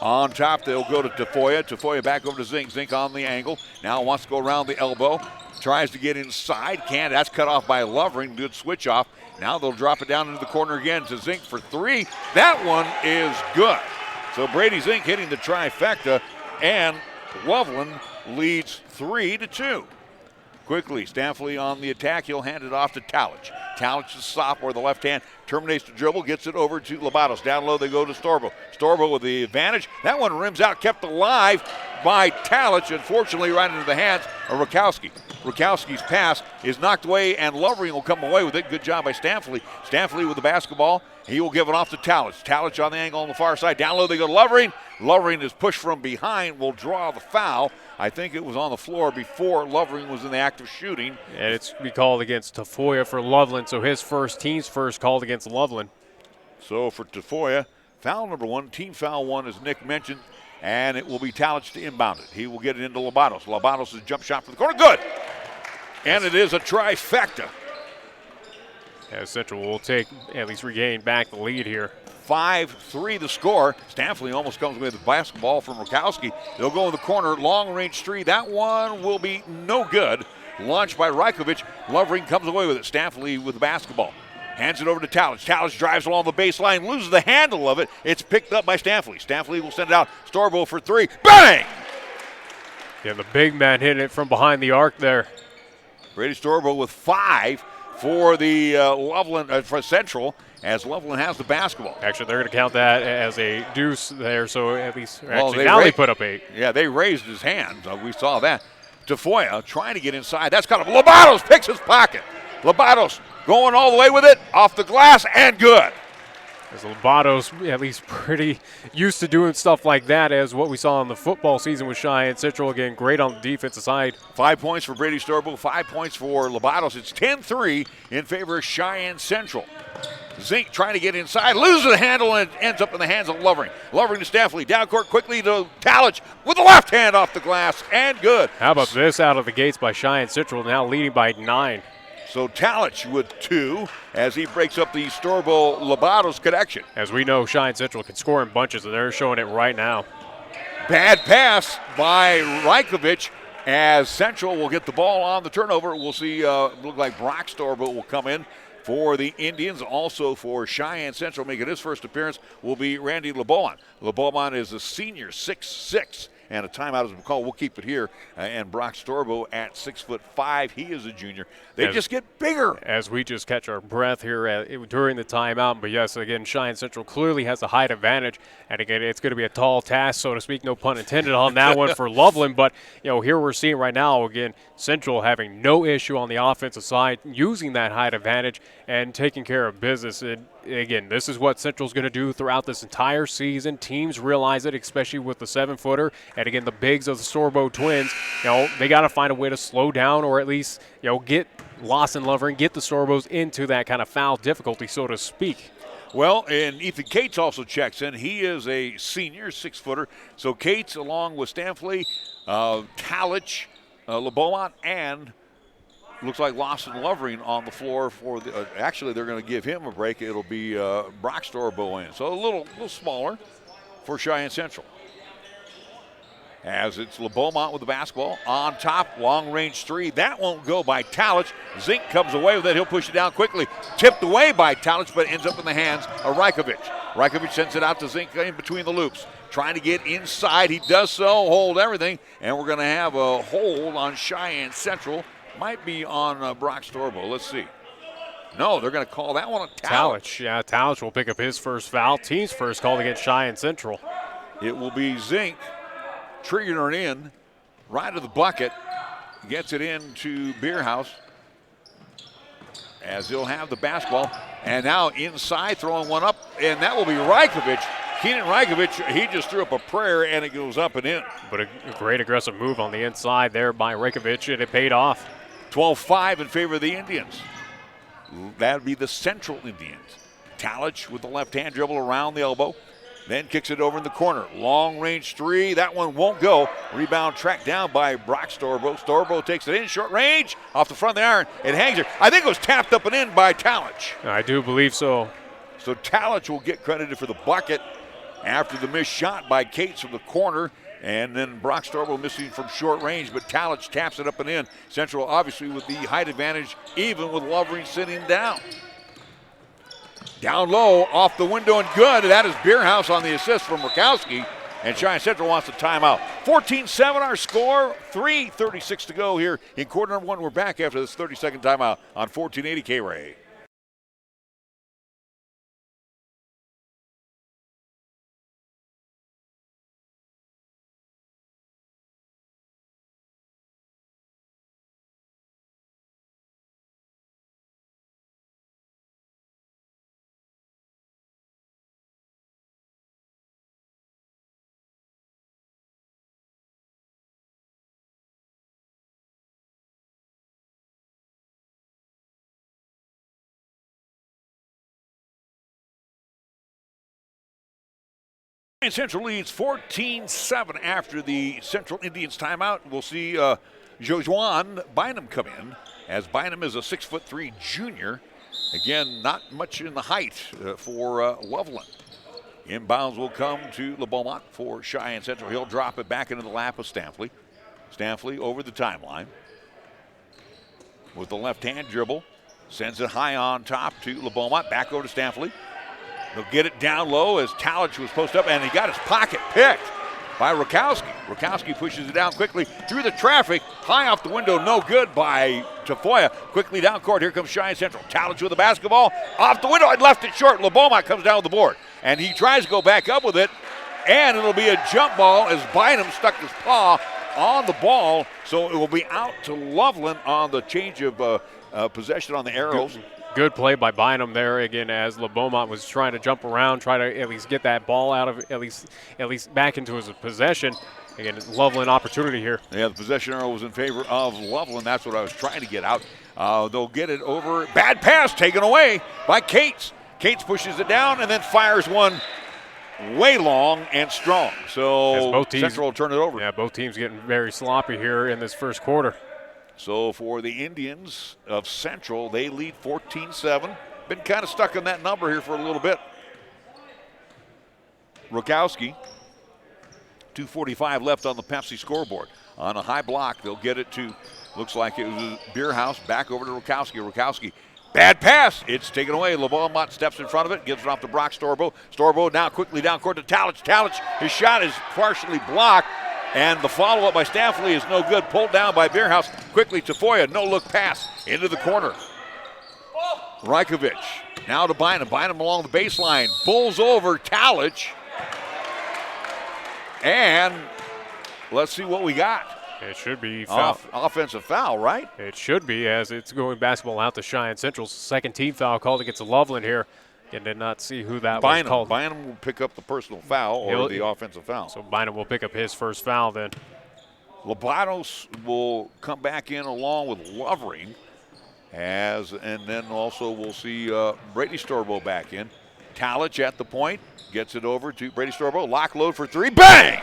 Speaker 2: On top, they'll go to Tafoya. Tafoya back over to Zink. Zink on the angle. Now wants to go around the elbow. Tries to get inside. Can't. That's cut off by Lovering. Good switch off. Now they'll drop it down into the corner again to Zink for three. That one is good. So Brady Zink hitting the trifecta, and Loveland leads 3-2. Quickly, Stanfley on the attack. He'll hand it off to Talich. Talich is sophomore, the left hand, terminates the dribble, gets it over to Lobatos. Down low they go to Storbo. Storbo with the advantage. That one rims out, kept alive by Talich, unfortunately right into the hands of Rakowski. Rakowski's pass is knocked away, and Lovering will come away with it. Good job by Stanfley. Stanfley with the basketball. He will give it off to Talich. Talich on the angle on the far side. Down low they go to Lovering. Lovering is pushed from behind, will draw the foul. I think it was on the floor before Lovering was in the act of shooting.
Speaker 8: And it's be called against Tafoya for Loveland, so his team's first called against Loveland.
Speaker 2: So for Tafoya, foul number one, team foul one, as Nick mentioned, and it will be Talich to inbound it. He will get it into Lobatos. Lobatos' jump shot from the corner, good! And it is a trifecta.
Speaker 8: As Central will at least regain back the lead here.
Speaker 2: 5-3 the score. Stanfley almost comes with the basketball from Rakowski. They'll go in the corner, long range three. That one will be no good. Launched by Rajkovic. Lovering comes away with it. Stanfley with the basketball. Hands it over to Talich. Talich drives along the baseline, loses the handle of it. It's picked up by Stanfley. Stanfley will send it out. Storbo for three. Bang!
Speaker 8: Yeah, the big man hitting it from behind the arc there.
Speaker 2: Brady Storbo with 5 for the Loveland for Central, as Loveland has the basketball.
Speaker 8: Actually, they're going to count that as a deuce there, so at least
Speaker 2: they
Speaker 8: put up 8.
Speaker 2: Yeah, they raised his hand. We saw that. Tafoya trying to get inside. That's got him. Lobatos picks his pocket. Lobatos going all the way with it, off the glass, and good.
Speaker 8: As Lobatos at least pretty used to doing stuff like that as what we saw in the football season with Cheyenne Central. Again, great on the defensive side.
Speaker 2: 5 points for Brady Storbo, 5 points for Lobatos. It's 10-3 in favor of Cheyenne Central. Zink trying to get inside, loses the handle, and ends up in the hands of Lovering. Lovering to Staffley, down court quickly to Talich with the left hand off the glass, and good.
Speaker 8: How about this out of the gates by Cheyenne Central, now leading by 9.
Speaker 2: So Talich with 2 as he breaks up the Storbo-Lobatos connection.
Speaker 8: As we know, Cheyenne Central can score in bunches, and they're showing it right now.
Speaker 2: Bad pass by Rajkovic as Central will get the ball on the turnover. We'll see, look like Brock Storbo will come in for the Indians. Also for Cheyenne Central, making his first appearance, will be Randy LeBeaumont. LeBeaumont is a senior, 6'6", and a timeout is called. We'll keep it here. And Brock Storbo at 6'5". He is a junior. They just get bigger.
Speaker 8: As we just catch our breath here during the timeout. But yes, again, Cheyenne Central clearly has a height advantage. And again, it's going to be a tall task, so to speak, no pun intended on that one for Loveland. But, here we're seeing right now, again, Central having no issue on the offensive side, using that height advantage and taking care of business. And again, this is what Central's going to do throughout this entire season. Teams realize it, especially with the 7-footer. And again, the bigs of the Storbo twins, they got to find a way to slow down or at least, get Lawson Lovering, get the Storbos into that kind of foul difficulty, so to speak.
Speaker 2: Well, and Ethan Cates also checks in. He is a senior, 6-footer. So Cates, along with Stanfley, Talich, LeBeaumont, and looks like Lawson Lovering on the floor for the. Actually, they're going to give him a break. It'll be Brock Storbo in. So a little smaller for Cheyenne Central. As it's LeBeaumont with the basketball on top, long-range 3. That won't go by Talich. Zink comes away with it. He'll push it down quickly. Tipped away by Talich, but ends up in the hands of Rajkovic. Rajkovic sends it out to Zink in between the loops. Trying to get inside. He does so, hold everything, and we're going to have a hold on Cheyenne Central. Might be on Brock Storbo. Let's see. No, they're going to call that one a Talich.
Speaker 8: Yeah, Talich will pick up his first foul. Team's first called against Cheyenne Central.
Speaker 2: It will be Zink. Triggering it in, right to the bucket, gets it into Beerhouse as he'll have the basketball. And now inside, throwing one up, and that will be Rajkovic. Keenan Rajkovic, he just threw up a prayer, and it goes up and in.
Speaker 8: But a great aggressive move on the inside there by Rajkovic, and it paid off.
Speaker 2: 12-5 in favor of the Indians. That would be the Central Indians. Talich with the left-hand dribble around the elbow. Then kicks it over in the corner. Long-range 3. That one won't go. Rebound tracked down by Brock Storbo. Storbo takes it in short range off the front of the iron. It hangs there. I think it was tapped up and in by Talich.
Speaker 8: I do believe so.
Speaker 2: So Talich will get credited for the bucket after the missed shot by Cates from the corner. And then Brock Storbo missing from short range, but Talich taps it up and in. Central obviously with the height advantage, even with Lovering sitting down. Down low, off the window, and good. That is Beerhouse on the assist from Rakowski. And Cheyenne Central wants a timeout. 14-7 our score. 3:36 to go here in quarter number 1. We're back after this 30-second timeout on 1480 KRAE. Central leads 14-7 after the Central Indians timeout. We'll see Jojuan Bynum come in, as Bynum is a 6'3" junior. Again, not much in the height for Loveland. Inbounds will come to LeBeaumont for Cheyenne Central. He'll drop it back into the lap of Stanfley. Stanfley over the timeline with the left-hand dribble. Sends it high on top to LeBeaumont. Back over to Stanfley. They'll get it down low as Talich was posted up, and he got his pocket picked by Rakowski. Rakowski pushes it down quickly through the traffic. High off the window, no good by Tafoya quickly down court. Here comes Cheyenne Central. Talent with the basketball. Off the window. I left it short. LeBeaumont comes down with the board. And he tries to go back up with it. And it'll be a jump ball as Bynum stuck his paw on the ball. So it will be out to Loveland on the change of possession on the arrows.
Speaker 8: Good play by Bynum there again, as LeBeaumont was trying to jump around, try to at least get that ball out of at least back into his possession. Again, Loveland opportunity here.
Speaker 2: Yeah, the possession arrow was in favor of Loveland. That's what I was trying to get out. They'll get it over. Bad pass taken away by Cates. Cates pushes it down and then fires one way long and strong. So
Speaker 8: both teams,
Speaker 2: Central will turn it over.
Speaker 8: Yeah, both teams getting very sloppy here in this first quarter.
Speaker 2: So for the Indians of Central, they lead 14-7. Been kind of stuck on that number here for a little bit. Rukowski, 2:45 left on the Pepsi scoreboard. On a high block, they'll get it to, looks like it was Beerhouse, back over to Rukowski. Rukowski, bad pass. It's taken away. LeBeaumont steps in front of it, gives it off to Brock Storbo. Storbo now quickly down court to Talich. Talich, his shot is partially blocked. And the follow-up by Staffley is no good. Pulled down by Beerhouse. Quickly to Foya. No-look pass into the corner. Rajkovic now to Bynum. Bynum along the baseline. Bulls over Talich. And let's see what we got.
Speaker 8: It should be foul.
Speaker 2: Offensive foul, right?
Speaker 8: It should be, as it's going basketball out to Cheyenne Central's second team foul called against Loveland here. And did not see who that was called.
Speaker 2: Bynum will pick up the personal foul or the offensive foul.
Speaker 8: So Bynum will pick up his first foul then.
Speaker 2: Lobatos will come back in along with Lovering. And then also we'll see Brady Storbo back in. Talich at the point. Gets it over to Brady Storbo. Lock load for three. Bang!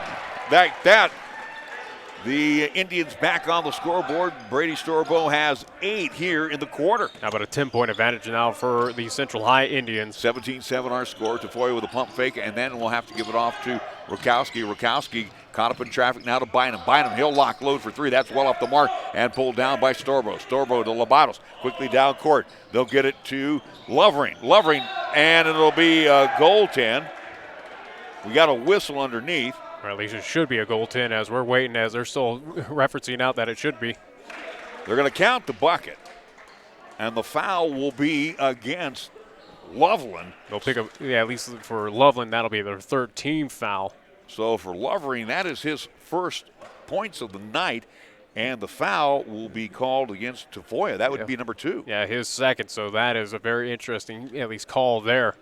Speaker 2: The Indians back on the scoreboard. Brady Storbo has 8 here in the quarter.
Speaker 8: How about a 10-point advantage now for the Central High Indians?
Speaker 2: 17-7 our score. Tafoya with a pump fake, and then we'll have to give it off to Rukowski. Rukowski caught up in traffic now to Bynum. Bynum, he'll lock load for 3. That's well off the mark and pulled down by Storbo. Storbo to Lobatos. Quickly down court. They'll get it to Lovering. Lovering, and it'll be a goaltend. We got a whistle underneath.
Speaker 8: Or at least it should be a goaltend, as we're waiting, as they're still referencing out that it should be.
Speaker 2: They're going to count the bucket, and the foul will be against Loveland.
Speaker 8: They'll pick up, at least for Loveland, that'll be their third team foul.
Speaker 2: So for Lovering, that is his first points of the night, and the foul will be called against Tafoya. That would be number 2.
Speaker 8: Yeah, his second, so that is a very interesting, at least, call there.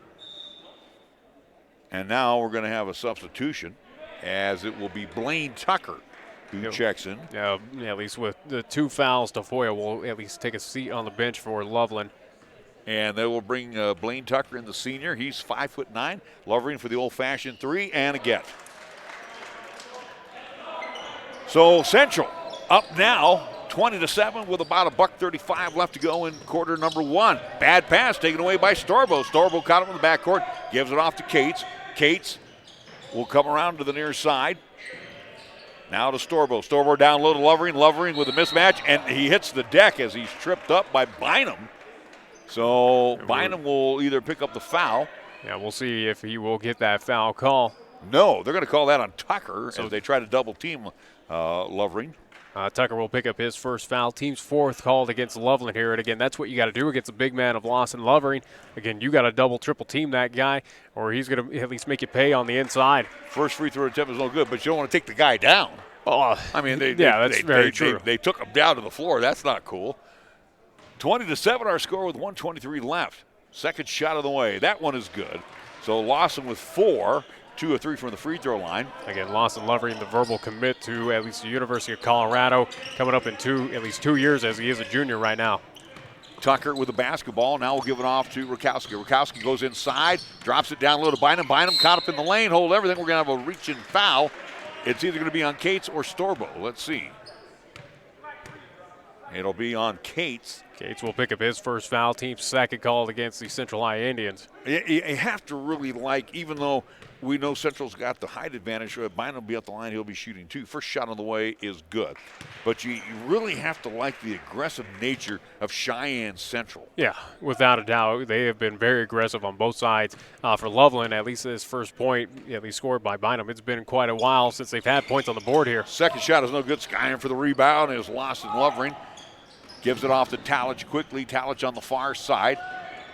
Speaker 2: And now we're going to have a substitution, as it will be Blaine Tucker who checks in.
Speaker 8: Yeah, at least with the 2 fouls, Tafoya will at least take a seat on the bench for Loveland.
Speaker 2: And they will bring Blaine Tucker in, the senior. He's 5'9". Lovering for the old-fashioned 3 and a get. So Central up now 20-7 with about $1:35 left to go in quarter number 1. Bad pass taken away by Storbo. Storbo caught him in the backcourt, gives it off to Cates. Cates will come around to the near side. Now to Storbo. Storbo down low to Lovering. Lovering with a mismatch, and he hits the deck as he's tripped up by Bynum. So Bynum will either pick up the foul.
Speaker 8: Yeah, we'll see if he will get that foul call.
Speaker 2: No, they're going to call that on Tucker as they try to double team Lovering.
Speaker 8: Tucker will pick up his first foul. Team's 4th called against Loveland here. And again, that's what you got to do against a big man of Lawson Lovering. Again, you got to double, triple team that guy, or he's going to at least make you pay on the inside.
Speaker 2: First free throw attempt is no good, but you don't want to take the guy down.
Speaker 8: Oh,
Speaker 2: I mean,
Speaker 8: that's very true.
Speaker 2: They took him down to the floor. That's not cool. 20-7 our score with 1:23 left. Second shot of the way. That one is good. So Lawson with 4. 2 of 3 from the free throw line.
Speaker 8: Again, Lawson Lovering, the verbal commit to at least the University of Colorado, coming up in at least 2 years, as he is a junior right now.
Speaker 2: Tucker with the basketball. Now we'll give it off to Rukowski. Rukowski goes inside, drops it down low to Bynum. Bynum caught up in the lane, hold everything. We're going to have a reach and foul. It's either going to be on Cates or Storbo. Let's see. It'll be on Cates.
Speaker 8: Cates will pick up his first foul. Team's second called against the Central High Indians.
Speaker 2: You have to really like, even though we know Central's got the height advantage, Bynum will be at the line, he'll be shooting 2. First shot on the way is good. But you really have to like the aggressive nature of Cheyenne Central.
Speaker 8: Yeah, without a doubt. They have been very aggressive on both sides. For Loveland, at least his first point, at least scored by Bynum. It's been quite a while since they've had points on the board here.
Speaker 2: Second shot is no good. Skying for the rebound is lost in Lovering. Gives it off to Talich quickly. Talich on the far side,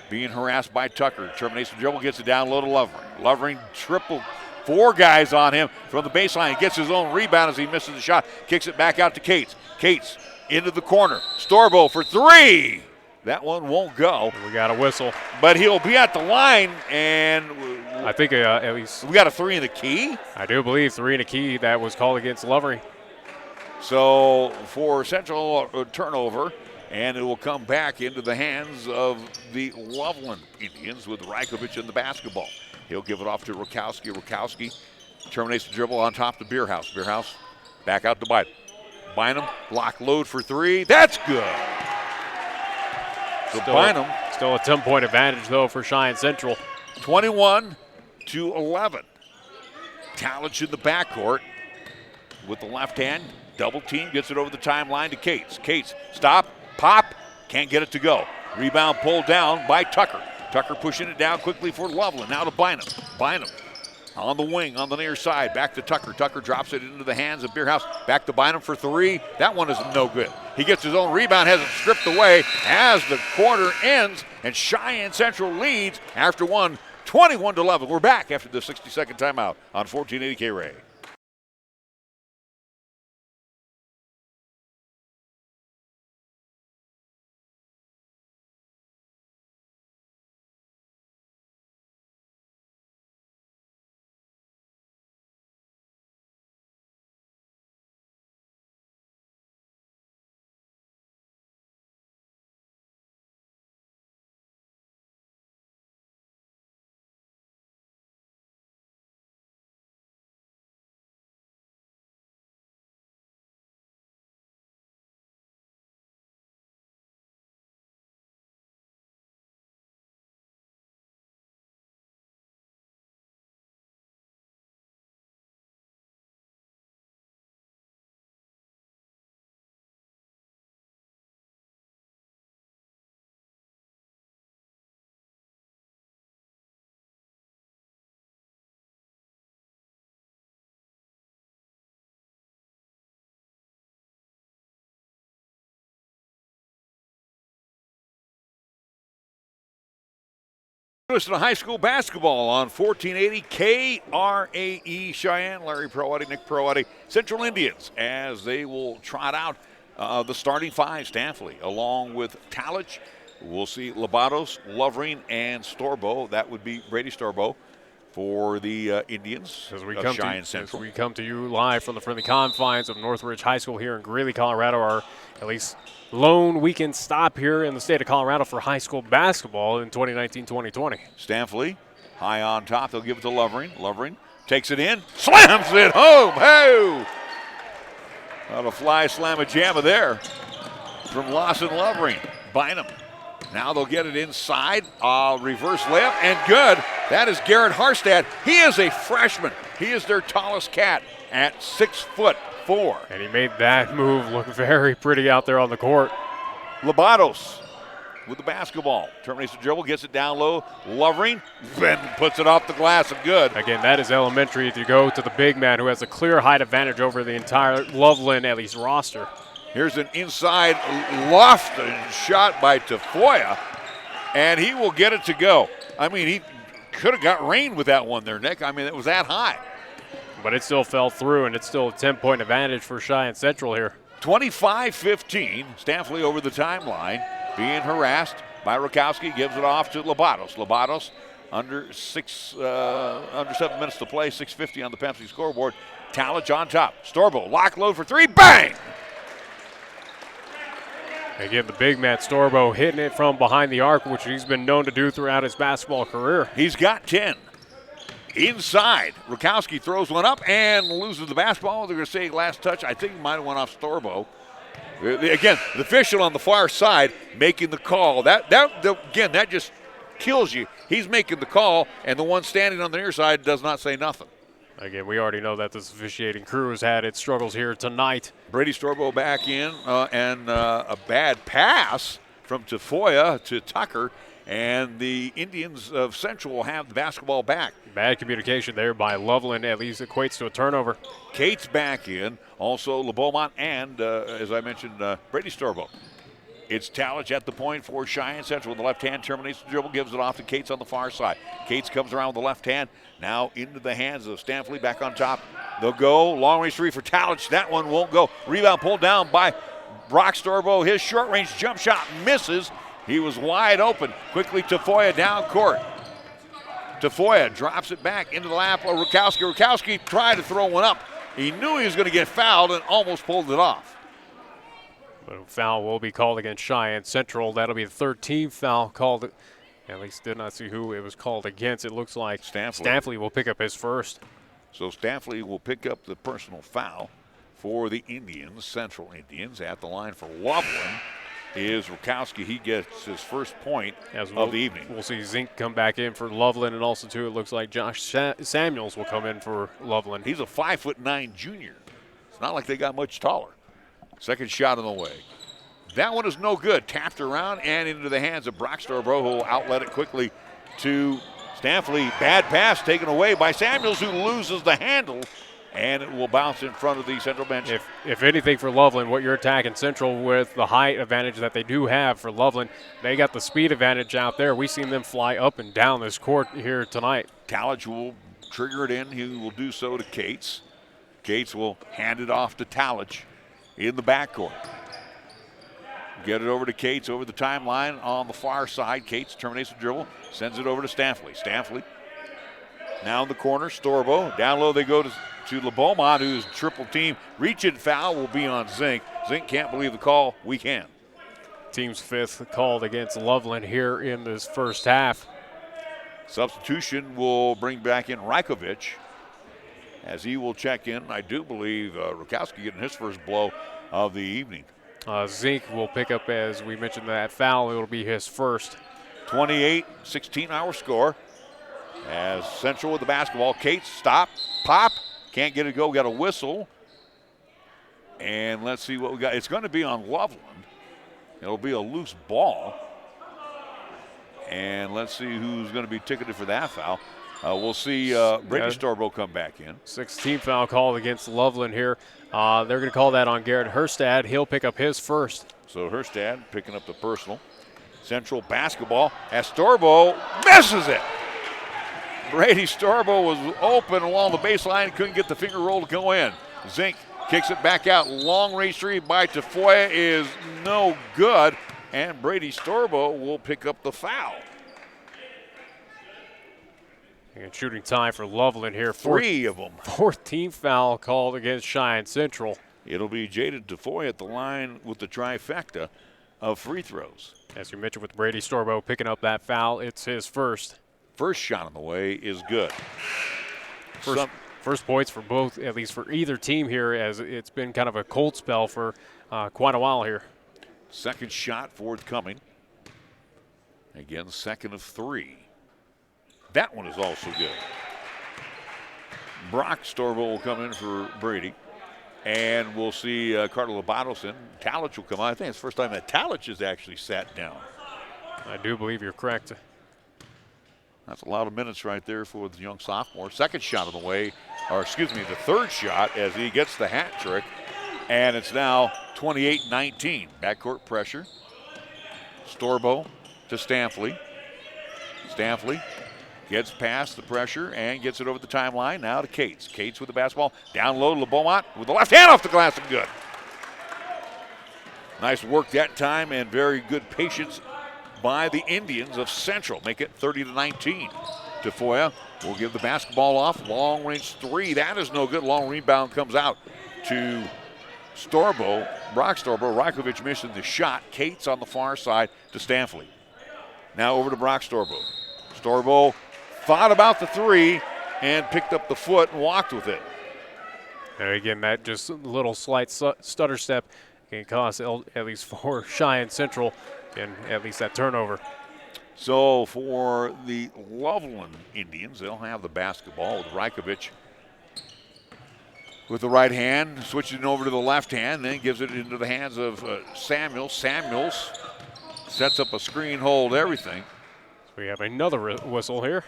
Speaker 2: being harassed by Tucker. Terminates the dribble, gets it down low to Lovering. Lovering triple, 4 guys on him from the baseline. He gets his own rebound as he misses the shot. Kicks it back out to Cates. Cates into the corner. Storbo for 3. That one won't go.
Speaker 8: We got a whistle.
Speaker 2: But he'll be at the line, and
Speaker 8: I think at least
Speaker 2: we got a 3 in the key.
Speaker 8: I do believe 3 in the key that was called against Lovering.
Speaker 2: So for Central, turnover, and it will come back into the hands of the Loveland Indians with Rajkovic in the basketball. He'll give it off to Rakowski. Rakowski terminates the dribble on top to Beerhouse. Beerhouse back out to Bynum. Bynum, block load for 3. That's good. So Bynum.
Speaker 8: Still a 10-point advantage, though, for Cheyenne Central.
Speaker 2: 21-11. Talich in the backcourt with the left hand. Double team, gets it over the timeline to Cates. Cates, stop, pop, can't get it to go. Rebound pulled down by Tucker. Tucker pushing it down quickly for Loveland. Now to Bynum. Bynum on the wing, on the near side. Back to Tucker. Tucker drops it into the hands of Beerhouse. Back to Bynum for 3. That one is no good. He gets his own rebound, has it stripped away as the quarter ends, and Cheyenne Central leads after one, 21-11. We're back after the 60-second timeout on 1480 KRAE. Listen to high school basketball on 1480 KRAE. Cheyenne, Larry Proietti, Nick Proietti, Central Indians, as they will trot out the starting 5. Stanfley, along with Talich. We'll see Labados, Lovering, and Storbo. That would be Brady Storbo for the Indians
Speaker 8: as we
Speaker 2: of
Speaker 8: come
Speaker 2: Cheyenne
Speaker 8: to,
Speaker 2: Central.
Speaker 8: As we come to you live from the friendly confines of Northridge High School here in Greeley, Colorado, our at least lone weekend stop here in the state of Colorado for high school basketball in 2019-2020.
Speaker 2: Stanfley, high on top. They'll give it to Lovering. Lovering takes it in, slams it home. Hey! Not a fly slam a jamma there from Lawson Lovering. Bynum. Now they'll get it inside. Reverse layup, and good. That is Garrett Harstad. He is a freshman. He is their tallest cat at 6'4".
Speaker 8: And he made that move look very pretty out there on the court.
Speaker 2: Labados with the basketball. Terminates the dribble, gets it down low. Lovering, then puts it off the glass and good.
Speaker 8: Again, that is elementary if you go to the big man who has a clear height advantage over the entire Loveland, at least, roster.
Speaker 2: Here's an inside lofted shot by Tafoya, and he will get it to go. I mean, he could have got rain with that one there, Nick. I mean, it was that high.
Speaker 8: But it still fell through, and it's still a 10-point advantage for Cheyenne Central here.
Speaker 2: 25-15, Stanfley over the timeline, being harassed by Rakowski, gives it off to Labados. Labados under 7 minutes to play, 6:50 on the Pepsi scoreboard. Talich on top. Storbo, lock load for 3, bang!
Speaker 8: Again, the big man Storbo hitting it from behind the arc, which he's been known to do throughout his basketball career.
Speaker 2: He's got 10. Inside, Rakowski throws one up and loses the basketball. They're going to say last touch. I think he might have went off Storbo. Again, the official on the far side making the call. That just kills you. He's making the call, and the one standing on the near side does not say nothing.
Speaker 8: Again, we already know that this officiating crew has had its struggles here tonight.
Speaker 2: Brady Storbo back in, and a bad pass from Tafoya to Tucker, and the Indians of Central will have the basketball back.
Speaker 8: Bad communication there by Loveland, at least equates to a turnover.
Speaker 2: Cates back in, also LeBeaumont and, as I mentioned, Brady Storbo. It's Talich at the point for Cheyenne Central with the left hand, terminates the dribble, gives it off to Cates on the far side. Cates comes around with the left hand, now into the hands of Stanfley, back on top. They'll go, long range three for Talich. That one won't go. Rebound pulled down by Brock Storbo. His short range jump shot misses. He was wide open. Quickly Tafoya down court. Tafoya drops it back into the lap of Rukowski. Rukowski tried to throw one up. He knew he was going to get fouled and almost pulled it off.
Speaker 8: But a foul will be called against Cheyenne Central. That'll be the third team foul called. At least did not see who it was called against. It looks like Stanfley will pick up his first.
Speaker 2: So Stanfley will pick up the personal foul for the Indians, Central Indians. At the line for Loveland is Rukowski. He gets his first point of the evening.
Speaker 8: We'll see Zink come back in for Loveland, and also too it looks like Josh Samuels will come in for Loveland.
Speaker 2: He's a 5'9" junior. It's not like they got much taller. Second shot on the way. That one is no good. Tapped around and into the hands of Brock Storbo, who will outlet it quickly to Stanfley. Bad pass taken away by Samuels, who loses the handle, and it will bounce in front of the Central bench.
Speaker 8: If anything for Loveland, what you're attacking Central with the height advantage that they do have for Loveland, they got the speed advantage out there. We've seen them fly up and down this court here tonight.
Speaker 2: Talich will trigger it in. He will do so to Cates. Cates will hand it off to Talich in the backcourt. Get it over to Cates over the timeline on the far side. Cates terminates the dribble, sends it over to Stanfley. Stanfley now in the corner. Storbo. Down low they go to LeBeaumont, who's triple team. Reach and foul will be on Zink. Zink can't believe the call. We can.
Speaker 8: Team's fifth called against Loveland here in this first half.
Speaker 2: Substitution will bring back in Rajkovic as he will check in. I do believe Rukowski getting his first blow of the evening.
Speaker 8: Zink will pick up, as we mentioned, that foul. It'll be his first.
Speaker 2: 28-16 our score. As Central with the basketball. Cates, stop, pop. Can't get it to go. We got a whistle. And let's see what we got. It's going to be on Loveland. It'll be a loose ball. And let's see who's going to be ticketed for that foul. We'll see Brady Storbo come back in.
Speaker 8: 16 foul called against Loveland here. They're going to call that on Garrett Herstad. He'll pick up his first.
Speaker 2: So Herstad picking up the personal. Central basketball as Storbo misses it. Brady Storbo was open along the baseline, couldn't get the finger roll to go in. Zink kicks it back out. Long range three by Tafoya is no good, and Brady Storbo will pick up the foul.
Speaker 8: And shooting time for Loveland here.
Speaker 2: Three of them.
Speaker 8: 14th foul called against Cheyenne Central.
Speaker 2: It'll be Jaded Tafoya at the line with the trifecta of free throws.
Speaker 8: As you mentioned with Brady Storbo picking up that foul, it's his first.
Speaker 2: First shot on the way is good.
Speaker 8: First points for both, at least for either team here, as it's been kind of a cold spell for quite a while here.
Speaker 2: Second shot forthcoming. Again, second of three. That one is also good. Brock Storbo will come in for Brady. And we'll see Carter Lobatos in. Talich will come on. I think it's the first time that Talich has actually sat down.
Speaker 8: I do believe you're correct.
Speaker 2: That's a lot of minutes right there for the young sophomore. Second shot of the way, or excuse me, the third shot as he gets the hat trick. And it's now 28-19. Backcourt pressure. Storbo to Stanfley. Stanfley gets past the pressure and gets it over the timeline. Now to Cates. Cates with the basketball. Down low to LeBeaumont with the left hand off the glass and good. Nice work that time and very good patience by the Indians of Central. Make it 30-19. Tafoya will give the basketball off. Long range three. That is no good. Long rebound comes out to Storbo. Brock Storbo. Rajkovic missing the shot. Cates on the far side to Stanfley. Now over to Brock Storbo. Storbo thought about the three and picked up the foot and walked with it.
Speaker 8: And again, that just little slight stutter step can cost at least for Cheyenne Central and at least that turnover.
Speaker 2: So for the Loveland Indians, they'll have the basketball with Rajkovic with the right hand, switching over to the left hand, then gives it into the hands of Samuels. Samuels sets up a screen, hold everything.
Speaker 8: So we have another whistle here.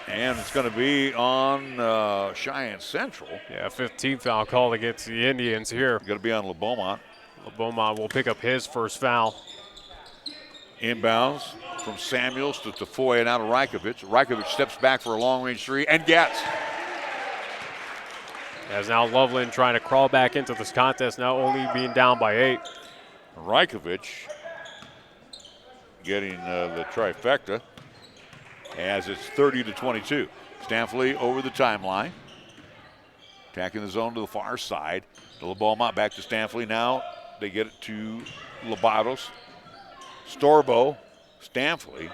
Speaker 2: And it's going to be on Cheyenne Central.
Speaker 8: Yeah, 15th foul called against the Indians here.
Speaker 2: Going to be on LeBeaumont.
Speaker 8: Beaumont will pick up his first foul.
Speaker 2: Inbounds from Samuels to Tafoya and out of Rajkovic. Rajkovic steps back for a long-range three and gets.
Speaker 8: As now Loveland trying to crawl back into this contest, now only being down by 8.
Speaker 2: Rajkovic getting the trifecta as it's 30-22. Stanfley over the timeline. Attacking the zone to the far side. To Beaumont, back to Stanfley now. They get it to Labados. Storbo, Stanfley.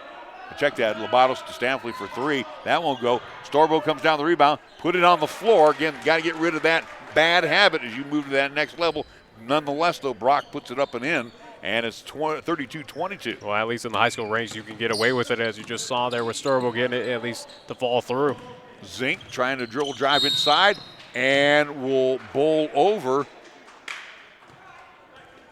Speaker 2: Check that, Labados to Stanfley for 3. That won't go. Storbo comes down the rebound, put it on the floor. Again, got to get rid of that bad habit as you move to that next level. Nonetheless, though, Brock puts it up and in, and it's 32-22.
Speaker 8: Well, at least in the high school range, you can get away with it, as you just saw there with Storbo getting it at least to fall through.
Speaker 2: Zink trying to dribble drive inside and will bowl over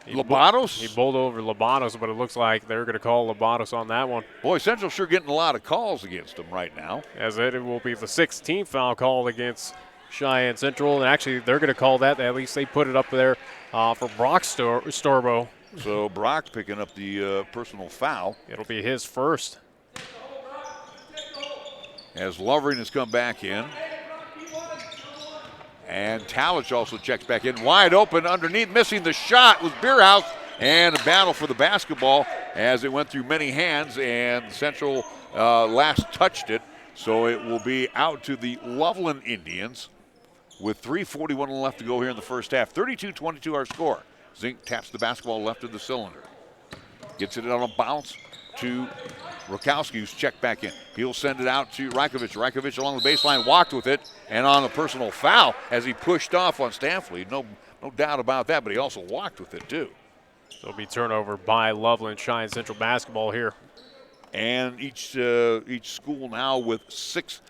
Speaker 2: Labados?
Speaker 8: He bowled over Labados, but it looks like they're going to call Labados on that one.
Speaker 2: Boy, Central sure getting a lot of calls against them right now.
Speaker 8: As it will be the 16th foul call against Cheyenne Central, and actually they're going to call that. At least they put it up there for Brock Storbo.
Speaker 2: So Brock picking up the personal foul.
Speaker 8: It'll be his first.
Speaker 2: As Lovering has come back in. And Talich also checks back in. Wide open underneath. Missing the shot was Bierhaus. And a battle for the basketball as it went through many hands. And Central last touched it. So it will be out to the Loveland Indians with 3:41 left to go here in the first half. 32-22 our score. Zink taps the basketball left of the cylinder. Gets it on a bounce to Rakowski, who's checked back in. He'll send it out to Rajkovic. Rajkovic along the baseline walked with it, and on a personal foul as he pushed off on Stanfley. No doubt about that, but he also walked with it too.
Speaker 8: So it'll be turnover by Loveland. Cheyenne Central basketball here.
Speaker 2: And each school now with 6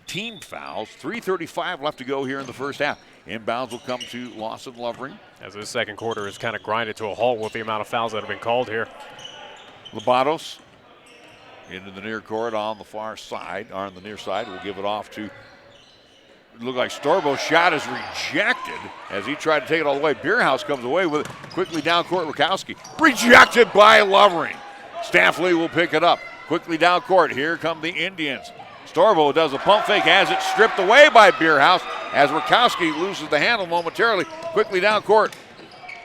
Speaker 2: team fouls. 3:35 left to go here in the first half. Inbounds will come to Lawson Lovering.
Speaker 8: As this second quarter is kind of grinded to a halt with the amount of fouls that have been called here.
Speaker 2: Labados into the near court on the far side, or on the near side. We'll give it off to, look like Storbo's shot is rejected as he tried to take it all the way. Bierhaus comes away with it. Quickly down court, Rakowski. Rejected by Lovering. Stanfley will pick it up. Quickly down court, here come the Indians. Storbo does a pump fake, has it stripped away by Bierhaus as Rakowski loses the handle momentarily. Quickly down court,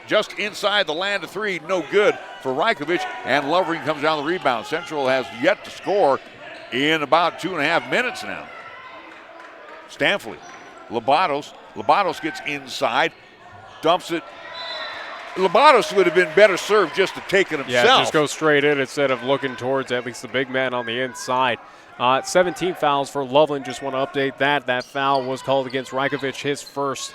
Speaker 2: just inside the land of 3, no good for Rajkovic, and Lovering comes down the rebound. Central has yet to score in about 2.5 minutes now. Stanfley, Labados gets inside, dumps it. Labados would have been better served just to take it himself.
Speaker 8: Yeah, just go straight in instead of looking towards at least the big man on the inside. 17 fouls for Loveland. Just want to update that. That foul was called against Rajkovic, his first.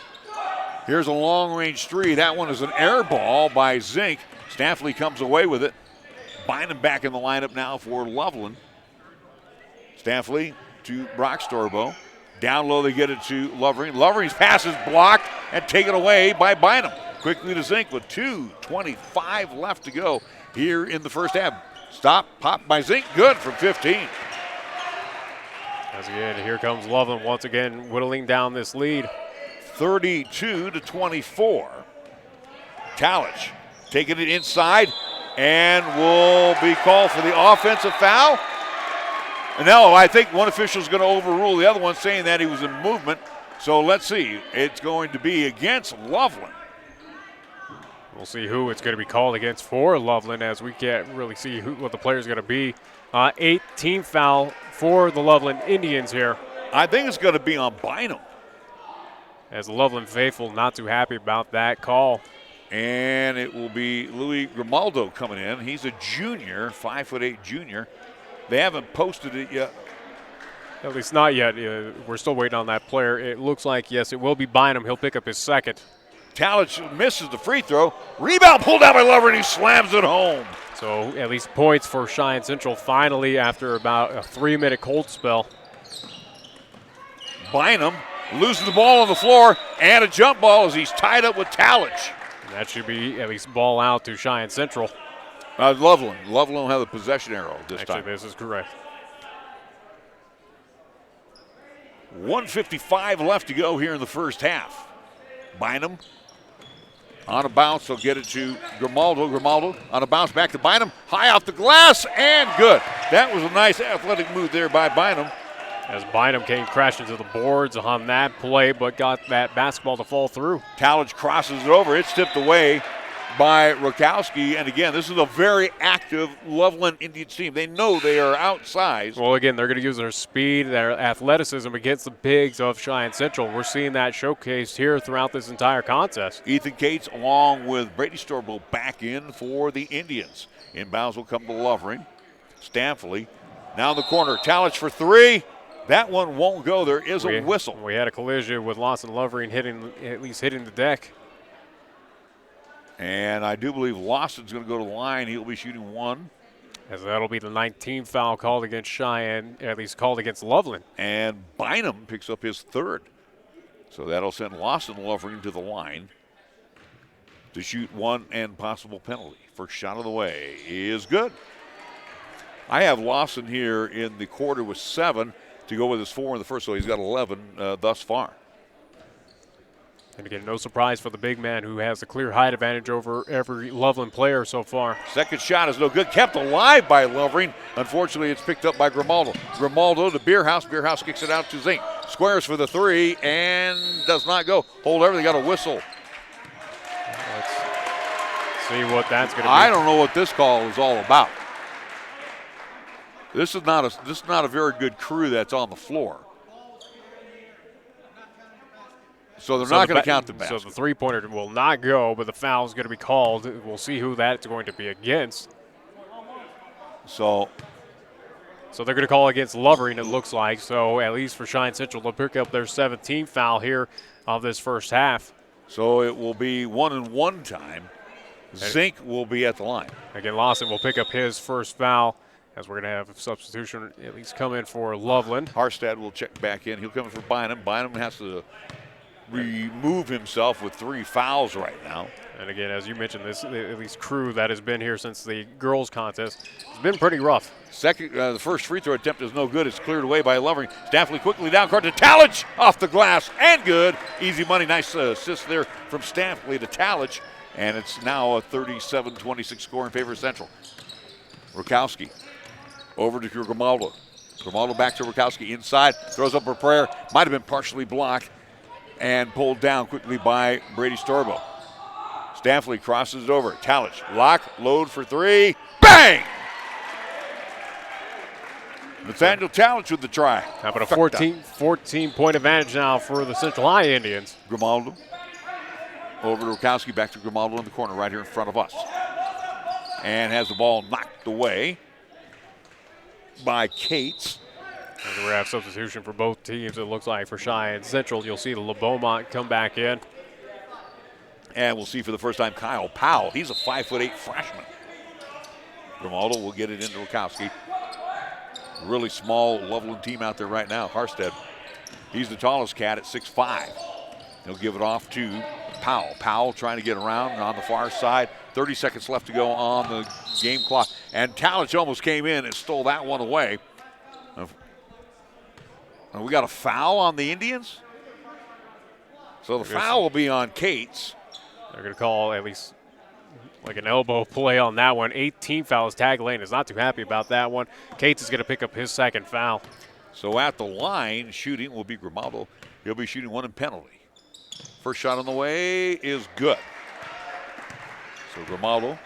Speaker 2: Here's a long-range 3. That one is an air ball by Zink. Stanfley comes away with it. Bynum back in the lineup now for Loveland. Stanfley to Brock Storbo. Down low, they get it to Lovering. Lovering's pass is blocked and taken away by Bynum. Quickly to Zink with 2:25 left to go here in the first half. Stop, pop by Zink, good from 15.
Speaker 8: As again, here comes Loveland once again whittling down this lead.
Speaker 2: 32-24. Talich taking it inside and will be called for the offensive foul. No, I think one official is going to overrule the other one, saying that he was in movement. So let's see. It's going to be against Loveland.
Speaker 8: We'll see who it's going to be called against for Loveland, as we can't really see what the player is going to be. 18th foul for the Loveland Indians here.
Speaker 2: I think it's going to be on Bynum.
Speaker 8: As the Loveland faithful not too happy about that call.
Speaker 2: And it will be Louis Grimaldo coming in. He's a junior, 5'8" junior. They haven't posted it yet.
Speaker 8: At least not yet. We're still waiting on that player. It looks like, yes, it will be Bynum. He'll pick up his second.
Speaker 2: Talich misses the free throw. Rebound pulled out by Lover, and he slams it home.
Speaker 8: So at least points for Cheyenne Central finally after about a 3-minute cold spell.
Speaker 2: Bynum loses the ball on the floor and a jump ball as he's tied up with Talich.
Speaker 8: And that should be at least ball out to Cheyenne Central.
Speaker 2: Loveland. Loveland will have the possession arrow this time.
Speaker 8: This is correct.
Speaker 2: 1:55 left to go here in the first half. Bynum On a bounce, they'll get it to Grimaldo. Grimaldo on a bounce back to Bynum. High off the glass and good. That was a nice athletic move there by Bynum.
Speaker 8: As Bynum came crashing to the boards on that play, but got that basketball to fall through.
Speaker 2: Talich crosses it over. It's tipped away by Rakowski. And again, this is a very active Loveland Indians team. They know they are outsized.
Speaker 8: Well, again, they're going to use their speed, their athleticism against the bigs of Cheyenne Central. We're seeing that showcased here throughout this entire contest.
Speaker 2: Ethan Cates along with Brady Storble back in for the Indians. Inbounds will come to Lovering. Stamfley now in the corner. Talich for three. That one won't go. There is a whistle.
Speaker 8: We had a collision with Lawson Lovering hitting the deck.
Speaker 2: And I do believe Lawson's going to go to the line. He'll be shooting one.
Speaker 8: As that'll be the 19th foul called against Cheyenne, at least called against Loveland.
Speaker 2: And Bynum picks up his third. So that'll send Lawson Lovering to the line to shoot one and possible penalty. First shot of the way is good. I have Lawson here in the quarter with 7 to go with his 4 in the first, so he's got 11 thus far.
Speaker 8: And again, no surprise for the big man who has a clear height advantage over every Loveland player so far.
Speaker 2: Second shot is no good. Kept alive by Lovering. Unfortunately, it's picked up by Grimaldo. Grimaldo to Beerhouse. Beerhouse kicks it out to Zink. Squares for the 3 and does not go. Hold everything. Got a whistle.
Speaker 8: Let's see what that's going to be.
Speaker 2: I don't know what this call is all about. This is not a very good crew that's on the floor. So they're not going to count the basket.
Speaker 8: So the three-pointer will not go, but the foul is going to be called. We'll see who that's going to be against.
Speaker 2: So
Speaker 8: they're going to call against Lovering, it looks like. So at least for Cheyenne Central, they'll pick up their 17th foul here of this first half.
Speaker 2: So it will be 1-and-1 time. Zink will be at the line.
Speaker 8: Again, Lawson will pick up his first foul, as we're going to have a substitution at least come in for Loveland.
Speaker 2: Harstad will check back in. He'll come in for Bynum. Bynum has to remove himself with 3 fouls right now.
Speaker 8: And again, as you mentioned, this at least crew that has been here since the girls' contest has been pretty rough.
Speaker 2: The first free throw attempt is no good. It's cleared away by Lovering. Staffley quickly down court to Talich, off the glass, and good. Easy money. Nice assist there from Staffley to Talich. And it's now a 37-26 score in favor of Central. Rakowski over to Grimaldo. Grimaldo back to Rakowski inside. Throws up a prayer. Might have been partially blocked and pulled down quickly by Brady Storbo. Staffley crosses it over. Talich, lock, load for 3. Bang! Nathaniel Talich with the try.
Speaker 8: How about a 14-point advantage now for the Central High Indians?
Speaker 2: Grimaldo over to Rakowski, back to Grimaldo in the corner right here in front of us. And has the ball knocked away by Cates.
Speaker 8: And we're going to have substitution for both teams, it looks like. For Cheyenne Central, you'll see the LeBeaumont come back in.
Speaker 2: And we'll see for the first time Kyle Powell. He's a 5'8" freshman. Grimaldo will get it into Rakowski. Really small Loveland team out there right now. Harstead, he's the tallest cat at 6'5". He'll give it off to Powell. Powell trying to get around on the far side. 30 seconds left to go on the game clock. And Talich almost came in and stole that one away. And we got a foul on the Indians. So the foul will be on Cates.
Speaker 8: They're going to call at least like an elbow play on that one. 18 fouls. Tag Lane is not too happy about that one. Cates is going to pick up his second foul.
Speaker 2: So at the line, shooting will be Grimaldo. He'll be shooting one in penalty. First shot on the way is good. So Grimaldo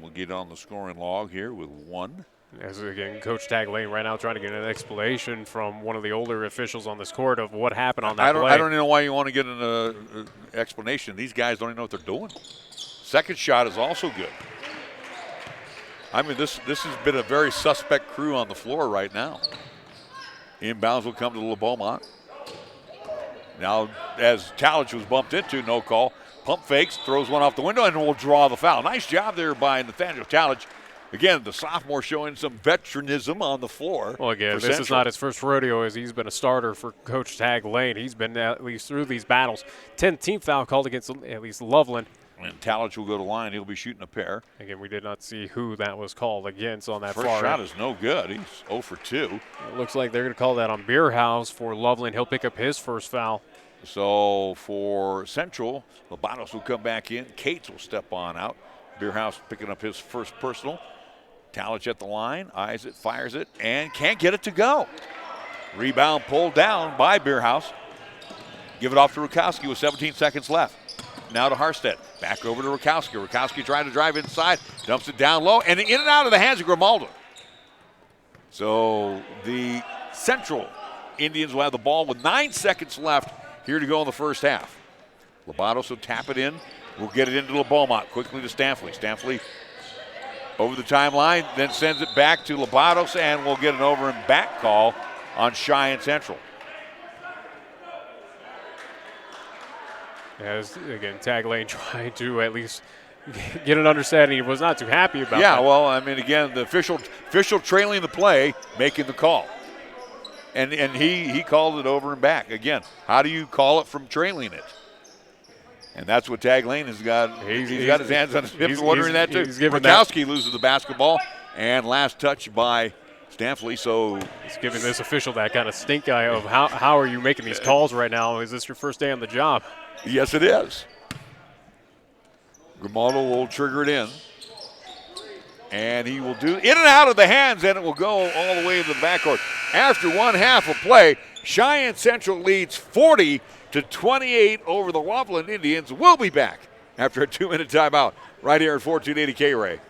Speaker 2: will get on the scoring log here with 1.
Speaker 8: As again, Coach Tag Lane right now trying to get an explanation from one of the older officials on this court of what happened on that play.
Speaker 2: I don't even know why you want to get an explanation. These guys don't even know what they're doing. Second shot is also good. I mean, this has been a very suspect crew on the floor right now. Inbounds will come to LeBeaumont. Now, as Talich was bumped into, no call. Pump fakes, throws one off the window, and will draw the foul. Nice job there by Nathaniel Talich. Again, the sophomore showing some veteranism on the floor.
Speaker 8: Well, again, this is not his first rodeo, as he's been a starter for Coach Tag Lane. He's been at least through these battles. 10th foul called against at least Loveland.
Speaker 2: And Talich will go to line. He'll be shooting a pair.
Speaker 8: Again, we did not see who that was called against on that
Speaker 2: first
Speaker 8: far
Speaker 2: shot
Speaker 8: end.
Speaker 2: is no good. He's 0 for 2.
Speaker 8: It looks like they're going to call that on Beerhouse for Loveland. He'll pick up his first foul.
Speaker 2: So for Central, Lobatos will come back in. Cates will step on out. Beerhouse picking up his first personal. Talich at the line, eyes it, fires it, and can't get it to go. Rebound pulled down by Beerhouse. Give it off to Rukowski with 17 seconds left. Now to Harstead. Back over to Rukowski. Rukowski trying to drive inside, dumps it down low, and in and out of the hands of Grimaldo. So the Central Indians will have the ball with 9 seconds left here to go in the first half. Lobatos will tap it in. We'll get it into LeBeaumont. Quickly to Stanfley. Stanfley over the timeline, then sends it back to Lobatos, and we'll get an over and back call on Cheyenne Central.
Speaker 8: As, again, Tag Lane trying to at least get an understanding. He was not too happy about that.
Speaker 2: Yeah, well, I mean, again, the official trailing the play, making the call. And he called it over and back. Again, how do you call it from trailing it? And that's what Tag Lane has got. He's got his hands on his hips wondering that too. Rukowski loses the basketball, and last touch by Stanfley. So
Speaker 8: he's giving this official that kind of stink eye of how are you making these calls right now? Is this your first day on the job?
Speaker 2: Yes, it is. Grimaldo will trigger it in. And he will do in and out of the hands, and it will go all the way to the backcourt. After one half of play, Cheyenne Central leads 40-28 over the Loveland Indians. We'll be back after a 2-minute timeout right here at 1480 KRAE.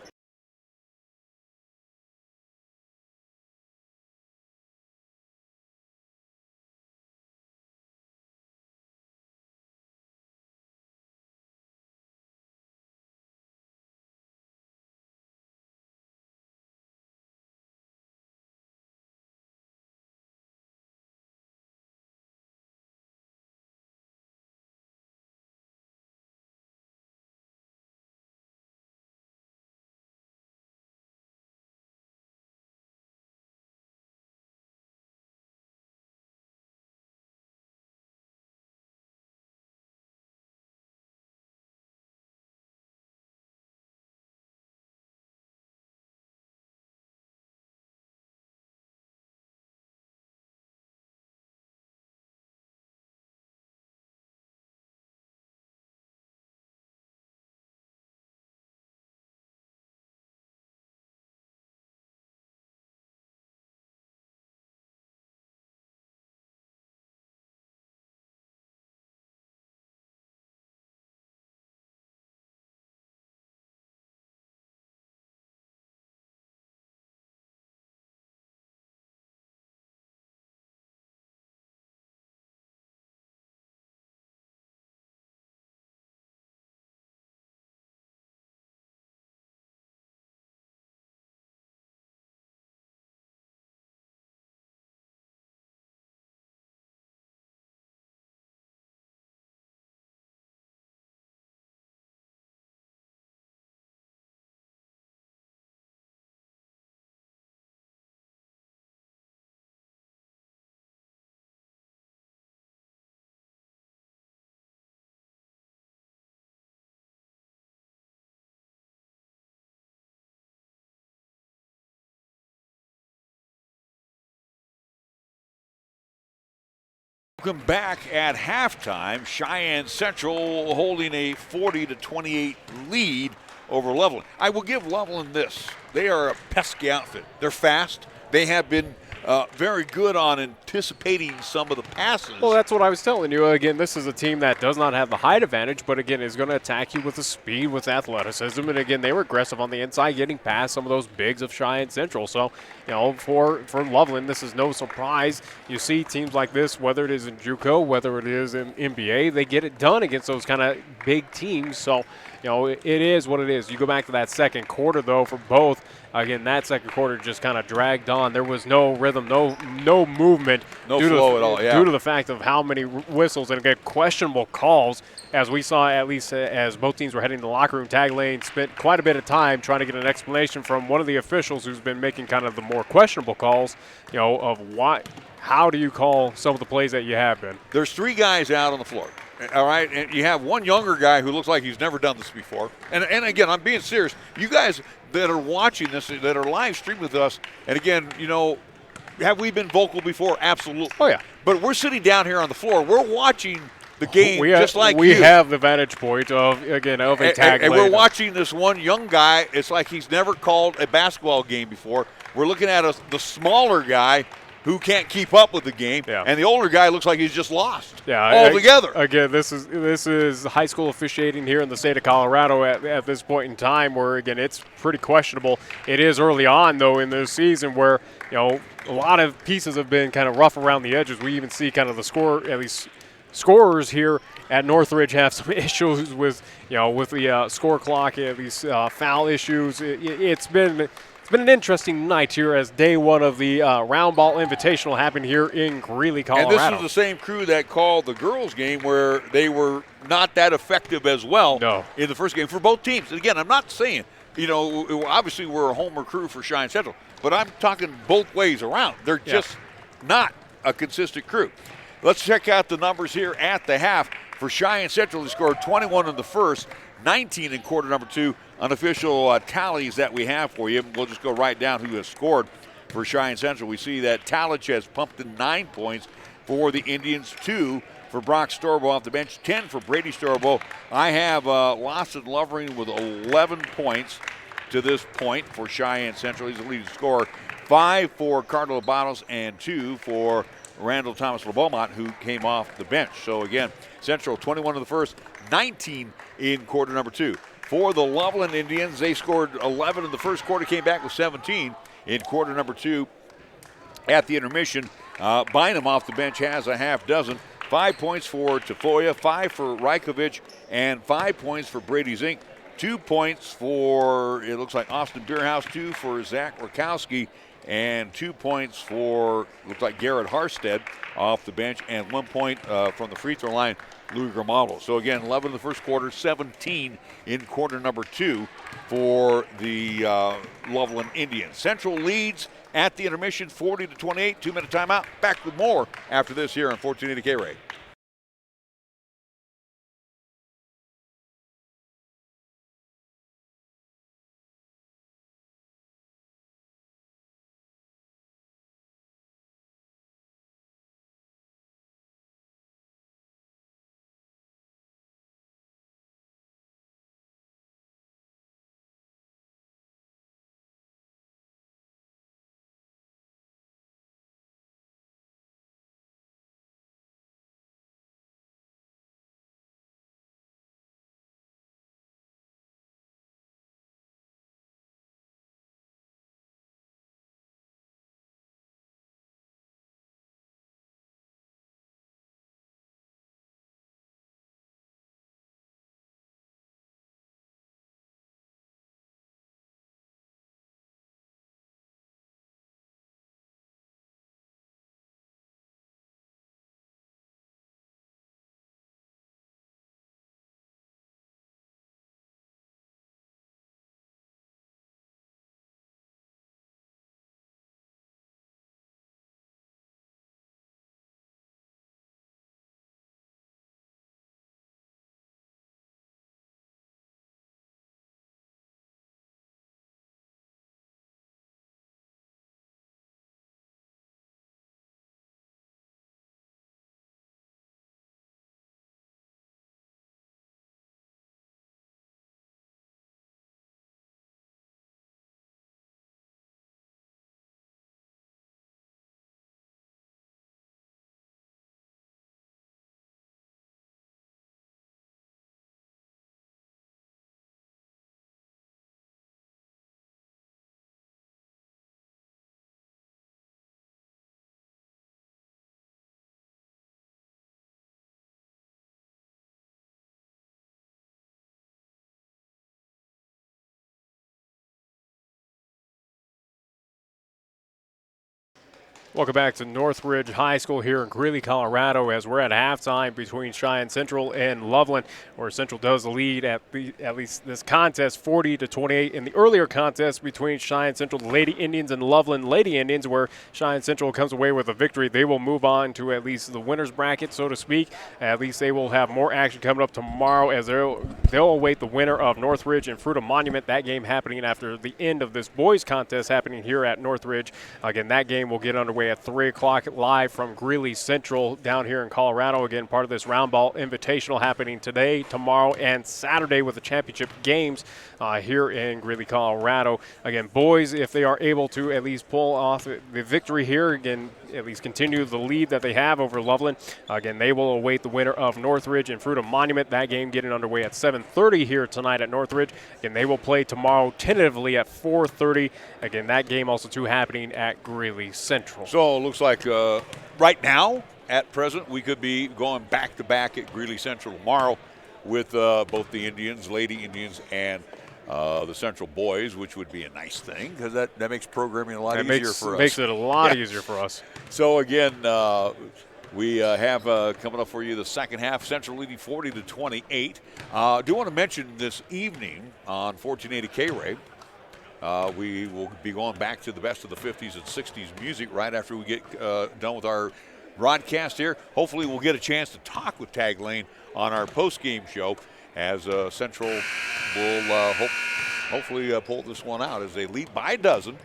Speaker 2: Welcome back at halftime. Cheyenne Central holding a 40-28 lead over Loveland. I will give Loveland this. They are a pesky outfit. They're fast. They have been very good on anticipating some of the passes.
Speaker 8: Well, that's what I was telling you. Again, this is a team that does not have the height advantage, but again, is going to attack you with the speed, with athleticism. And again, they were aggressive on the inside, getting past some of those bigs of Cheyenne Central. So, you know, for Loveland, this is no surprise. You see teams like this, whether it is in JUCO, whether it is in NBA, they get it done against those kind of big teams. So, you know, it is what it is. You go back to that second quarter, though, for both. Again, that second quarter just kind of dragged on. There was no rhythm, no movement.
Speaker 2: No flow at all, yeah.
Speaker 8: Due to the fact of how many whistles and, again, questionable calls, as we saw at least as both teams were heading to the locker room. Tag Lane spent quite a bit of time trying to get an explanation from one of the officials who's been making kind of the more questionable calls, you know, of how do you call some of the plays that you have been.
Speaker 2: There's three guys out on the floor. All right, and you have one younger guy who looks like he's never done this before. And again, I'm being serious. You guys that are watching this, that are live streaming with us, and again, you know, have we been vocal before? Absolutely.
Speaker 8: Oh, yeah.
Speaker 2: But we're sitting down here on the floor. We're watching the game just like
Speaker 8: we
Speaker 2: you.
Speaker 8: have the vantage point of a tag.
Speaker 2: And we're watching this one young guy. It's like he's never called a basketball game before. We're looking at the smaller guy who can't keep up with the game, and the older guy looks like he's just lost altogether.
Speaker 8: Again, this is high school officiating here in the state of Colorado at this point in time, where again it's pretty questionable. It is early on though in this season where a lot of pieces have been kind of rough around the edges. We even see kind of the scorers here at Northridge have some issues with the score clock, these foul issues. It's been an interesting night here as day one of the Round Ball Invitational happened here in Greeley, Colorado.
Speaker 2: And this is the same crew that called the girls' game where they were not that effective as well in the first game for both teams. And again, I'm not saying, obviously we're a homer crew for Cheyenne Central, but I'm talking both ways around. They're just not a consistent crew. Let's check out the numbers here at the half. For Cheyenne Central, they scored 21 in the first, 19 in quarter number 2. Unofficial tallies that we have for you. We'll just go right down who has scored for Cheyenne Central. We see that Talich has pumped in 9 points for the Indians, 2 for Brock Storbo off the bench, 10 for Brady Storbo. I have Lawson Lovering with 11 points to this point for Cheyenne Central. He's the leading scorer. 5 for Cardinal Bottles and 2 for Randall Thomas LeBeaumont, who came off the bench. So again, Central 21 in the first, 19 in quarter number 2. For the Loveland Indians, they scored 11 in the first quarter, came back with 17 in quarter number 2 at the intermission. Bynum off the bench has a half dozen. 5 points for Tafoya, 5 for Rajkovic, and 5 points for Brady Zink. 2 points for, it looks like, Austin Beerhouse, 2 for Zach Rakowski, and 2 points for, looks like, Garrett Harstead off the bench, and 1 point from the free throw line, Louis Grimaldo. So again, 11 in the first quarter, 17 in quarter number 2 for the Loveland Indians. Central leads at the intermission 40-28, 2-minute timeout. Back with more after this here on 1480 KRAE.
Speaker 8: Welcome back to Northridge High School here in Greeley, Colorado, as we're at halftime between Cheyenne Central and Loveland, where Central does the lead at least this contest 40-28. In the earlier contest between Cheyenne Central, the Lady Indians, and Loveland Lady Indians, where Cheyenne Central comes away with a victory, they will move on to at least the winner's bracket, so to speak. At least they will have more action coming up tomorrow, as they'll await the winner of Northridge and Fruita Monument. That game happening after the end of this boys contest happening here at Northridge. Again, that game will get underway underway at 3 o'clock live from Greeley Central down here in Colorado. Again, part of this Round Ball Invitational happening today, tomorrow, and Saturday with the championship games here in Greeley, Colorado. Again, boys, if they are able to at least pull off the victory here, again, at least continue the lead that they have over Loveland. Again, they will await the winner of Northridge and Fruita Monument. That game getting underway at 7:30 here tonight at Northridge. Again, they will play tomorrow tentatively at 4:30. Again, that game also too happening at Greeley Central.
Speaker 2: So it looks like right now, at present, we could be going back-to-back at Greeley Central tomorrow with both the Indians, Lady Indians, and the Central boys, which would be a nice thing because that makes programming a lot easier for us.
Speaker 8: Makes it a lot easier for us.
Speaker 2: So, again, we have coming up for you the second half, Central leading 40-28. I do want to mention this evening on 1480 KRAE, we will be going back to the best of the 50s and 60s music right after we get done with our broadcast here. Hopefully we'll get a chance to talk with Tag Lane on our post-game show as Central will hopefully pull this one out as they lead by a dozen,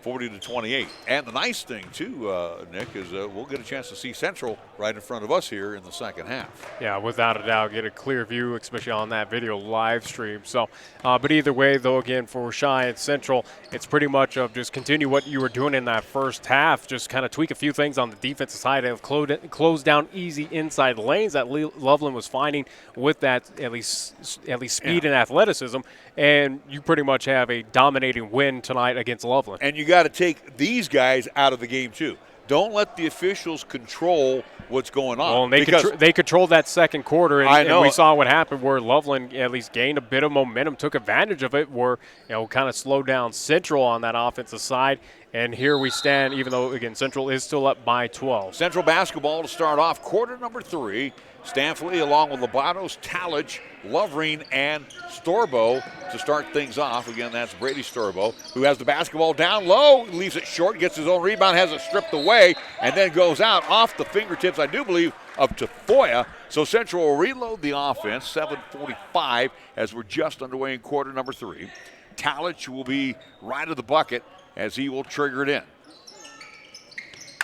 Speaker 2: 40-28. And the nice thing, too, Nick, is we'll get a chance to see Central right in front of us here in the second half.
Speaker 8: Yeah, without a doubt, get a clear view, especially on that video live stream. So, but either way, though, again, for Cheyenne Central, it's pretty much of just continue what you were doing in that first half, just kind of tweak a few things on the defensive side and close down easy inside lanes that Loveland was finding with that at least speed and athleticism. And you pretty much have a dominating win tonight against Loveland.
Speaker 2: And you got to take these guys out of the game, too. Don't let the officials control what's going on.
Speaker 8: Well, they controlled that second quarter, and we saw what happened where Loveland at least gained a bit of momentum, took advantage of it, where kind of slowed down Central on that offensive side. And here we stand, even though, again, Central is still up by 12.
Speaker 2: Central basketball to start off quarter number 3. Stanfley along with Labatos, Talich, Lovering, and Storbo to start things off. Again, that's Brady Storbo, who has the basketball down low, leaves it short, gets his own rebound, has it stripped away, and then goes out off the fingertips, I do believe, of Tafoya. So Central will reload the offense, 7:45 as we're just underway in quarter number 3. Talich will be right of the bucket as he will trigger it in.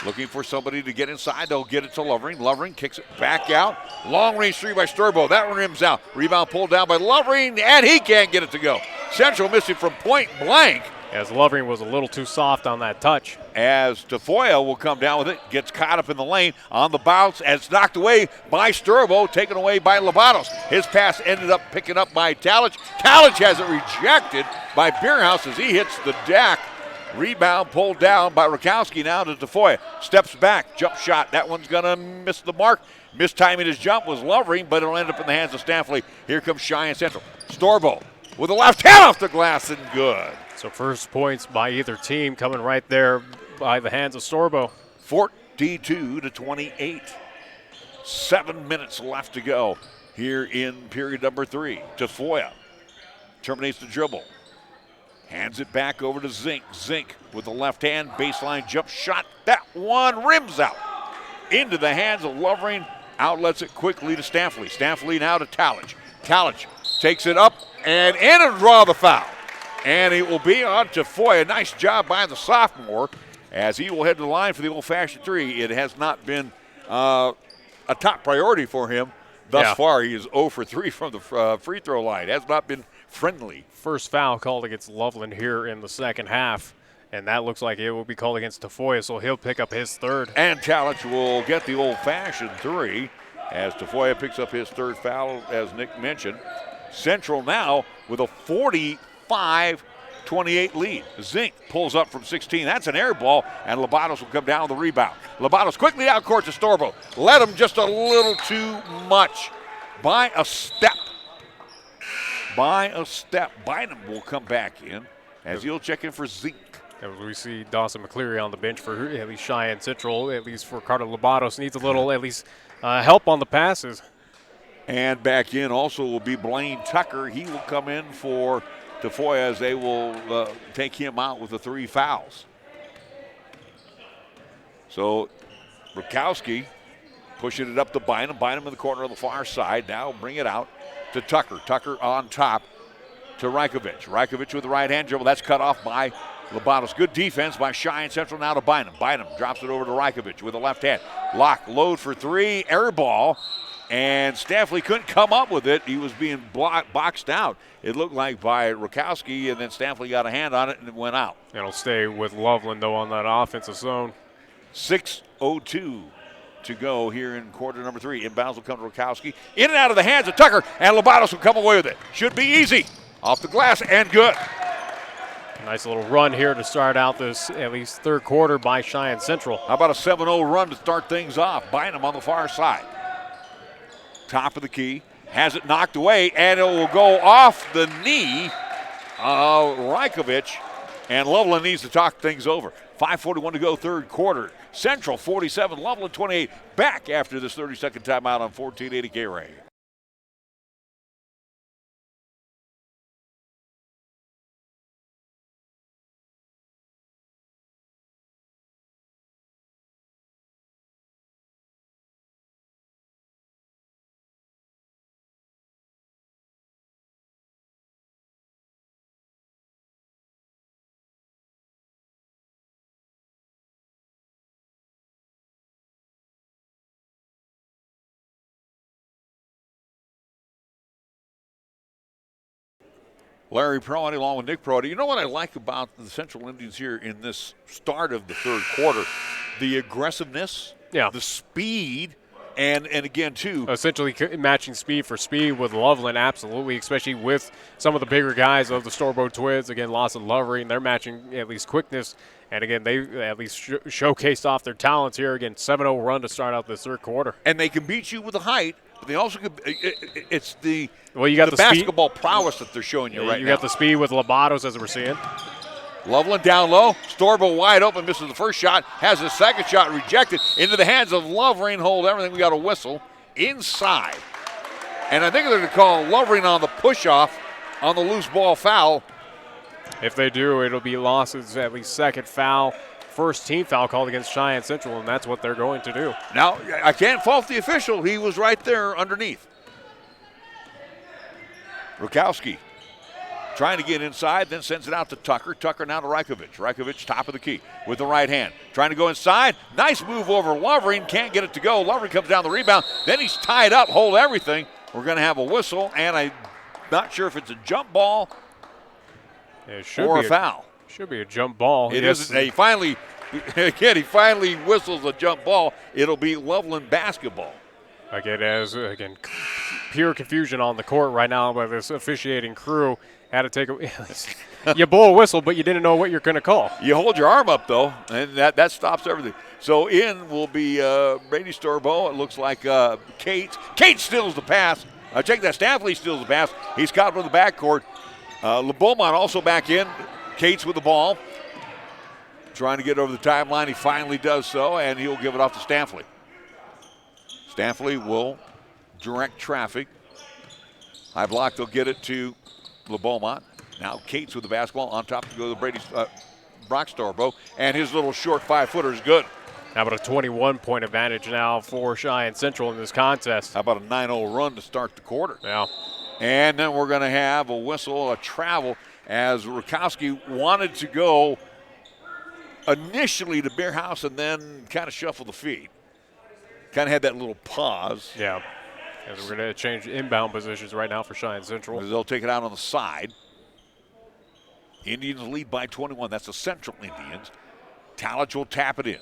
Speaker 2: Looking for somebody to get inside. They'll get it to Lovering. Lovering kicks it back out. Long range three by Storbo. That one rims out. Rebound pulled down by Lovering, and he can't get it to go. Central missing from point blank.
Speaker 8: As Lovering was a little too soft on that touch.
Speaker 2: As Tafoya will come down with it. Gets caught up in the lane on the bounce. And it's knocked away by Storbo. Taken away by Labatos. His pass ended up picking up by Talich. Talich has it rejected by Beerhouse as he hits the deck. Rebound pulled down by Rakowski now to Tafoya. Steps back, jump shot. That one's going to miss the mark. Mistiming his jump was Lovering, but it'll end up in the hands of Stanfley. Here comes Cheyenne Central. Storbo with a left hand off the glass and good.
Speaker 8: So first points by either team coming right there by the hands of Storbo.
Speaker 2: 42-28. 7 minutes left to go here in period number 3. Tafoya terminates the dribble. Hands it back over to Zink. Zink with the left hand, baseline jump shot. That one rims out into the hands of Lovering. Outlets it quickly to Stanfley. Stanfley now to Talich. Talich takes it up and in and draw the foul. And it will be on Tafoya. Nice job by the sophomore as he will head to the line for the old-fashioned three. It has not been a top priority for him thus far. He is 0 for 3 from the free throw line. Has not been friendly.
Speaker 8: First foul called against Loveland here in the second half, and that looks like it will be called against Tafoya, so he'll pick up his third.
Speaker 2: And Talich will get the old-fashioned three as Tafoya picks up his third foul, as Nick mentioned. Central now with a 45-28 lead. Zink pulls up from 16. That's an air ball, and Labatos will come down with the rebound. Labatos quickly out court to Storbo. Led him just a little too much by a step. Bynum will come back in as he'll check in for Zink.
Speaker 8: And we see Dawson McCleary on the bench for at least Cheyenne Central, at least for Carter Labatos. Needs a little, at least, help on the passes.
Speaker 2: And back in also will be Blaine Tucker. He will come in for Tafoya as they will take him out with the 3 fouls. So Rakowski pushing it up to Bynum. Bynum in the corner on the far side. Now bring it out to Tucker. Tucker on top to Rajkovic. Rajkovic with the right hand dribble. That's cut off by Lobatos, good defense by Cheyenne Central now to Bynum. Bynum drops it over to Rykovich with the left hand. Lock, load for three, air ball, and Staffley couldn't come up with it. He was being boxed out, it looked like, by Rakowski, and then Staffley got a hand on it and it went out.
Speaker 8: It'll stay with Loveland, though, on that offensive zone.
Speaker 2: 6:02 to go here in quarter number 3. Inbounds will come to Rakowski. In and out of the hands of Tucker, and Lobatos will come away with it. Should be easy. Off the glass and good.
Speaker 8: Nice little run here to start out this, at least, third quarter by Cheyenne Central.
Speaker 2: How about a 7-0 run to start things off? Bynum on the far side. Top of the key. Has it knocked away, and it will go off the knee of Rykovich. And Loveland needs to talk things over. 5:41 to go, third quarter. Central 47, Loveland 28. Back after this 30-second timeout on 1480 KRAE. Larry Proietti along with Nick Proietti. You know what I like about the Central Indians here in this start of the third quarter? The aggressiveness, the speed, and again, too.
Speaker 8: Essentially matching speed for speed with Loveland, absolutely, especially with some of the bigger guys of the Storbo Twins. Again, Lawson Lovery, and they're matching at least quickness. And again, they at least showcased off their talents here. Again, 7-0 run to start out this third quarter.
Speaker 2: And they can beat you with the height, but they also could, it's the
Speaker 8: basketball
Speaker 2: basketball prowess that they're showing you right now.
Speaker 8: You got the speed with Lobatos, as we're seeing.
Speaker 2: Loveland down low. Storbo wide open, misses the first shot, has his second shot rejected into the hands of Lovering. Hold everything. We got a whistle inside. And I think they're going to call Lovering on the push-off on the loose ball foul.
Speaker 8: If they do, it'll be Lawson's at least second foul. First team foul called against Cheyenne Central, and that's what they're going to do.
Speaker 2: Now, I can't fault the official. He was right there underneath. Rakowski trying to get inside, then sends it out to Tucker. Tucker now to Rykovich. Rykovich top of the key with the right hand. Trying to go inside. Nice move over Lovering. Can't get it to go. Lovering comes down the rebound. Then he's tied up. Hold everything. We're going to have a whistle, and I'm not sure if it's a jump ball or a foul.
Speaker 8: Should be a jump ball.
Speaker 2: It isn't. He finally whistles a jump ball. It'll be Loveland basketball.
Speaker 8: Again, pure confusion on the court right now by this officiating crew. Had to take you blow a whistle, but you didn't know what you're going to call.
Speaker 2: You hold your arm up, though, and that stops everything. So in will be Brady Storbo. It looks like Kate. Kate steals the pass. Check that. Staffley steals the pass. He's caught from the backcourt. LeBeaumont also back in. Cates with the ball. Trying to get over the timeline. He finally does so, and he'll give it off to Staffley. Staffley will direct traffic. High block, they'll get it to LeBeaumont. Now Cates with the basketball on top to go to Brady Brock Storbo, and his little short 5-footer is good.
Speaker 8: How about a 21-point advantage now for Cheyenne Central in this contest?
Speaker 2: How about a 9-0 run to start the quarter?
Speaker 8: Yeah.
Speaker 2: And then we're going to have a whistle, a travel, as Rakowski wanted to go initially to Beerhouse and then kind of shuffle the feet. Kind of had that little pause.
Speaker 8: Yeah. As we're going to change inbound positions right now for Cheyenne Central.
Speaker 2: They'll take it out on the side. Indians lead by 21. That's the Central Indians. Talich will tap it in.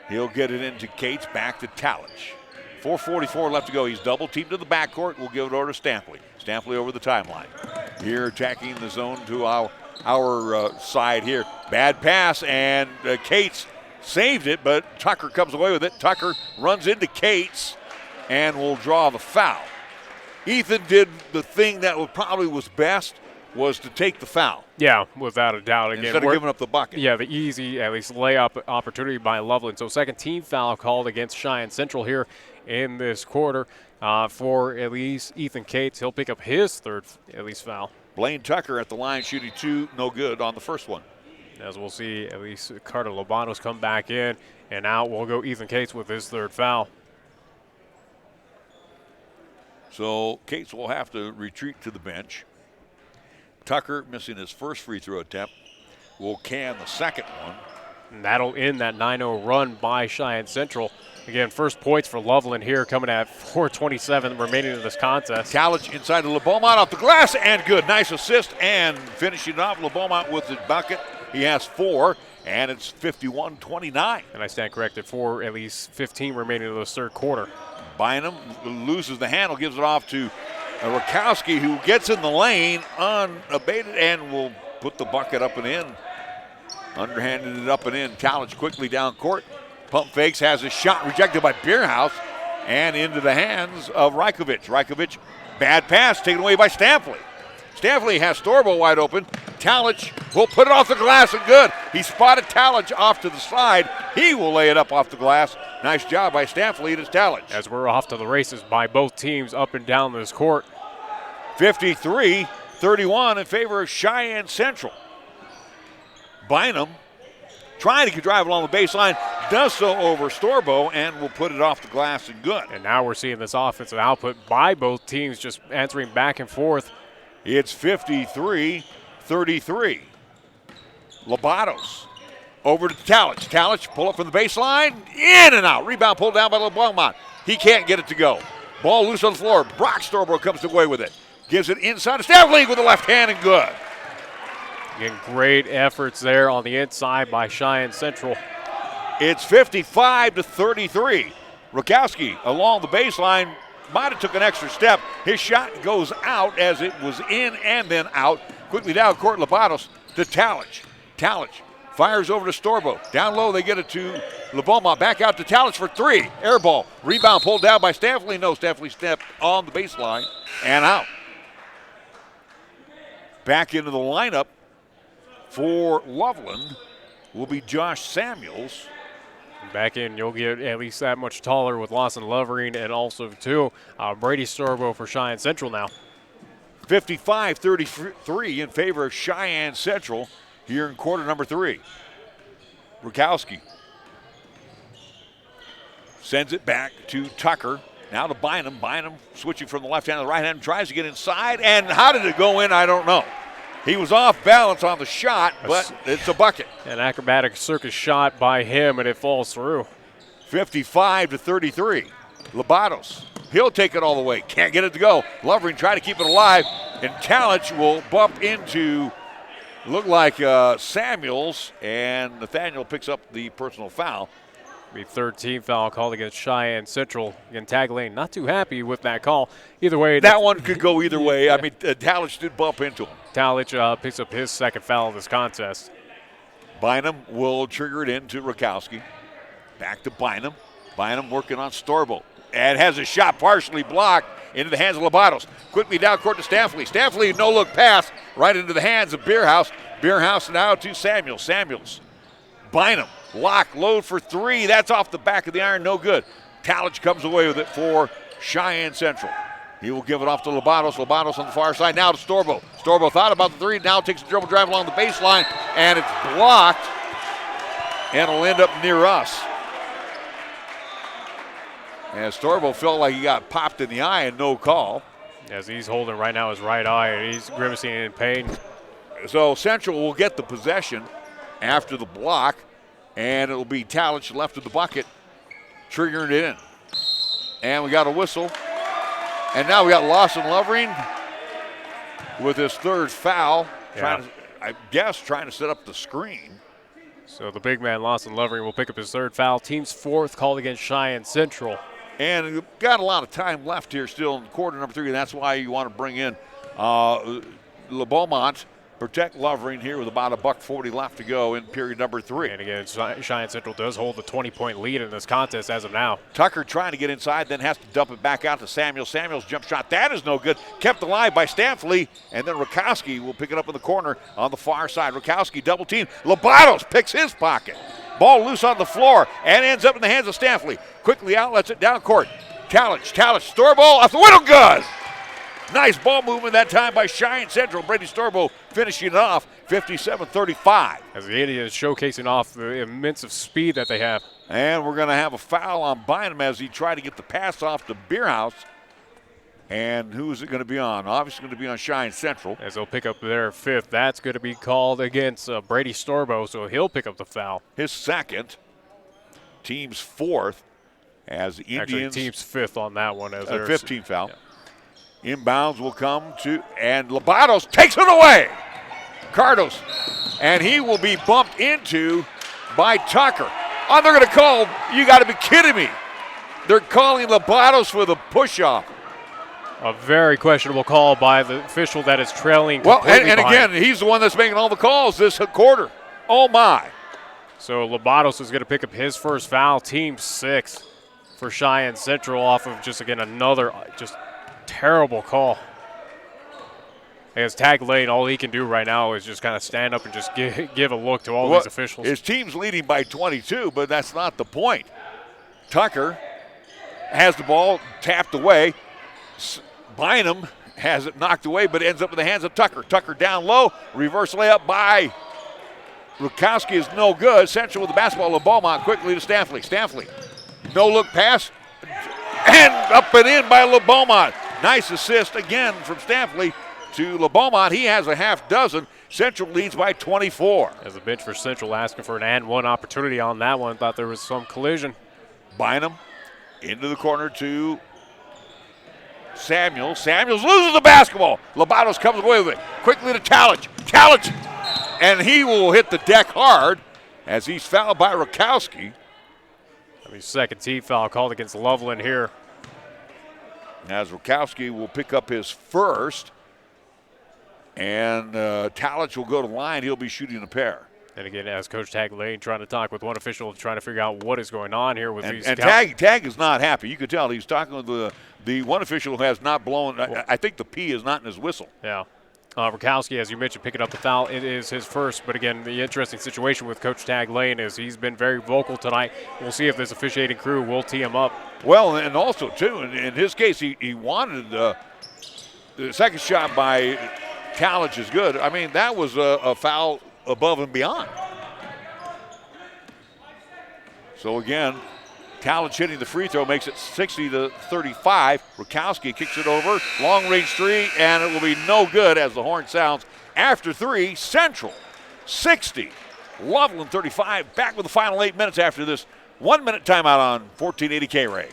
Speaker 2: He'll get it into Cates, back to Talich. 4:44 left to go. He's double teamed to the backcourt. We'll give it over to Stampfley. Stampfley over the timeline. Here attacking the zone to our side here. Bad pass, and Cates saved it, but Tucker comes away with it. Tucker runs into Cates and will draw the foul. Ethan did the thing that probably was best, was to take the foul.
Speaker 8: Yeah, without a doubt. Again,
Speaker 2: instead of giving up the bucket.
Speaker 8: Yeah, the easy, at least, layup opportunity by Loveland. So second team foul called against Cheyenne Central here in this quarter for at least Ethan Cates. He'll pick up his third, at least, foul.
Speaker 2: Blaine Tucker at the line shooting 2, no good on the first one.
Speaker 8: As we'll see, at least Carter Lobanos come back in, and out will go Ethan Cates with his third foul.
Speaker 2: So Cates will have to retreat to the bench. Tucker missing his first free throw attempt. will can the second one.
Speaker 8: And that'll end that 9-0 run by Cheyenne Central. Again, first points for Loveland here, coming at 4:27 remaining in this contest.
Speaker 2: Tallich inside to LeBeaumont off the glass, and good. Nice assist, and finishing it off. LeBeaumont with the bucket. He has 4, and it's 51-29.
Speaker 8: And I stand corrected, 4, at least 15 remaining in this third quarter.
Speaker 2: Bynum loses the handle, gives it off to Rakowski, who gets in the lane unabated and will put the bucket up and in. Underhanded it up and in. Tallich quickly down court. Pump fakes, has a shot rejected by Bierhaus and into the hands of Rajkovic. Rajkovic, bad pass taken away by Stampley. Stampley has Storbo wide open. Tallich will put it off the glass and good. He spotted Tallich off to the side. He will lay it up off the glass. Nice job by Stampley. It is Tallich.
Speaker 8: As we're off to the races by both teams up and down this court.
Speaker 2: 53-31 in favor of Cheyenne Central. Bynum trying to drive along the baseline, does so over Storbo and will put it off the glass and good.
Speaker 8: And now we're seeing this offensive output by both teams just answering back and forth.
Speaker 2: It's 53-33. Lobatos over to Tallich. Tallich pull up from the baseline, in and out. Rebound pulled down by LeBeaumont. He can't get it to go. Ball loose on the floor. Brock Storbo comes away with it. Gives it inside to Stavley with the left hand and good.
Speaker 8: Again, great efforts there on the inside by Cheyenne Central.
Speaker 2: It's 55-33. Rakowski along the baseline might have took an extra step. His shot goes out as it was in and then out. Quickly down court, Lobatos to Tallich. Tallich fires over to Storbo. Down low, they get it to LeBeaumont. Back out to Tallich for 3. Air ball. Rebound pulled down by Stanley. No, Stanley stepped on the baseline and out. Back into the lineup for Loveland will be Josh Samuels.
Speaker 8: Back in, you'll get at least that much taller with Lawson Lovering and also, too, Brady Storbo for Cheyenne Central now.
Speaker 2: 55-33 in favor of Cheyenne Central here in quarter number 3. Rakowski sends it back to Tucker. Now to Bynum. Bynum switching from the left hand to the right hand, tries to get inside. And how did it go in? I don't know. He was off balance on the shot, but it's a bucket.
Speaker 8: An acrobatic circus shot by him, and it falls through.
Speaker 2: 55-33. Lobatos. He'll take it all the way. Can't get it to go. Lovering trying to keep it alive, and Tallich will bump into, look like Samuels, and Nathaniel picks up the personal foul.
Speaker 8: The 13th foul called against Cheyenne Central. Again, Tag Lane not too happy with that call. Either way.
Speaker 2: That one could go either way. I mean, Tallich did bump into him.
Speaker 8: Tallich picks up his second foul in this contest.
Speaker 2: Bynum will trigger it into Rakowski. Back to Bynum. Bynum working on Storbo. And has a shot partially blocked into the hands of Lobatos. Quickly down court to Stanley. Stanley, no-look pass right into the hands of Bierhaus. Bierhaus now to Samuels. Samuels. Bynum. Lock, load for 3. That's off the back of the iron, no good. Tallich comes away with it for Cheyenne Central. He will give it off to Lobatos. Lobatos on the far side, now to Storbo. Storbo thought about the 3, now takes a dribble drive along the baseline, and it's blocked, and it'll end up near us. And Storbo felt like he got popped in the eye and no call.
Speaker 8: As he's holding right now his right eye, and he's grimacing in pain.
Speaker 2: So Central will get the possession after the block. And it'll be Tallich left of the bucket, triggering it in. And we got a whistle. And now we got Lawson Lovering with his 3rd foul.
Speaker 8: Yeah.
Speaker 2: Trying to set up the screen.
Speaker 8: So the big man, Lawson Lovering, will pick up his 3rd foul. Team's 4th called against Cheyenne Central.
Speaker 2: And we've got a lot of time left here still in quarter number 3, and that's why you want to bring in LeBeaumont. Protect Lovering here with about $1:40 left to go in period number 3.
Speaker 8: And again, Cheyenne Central does hold the 20-point lead in this contest as of now.
Speaker 2: Tucker trying to get inside, then has to dump it back out to Samuels. Samuels' jump shot, that is no good. Kept alive by Stanley, and then Rakowski will pick it up in the corner on the far side. Rakowski double team. Lobatos picks his pocket. Ball loose on the floor and ends up in the hands of Stanley. Quickly outlets it down court. Tallich, store ball off the window, good. Nice ball movement that time by Cheyenne Central. Brady Storbo finishing it off 57-35.
Speaker 8: As the Indians showcasing off the immense of speed that they have.
Speaker 2: And we're going to have a foul on Bynum as he tried to get the pass off to Bierhaus. And who is it going to be on? Obviously going to be on Cheyenne Central.
Speaker 8: As they'll pick up their 5th. That's going to be called against Brady Storbo, so he'll pick up the foul.
Speaker 2: His 2nd. Team's 4th. As the Indians.
Speaker 8: Actually, team's 5th on that one. As
Speaker 2: 15th foul. Yeah. Inbounds will come to, and Labados takes it away. Cardos. And he will be bumped into by Tucker. Oh, they're going to call, you got to be kidding me. They're calling Labados for the push-off.
Speaker 8: A very questionable call by the official that is trailing.
Speaker 2: Well, and again, he's the one that's making all the calls this quarter. Oh, my.
Speaker 8: So Labados is going to pick up his first foul, team 6 for Cheyenne Central off of just, again, another just terrible call. As Tag Lane, all he can do right now is just kind of stand up and just give a look to all these officials.
Speaker 2: His team's leading by 22, but that's not the point. Tucker has the ball tapped away. Bynum has it knocked away, but ends up in the hands of Tucker. Tucker down low, reverse layup by Rukowski is no good. Central with the basketball to Beaumont, quickly to Stanley. Stanley, no-look pass, and up and in by LeBeaumont. Nice assist again from Stanley to LeBeaumont. He has a half dozen. Central leads by 24.
Speaker 8: As the bench for Central asking for an and-one opportunity on that one. Thought there was some collision.
Speaker 2: Bynum into the corner to Samuels. Samuels loses the basketball. Labados comes away with it. Quickly to Talich. Talich! And he will hit the deck hard as he's fouled by Rukowski.
Speaker 8: Second team foul called against Loveland here.
Speaker 2: As Rukowski will pick up his first. And Talich will go to the line. He'll be shooting a pair.
Speaker 8: And again, as Coach Tag Lane trying to talk with one official, trying to figure out what is going on here with these.
Speaker 2: And Tag is not happy. You could tell he's talking with the one official who has not blown. I think the P is not in his whistle.
Speaker 8: Yeah. Rukowski, as you mentioned, picking up the foul. It is his first. But again, the interesting situation with Coach Tag Lane is he's been very vocal tonight. We'll see if this officiating crew will tee him up.
Speaker 2: Well, and also, too, in his case, he wanted the second shot by Talich is good. I mean, that was a foul above and beyond. So again, Talich hitting the free throw makes it 60-35. Rukowski kicks it over, long range three, and it will be no good as the horn sounds. After three, Central 60, Loveland 35. Back with the final 8 minutes after this 1 minute timeout on 1480 KRAE.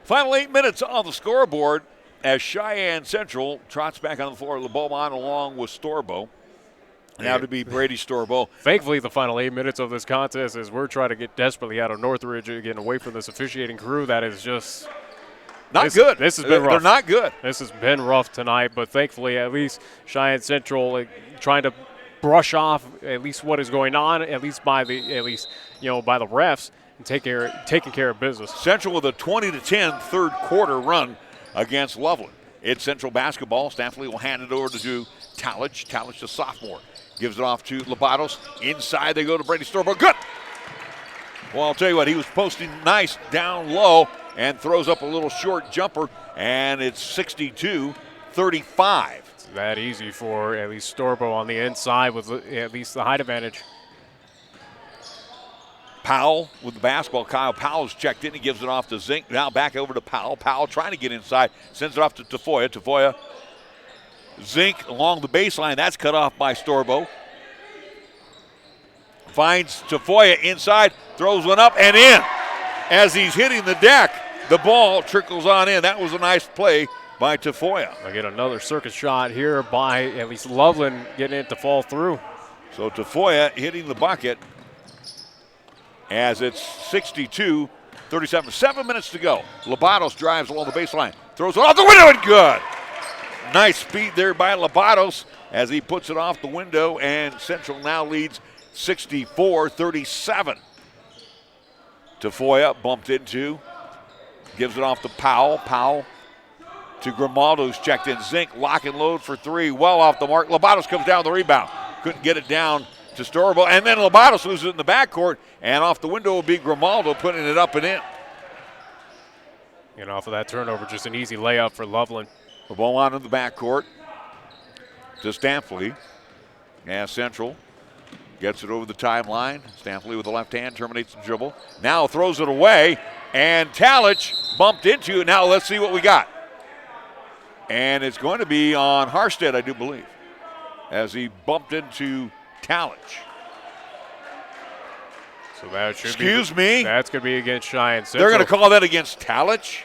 Speaker 2: Final 8 minutes on the scoreboard as Cheyenne Central trots back on the floor. LeBeaumont along with Storbo. Now to be Brady Storbo.
Speaker 8: Thankfully, the final 8 minutes of this contest as we're trying to get desperately out of Northridge again, away from this officiating crew that is just
Speaker 2: not good.
Speaker 8: This has been rough.
Speaker 2: They're not good.
Speaker 8: This has been rough tonight, but thankfully, at least Cheyenne Central trying to brush off at least what is going on, by the refs. Taking care of business.
Speaker 2: Central with a 20-10 third quarter run against Loveland. It's Central basketball. Stanley will hand it over to Talich. Talich, the sophomore, gives it off to Labados. Inside they go to Brady Storbo. Good! Well, I'll tell you what, he was posting nice down low and throws up a little short jumper, and it's 62-35.
Speaker 8: It's that easy for at least Storbo on the inside with at least the height advantage.
Speaker 2: Powell with the basketball. Kyle Powell's checked in. He gives it off to Zink. Now back over to Powell. Powell trying to get inside. Sends it off to Tafoya. Tafoya. Zink along the baseline. That's cut off by Storbo. Finds Tafoya inside. Throws one up and in. as he's hitting the deck, the ball trickles on in. That was a nice play by Tafoya.
Speaker 8: I get another circus shot here by at least Loveland getting it to fall through.
Speaker 2: So Tafoya hitting the bucket as it's 62-37. 7 minutes to go. Labatos drives along the baseline. Throws it off the window and good. Nice speed there by Labatos as he puts it off the window, and Central now leads 64-37. Tafoya bumped into, gives it off to Powell. Powell to Grimaldo, who's checked in. Zink, lock and load for three, well off the mark. Labatos comes down the rebound. Couldn't get it down to Storable, and then Labatos loses it in the backcourt, and off the window will be Grimaldo putting it up and in.
Speaker 8: And off of that turnover, just an easy layup for Loveland.
Speaker 2: The ball on in the backcourt to Stampley. And Central gets it over the timeline. Stampley with the left hand terminates the dribble. Now throws it away, and Talich bumped into it. Now let's see what we got. And it's going to be on Harstead, I do believe, as he bumped into Talich.
Speaker 8: So that should
Speaker 2: Excuse me?
Speaker 8: That's going to be against Cheyenne Central.
Speaker 2: They're going to call that against Talich?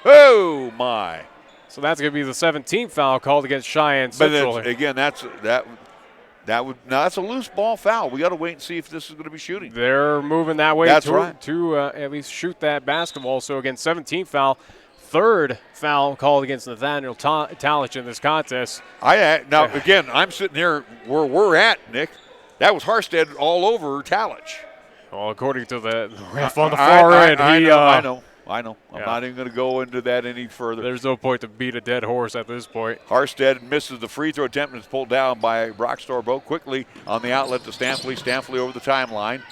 Speaker 2: Oh, my.
Speaker 8: So that's going to be the 17th foul called against Cheyenne Central.
Speaker 2: But again, that's a loose ball foul. We got to wait and see if this is going to be shooting.
Speaker 8: They're moving that way to at least shoot that basketball. So again, 17th foul, third foul called against Nathaniel Talich in this contest.
Speaker 2: Again, I'm sitting here where we're at, Nick. That was Harstead all over Talich.
Speaker 8: Well, according to the ref on the far end,
Speaker 2: I know. I'm
Speaker 8: Yeah.
Speaker 2: not even going to go into that any further.
Speaker 8: There's no point to beat a dead horse at this point.
Speaker 2: Harstead misses the free throw attempt and is pulled down by Brock Storbo. Quickly on the outlet to Stampley. Stampley over the timeline.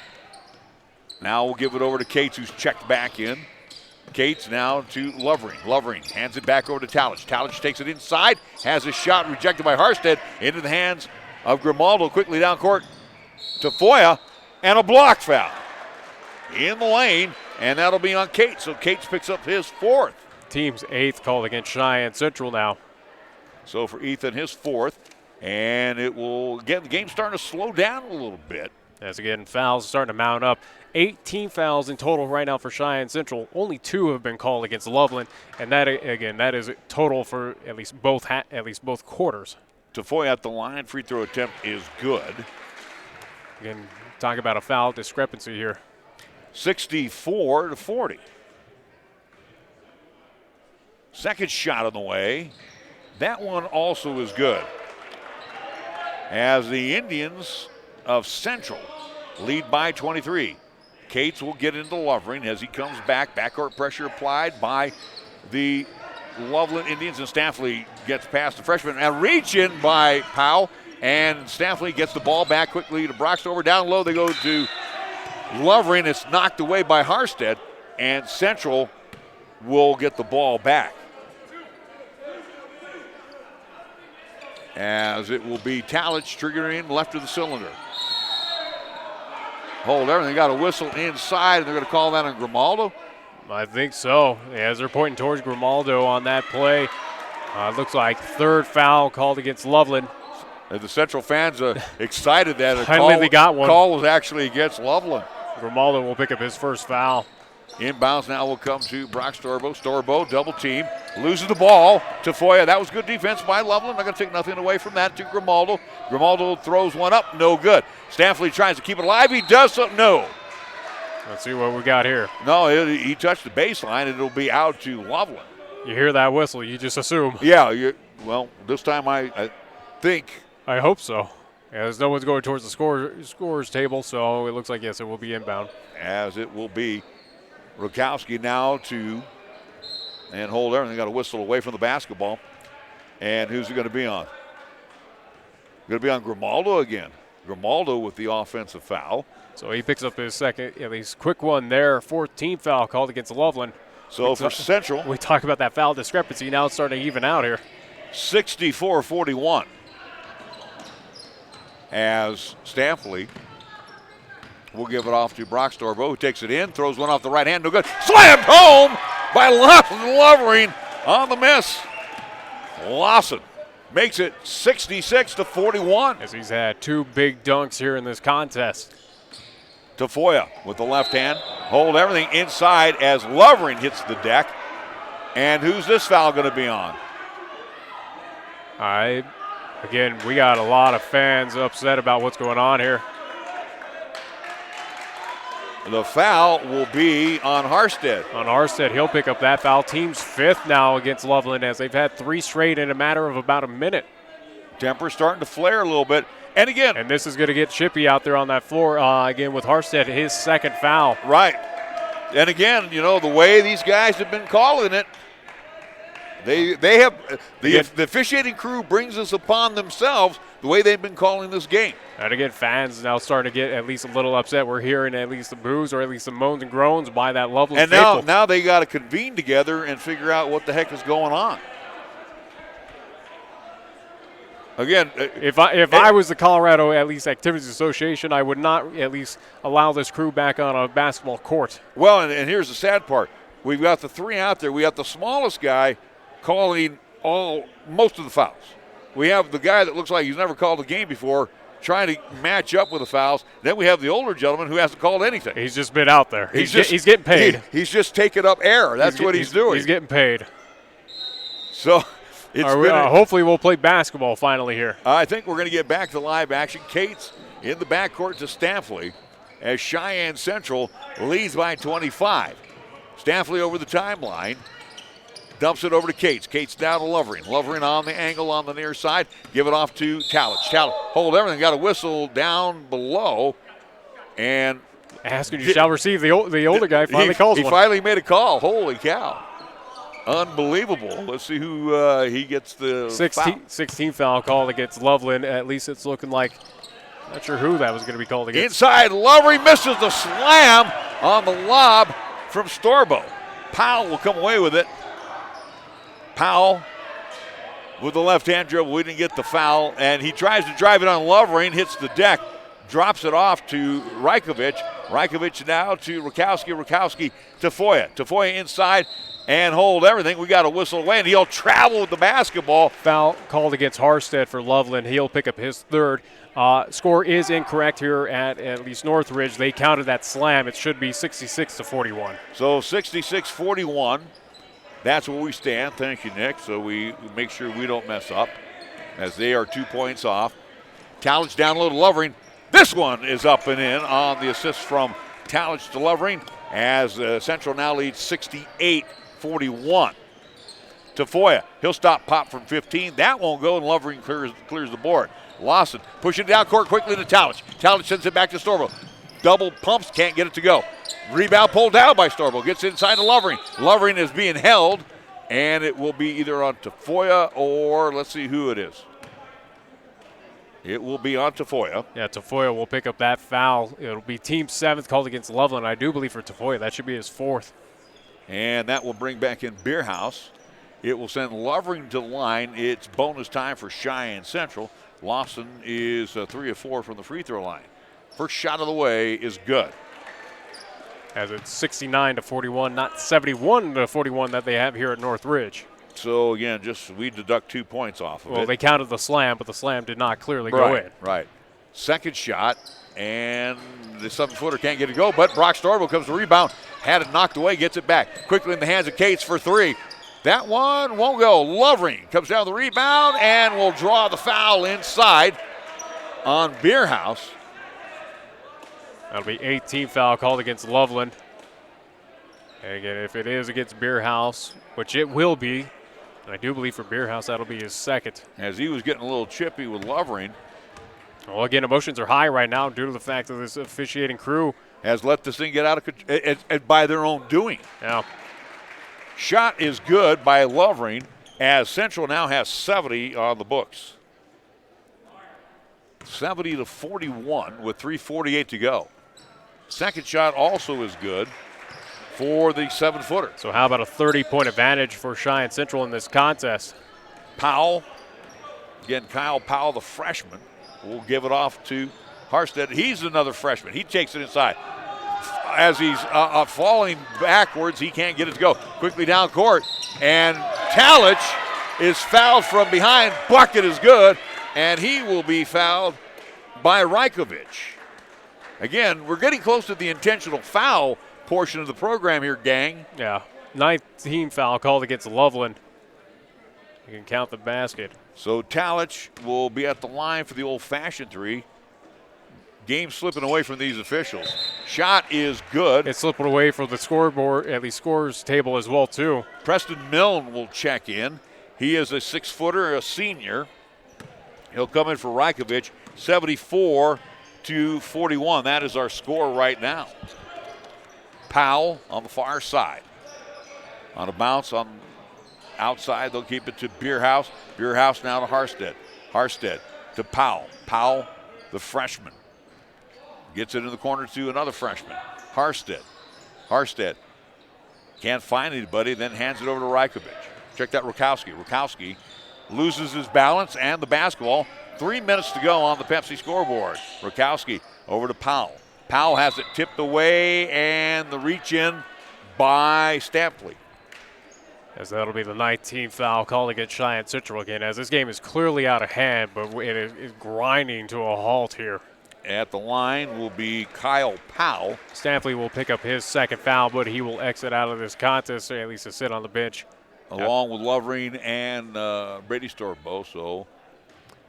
Speaker 2: Now we'll give it over to Cates, who's checked back in. Cates now to Lovering. Lovering hands it back over to Talich. Talich takes it inside, has a shot rejected by Harstead into the hands of Grimaldo. Quickly down court to Foya, and a block foul in the lane. And that'll be on Cates, so Cates picks up his fourth.
Speaker 8: Team's eighth called against Cheyenne Central now.
Speaker 2: So for Ethan, his fourth. And it will, again, the game's starting to slow down a little bit.
Speaker 8: As again, fouls starting to mount up. 18 fouls in total right now for Cheyenne Central. Only 2 have been called against Loveland, and that is a total for at least both quarters.
Speaker 2: Tafoya at the line, free throw attempt is good.
Speaker 8: Again, talk about a foul discrepancy here.
Speaker 2: 64-40. Second shot on the way. That one also is good. As the Indians of Central lead by 23. Cates will get into Lovering as he comes back. Backcourt pressure applied by the Loveland Indians, and Stampley gets past the freshman. And reach in by Powell, and Stampley gets the ball back quickly to Brockstover. Down low they go to Lovering. It's knocked away by Harstead, and Central will get the ball back. As it will be Talich triggering left of the cylinder. Hold everything, got a whistle inside, and they're going to call that on Grimaldo?
Speaker 8: I think so. As they're pointing towards Grimaldo on that play. Looks like third foul called against Loveland.
Speaker 2: And the Central fans are excited that a
Speaker 8: Finally they got one.
Speaker 2: Call was actually against Loveland.
Speaker 8: Grimaldo will pick up his first foul.
Speaker 2: Inbounds now will come to Brock Storbo. Storbo double team, loses the ball to Foya. That was good defense by Loveland. Not going to take nothing away from that to Grimaldo. Grimaldo throws one up, no good. Stampley tries to keep it alive. He does so, no.
Speaker 8: Let's see what we got here.
Speaker 2: No, he touched the baseline, and it'll be out to Loveland.
Speaker 8: You hear that whistle, you just assume.
Speaker 2: Yeah, well, this time I think.
Speaker 8: I hope so. As no one's going towards the scorer's table, so it looks like, yes, it will be inbound.
Speaker 2: As it will be Rukowski now and hold everything. Got a whistle away from the basketball. And who's it going to be on? Going to be on Grimaldo again. Grimaldo with the offensive foul.
Speaker 8: So he picks up his second, at least quick one there. 14th foul called against Loveland.
Speaker 2: So for Central.
Speaker 8: We talk about that foul discrepancy. Now it's starting to even out here.
Speaker 2: 64-41. As Stampley will give it off to Brock Storbo, who takes it in, throws one off the right hand, no good. Slammed home by Lovering on the miss. Lawson makes it 66-41.
Speaker 8: As he's had 2 big dunks here in this contest.
Speaker 2: Tafoya with the left hand. Hold everything inside as Lovering hits the deck. And who's this foul going to be on?
Speaker 8: Again, we got a lot of fans upset about what's going on here.
Speaker 2: The foul will be on Harstead.
Speaker 8: On Harstead, he'll pick up that foul. Team's 5th now against Loveland as they've had 3 straight in a matter of about a minute.
Speaker 2: Temper starting to flare a little bit. And again.
Speaker 8: And this is going to get Chippy out there on that floor again with Harstead, his 2nd foul.
Speaker 2: Right. And again, you know, the way these guys have been calling it, they have the officiating crew brings us upon themselves the way they've been calling this game.
Speaker 8: And again, fans now starting to get at least a little upset. We're hearing at least the boos or at least the moans and groans by that Loveland
Speaker 2: and
Speaker 8: faithful.
Speaker 2: now they got to convene together and figure out what the heck is going on. Again,
Speaker 8: if I was the Colorado at least Activities Association, I would not at least allow this crew back on a basketball court.
Speaker 2: Well, and here's the sad part: we've got the 3 out there. We got the smallest guy calling most of the fouls. We have the guy that looks like he's never called a game before trying to match up with the fouls. Then we have the older gentleman who hasn't called anything.
Speaker 8: He's just been out there. He's getting paid.
Speaker 2: He's just taking up air. That's what he's doing.
Speaker 8: He's getting paid.
Speaker 2: So
Speaker 8: hopefully we'll play basketball finally here.
Speaker 2: I think we're going to get back to live action. Cates in the backcourt to Stampfley as Cheyenne Central leads by 25. Stampfley over the timeline. Dumps it over to Cates. Cates down to Lovering. Lovering on the angle on the near side. Give it off to Talich. Talich hold everything. Got a whistle down below. And
Speaker 8: Asking you shall receive. The older guy finally calls one.
Speaker 2: He finally made a call. Holy cow. Unbelievable. Let's see who he gets the
Speaker 8: 16 foul call against Loveland. At least it's looking like, not sure who that was going to be called against.
Speaker 2: Inside, Lovering misses the slam on the lob from Storbo. Powell will come away with it. Powell with the left-hand dribble. We didn't get the foul, and he tries to drive it on Lovering, hits the deck, drops it off to Rajkovic. Rajkovic now to Rakowski. Rakowski to Tafoya. Tafoya inside and hold everything. We got a whistle away, and he'll travel with the basketball.
Speaker 8: Foul called against Harstead for Loveland. He'll pick up his 3rd. Score is incorrect here at least Northridge. They counted that slam. It should be 66-41.
Speaker 2: So 66-41. That's where we stand. Thank you, Nick. So we make sure we don't mess up as they are 2 points off. Talich down low to Lovering. This one is up and in on the assist from Talich to Lovering as Central now leads 68-41. Tafoya, he'll stop pop from 15. That won't go, and Lovering clears the board. Lawson pushing down court quickly to Talich. Talich sends it back to Storbo. Double pumps, can't get it to go. Rebound pulled down by Storbo. Gets inside to Lovering. Lovering is being held, and it will be either on Tafoya or let's see who it is. It will be on Tafoya.
Speaker 8: Yeah, Tafoya will pick up that foul. It'll be team 7th called against Loveland. I do believe for Tafoya. That should be his 4th.
Speaker 2: And that will bring back in Beerhouse. It will send Lovering to the line. It's bonus time for Cheyenne Central. Lawson is 3 of 4 from the free throw line. First shot of the way is good.
Speaker 8: As it's 69-41, not 71-41 that they have here at Northridge.
Speaker 2: So again, we deduct 2 points off of it.
Speaker 8: Well, they counted the slam, but the slam did not clearly go in.
Speaker 2: Right. Second shot, and the 7-footer can't get it to go, but Brock Storbo comes to rebound. Had it knocked away, gets it back. Quickly in the hands of Cates for 3. That one won't go. Lovering comes down the rebound and will draw the foul inside on Beerhouse.
Speaker 8: That'll be 18 foul called against Loveland. And again, if it is against Beerhouse, which it will be, and I do believe for Beerhouse that'll be his 2nd.
Speaker 2: As he was getting a little chippy with Lovering.
Speaker 8: Well, again, emotions are high right now due to the fact that this officiating crew
Speaker 2: has let this thing get out of control by their own doing.
Speaker 8: Yeah.
Speaker 2: Shot is good by Lovering as Central now has 70 on the books. 70-41 with 3:48 to go. Second shot also is good for the 7-footer.
Speaker 8: So how about a 30-point advantage for Cheyenne Central in this contest?
Speaker 2: Powell, again, Kyle Powell, the freshman, will give it off to Harstead. He's another freshman. He takes it inside. As he's falling backwards, he can't get it to go. Quickly down court, and Talich is fouled from behind. Bucket is good, and he will be fouled by Rajkovic. Again, we're getting close to the intentional foul portion of the program here, gang.
Speaker 8: Yeah, 19 foul called against Loveland. You can count the basket.
Speaker 2: So Talich will be at the line for the old-fashioned three. Game slipping away from these officials. Shot is good.
Speaker 8: It's slipping away from the scoreboard, at least scores table as well, too.
Speaker 2: Preston Milne will check in. He is a 6-footer, a senior. He'll come in for Rajkovic, 74-41. That is our score right now. Powell on the far side. On a bounce on outside, they'll keep it to Beerhouse. Beerhouse now to Harstead. Harstead to Powell. Powell, the freshman. Gets it in the corner to another freshman. Harstead. Harstead can't find anybody, then hands it over to Rajkovic. Check that Rukowski. Rukowski loses his balance and the basketball. 3 minutes to go on the Pepsi scoreboard. Rukowski over to Powell. Powell has it tipped away, and the reach in by Stampley.
Speaker 8: As that'll be the 19th foul called against Cheyenne Central again, as this game is clearly out of hand, but it is grinding to a halt here.
Speaker 2: At the line will be Kyle Powell.
Speaker 8: Stampley will pick up his second foul, but he will exit out of this contest, or at least to sit on the bench.
Speaker 2: Along with Lovering and Brady Storbo, so.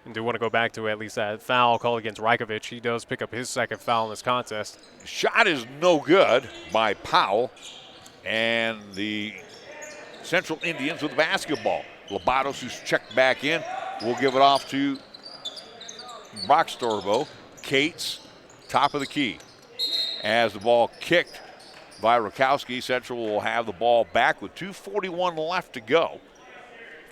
Speaker 8: And do want to go back to at least that foul call against Rajkovic. He does pick up his second foul in this contest.
Speaker 2: Shot is no good by Powell. And the Central Indians with the basketball. Labatos, who's checked back in, will give it off to Brock Storbo. Cates, top of the key. As the ball kicked by Rukowski, Central will have the ball back with 2:41 left to go.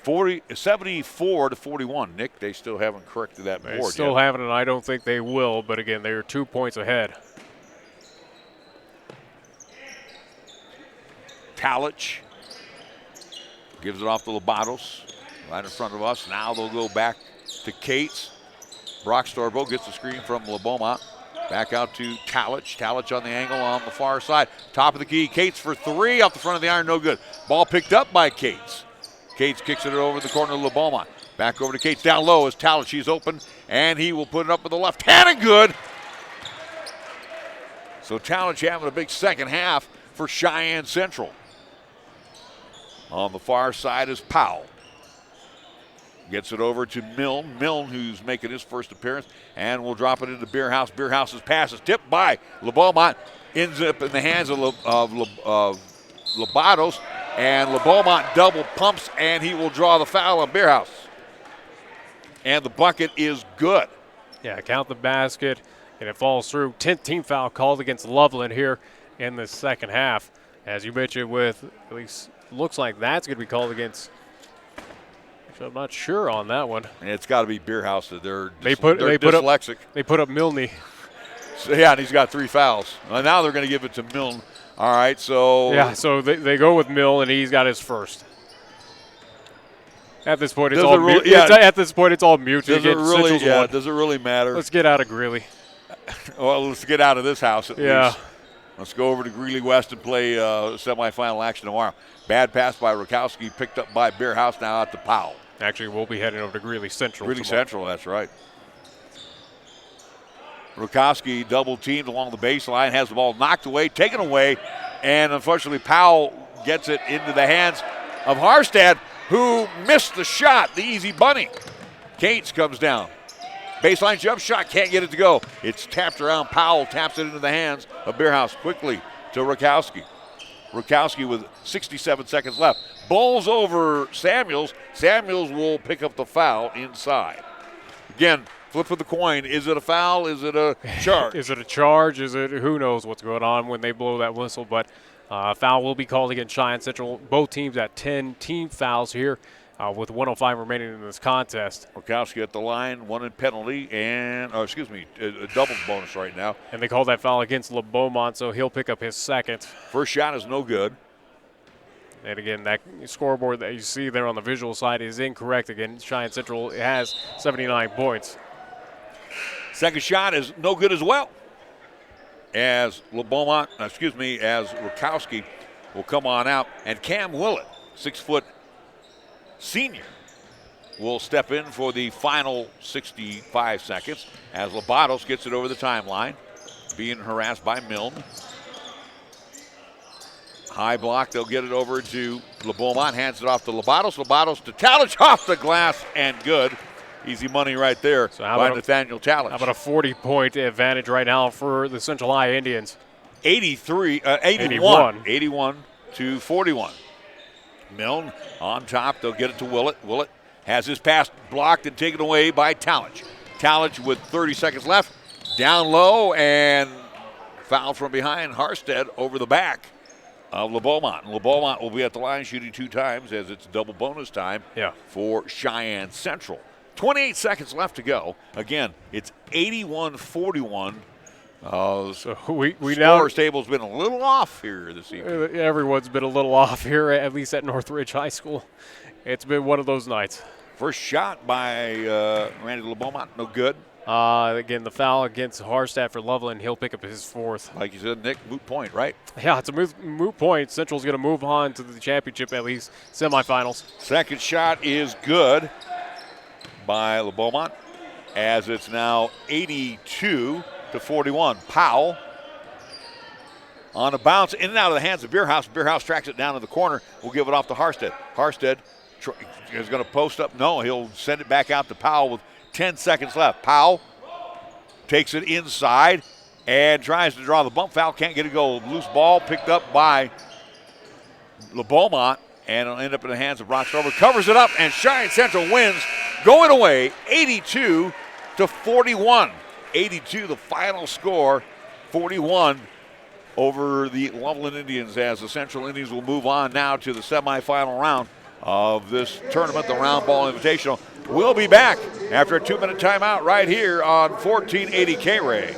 Speaker 2: 74-41. Nick, they still haven't corrected that board yet.
Speaker 8: They still haven't, and I don't think they will. But again, they're 2 points ahead.
Speaker 2: Talich gives it off to Labatos, right in front of us. Now they'll go back to Cates. Brock Storbo gets the screen from LeBeaumont. Back out to Talich. Talich on the angle on the far side. Top of the key. Cates for three off the front of the iron. No good. Ball picked up by Cates. Cates kicks it over the corner of LeBeaumont. Back over to Cates. Down low is Talich. He's open, and he will put it up with the left hand and good. So Talich having a big second half for Cheyenne Central. On the far side is Powell. Gets it over to Milne. Milne, who's making his first appearance, and will drop it into Beerhouse. Beerhouse's pass is tipped by LeBeaumont. Ends up in the hands of Labatos, and LeBeaumont double pumps, and he will draw the foul on Beerhouse. And the bucket is good.
Speaker 8: Yeah, count the basket, and it falls through. 10th team foul called against Loveland here in the second half. As you mentioned, with at least looks like that's going to be called against. Actually, I'm not sure on that one.
Speaker 2: And it's got to be Beerhouse. They're
Speaker 8: dyslexic. They put up Milne.
Speaker 2: So, yeah, and he's got 3 fouls. Well, now they're going to give it to Milne. All right, so.
Speaker 8: Yeah, so they go with Milne, and he's got his first. At this point, it's all mute. Yeah. At this point, it's all mute.
Speaker 2: Does it really matter?
Speaker 8: Let's get out of Greeley.
Speaker 2: Well, let's get out of this house at least. Let's go over to Greeley West and play semifinal action tomorrow. Bad pass by Rukowski, picked up by Beerhouse, now out to Powell.
Speaker 8: Actually, we'll be heading over to Greeley Central.
Speaker 2: Greeley Central, that's right. Rukowski double teamed along the baseline, has the ball knocked away, taken away, and unfortunately Powell gets it into the hands of Harstead, who missed the shot, the easy bunny. Cates comes down. Baseline jump shot, can't get it to go. It's tapped around. Powell taps it into the hands of Beerhouse quickly to Rukowski. Rukowski with 67 seconds left. Bowls over Samuels. Samuels will pick up the foul inside. Again, flip of the coin. Is it a foul? Is it a charge?
Speaker 8: Is it a charge? Is it, who knows what's going on when they blow that whistle. But foul will be called against Cheyenne Central. Both teams at 10 team fouls here. With 1:05 remaining in this contest.
Speaker 2: Rukowski at the line, one in penalty, and, a double bonus right now.
Speaker 8: And they call that foul against LeBeaumont, so he'll pick up his second.
Speaker 2: First shot is no good.
Speaker 8: And again, that scoreboard that you see there on the visual side is incorrect. Again, Cheyenne Central has 79 points.
Speaker 2: Second shot is no good as well. As Rukowski will come on out, and Cam Willett, 6-foot senior, will step in for the final 65 seconds as Labatos gets it over the timeline. being harassed by Milne. High block, they'll get it over to LeBeaumont, hands it off to Labatos. Labatos to Talich, off the glass, and good. Easy money right there by Nathaniel Talich.
Speaker 8: How about a 40-point advantage right now for the Central High Indians?
Speaker 2: 81 to 41. Milne on top, they'll get it to Willett. Willett has his pass blocked and taken away by Talich. Talich with 30 seconds left, down low, and foul from behind. Harstead over the back of LeBeaumont. LeBeaumont will be at the line shooting 2 times as it's double bonus time for Cheyenne Central. 28 seconds left to go. Again, it's 81-41.
Speaker 8: So we
Speaker 2: Scores table's been a little off here this evening.
Speaker 8: Everyone's been a little off here, at least at Northridge High School. It's been one of those nights.
Speaker 2: First shot by Randy LeBeaumont, no good.
Speaker 8: Again, the foul against Harstad for Loveland. He'll pick up his 4th.
Speaker 2: Like you said, Nick, moot point, right?
Speaker 8: Yeah, it's a moot point. Central's going to move on to the championship, at least semifinals.
Speaker 2: Second shot is good by LeBeaumont, as it's now 82-41. Powell on a bounce, in and out of the hands of Beerhouse. Beerhouse tracks it down in the corner. We'll give it off to Harstead. Harstead is going to post up. No, he'll send it back out to Powell with 10 seconds left. Powell takes it inside and tries to draw the bump foul. Can't get it go. Loose ball picked up by LeBeaumont, and it'll end up in the hands of Brock Storber. Covers it up, and Cheyenne Central wins, going away 82-41. 82 the final score, 41 over the Loveland Indians, as the Central Indians will move on now to the semifinal round of this tournament, the Round Ball Invitational. We'll be back after a 2-minute timeout right here on 1480 KRAE.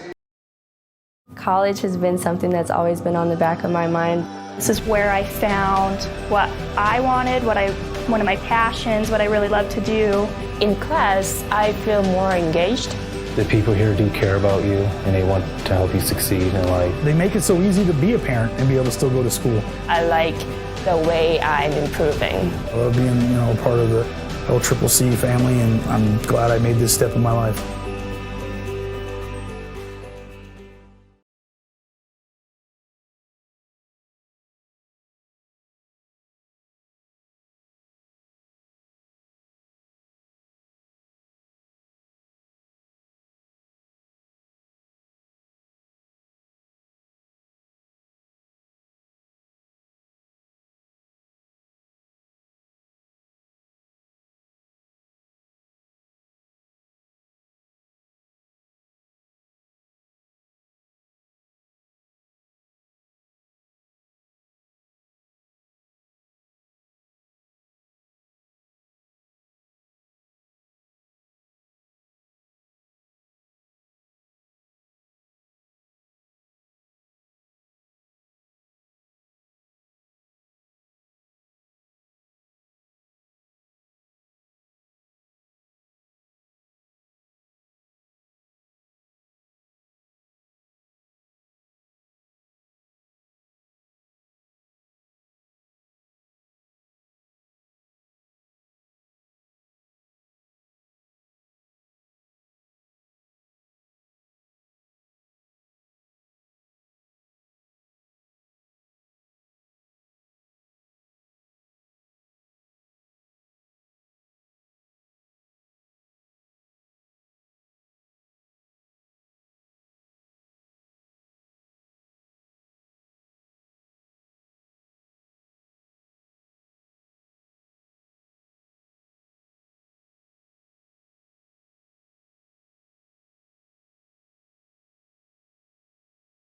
Speaker 4: College has been something that's always been on the back of my mind.
Speaker 5: This is where I found what I wanted, one of my passions, what I really love to do.
Speaker 11: In class, I feel more engaged.
Speaker 6: The people here do care about you, and they want to help you succeed in life.
Speaker 7: They make it so easy to be a parent and be able to still go to school.
Speaker 11: I like the way I'm improving.
Speaker 7: I love being, a part of the LCCC family, and I'm glad I made this step in my life.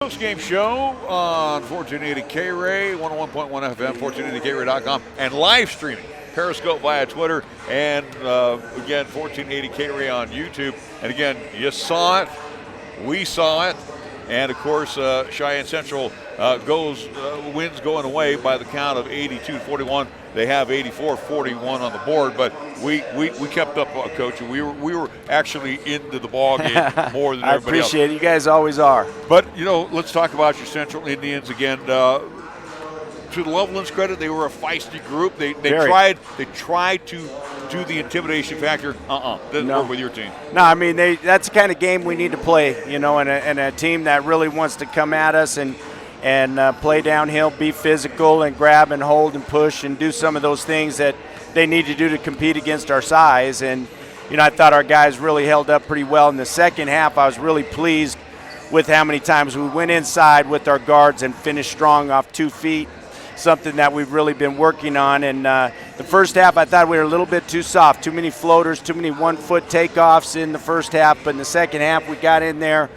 Speaker 2: Post-game show on 1480 KRAE, 101.1 FM, 1480KRAE.com, and live streaming Periscope via Twitter, and again 1480 KRAE on YouTube. And again, you saw it, we saw it, and of course Cheyenne Central wins going away by the count of 82-41. They have 84-41 on the board, but we kept up, Coach. We were actually into the ball game more than everybody else.
Speaker 12: I appreciate it. You guys always are.
Speaker 2: But let's talk about your Central Indians again. To Loveland's credit, they were a feisty group. They tried to do the intimidation factor? Doesn't work with your team.
Speaker 12: No, I mean, that's the kind of game we need to play, and a team that really wants to come at us and play downhill, be physical, and grab and hold and push and do some of those things that they need to do to compete against our size. And, I thought our guys really held up pretty well in the second half. I was really pleased with how many times we went inside with our guards and finished strong off 2 feet, something that we've really been working on. And the first half, I thought we were a little bit too soft, too many floaters, too many 1-foot takeoffs in the first half. But in the second half, we got in there,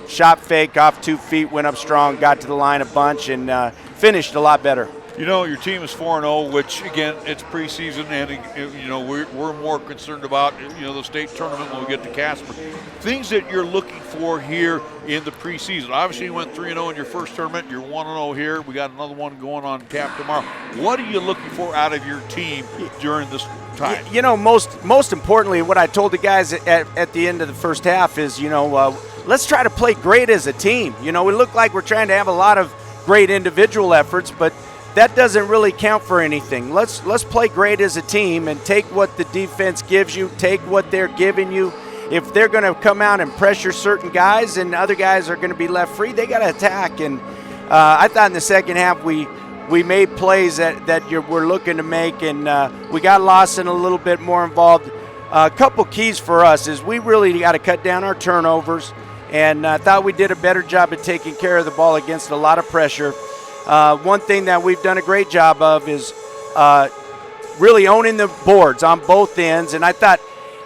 Speaker 12: shot fake off 2 feet, went up strong, got to the line a bunch, and finished a lot better.
Speaker 2: Your team is 4-0, which, again, it's preseason, and, we're more concerned about, the state tournament when we get to Casper. Things that you're looking for here in the preseason. Obviously, you went 3-0 in your first tournament. You're 1-0 here. We got another one going on tap tomorrow. What are you looking for out of your team during this time?
Speaker 12: Most importantly, what I told the guys at the end of the first half is, let's try to play great as a team. We look like we're trying to have a lot of great individual efforts, but that doesn't really count for anything. Let's play great as a team and take what the defense gives you, take what they're giving you. If they're going to come out and pressure certain guys and other guys are going to be left free, they got to attack. And I thought in the second half we made plays that we're looking to make, and we got Lawson a little bit more involved. A couple keys for us is we really got to cut down our turnovers, and I thought we did a better job of taking care of the ball against a lot of pressure. One thing that we've done a great job of is really owning the boards on both ends. And I thought,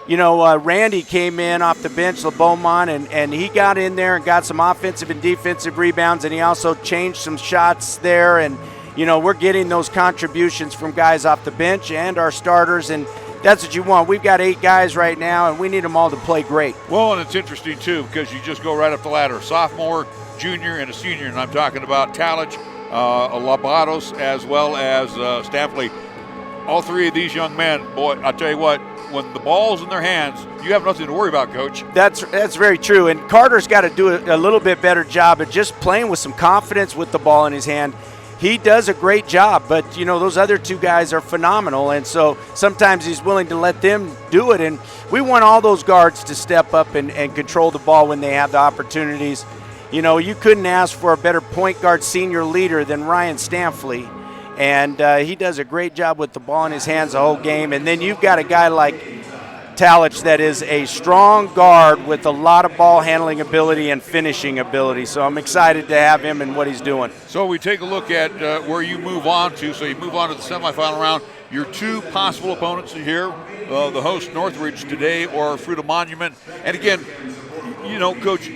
Speaker 12: Randy came in off the bench, LeBeaumont, and he got in there and got some offensive and defensive rebounds, and he also changed some shots there. And, we're getting those contributions from guys off the bench and our starters, and that's what you want. We've got 8 guys right now, and we need them all to play great.
Speaker 2: Well, and it's interesting, too, because you just go right up the ladder. Sophomore, junior, and a senior, and I'm talking about Talich, Labados, as well as Staffley. All 3 of these young men, boy, I'll tell you what, when the ball's in their hands, you have nothing to worry about, Coach.
Speaker 12: That's very true, and Carter's got to do a little bit better job of just playing with some confidence with the ball in his hand. He does a great job, but, those other 2 guys are phenomenal, and so sometimes he's willing to let them do it, and we want all those guards to step up and control the ball when they have the opportunities. You couldn't ask for a better point guard senior leader than Ryan Stanfley, and he does a great job with the ball in his hands the whole game. And then you've got a guy like Talich that is a strong guard with a lot of ball handling ability and finishing ability. So I'm excited to have him and what he's doing.
Speaker 2: So we take a look at where you move on to. So you move on to the semifinal round. Your 2 possible opponents here, the host Northridge today or Fruita Monument. And again, Coach,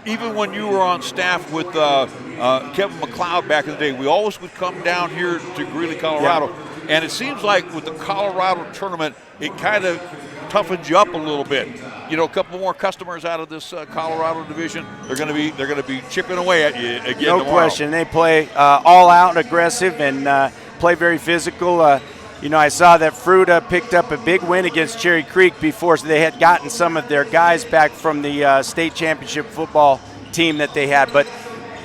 Speaker 2: even when you were on staff with Kevin McLeod back in the day, we always would come down here to Greeley, Colorado. Yeah. And it seems like with the Colorado tournament, it kind of toughens you up a little bit. A couple more customers out of this Colorado division. They're going to be chipping away at you again tomorrow.
Speaker 12: No question. They play all out and aggressive and play very physical. I saw that Fruita picked up a big win against Cherry Creek before they had gotten some of their guys back from the state championship football team that they had. But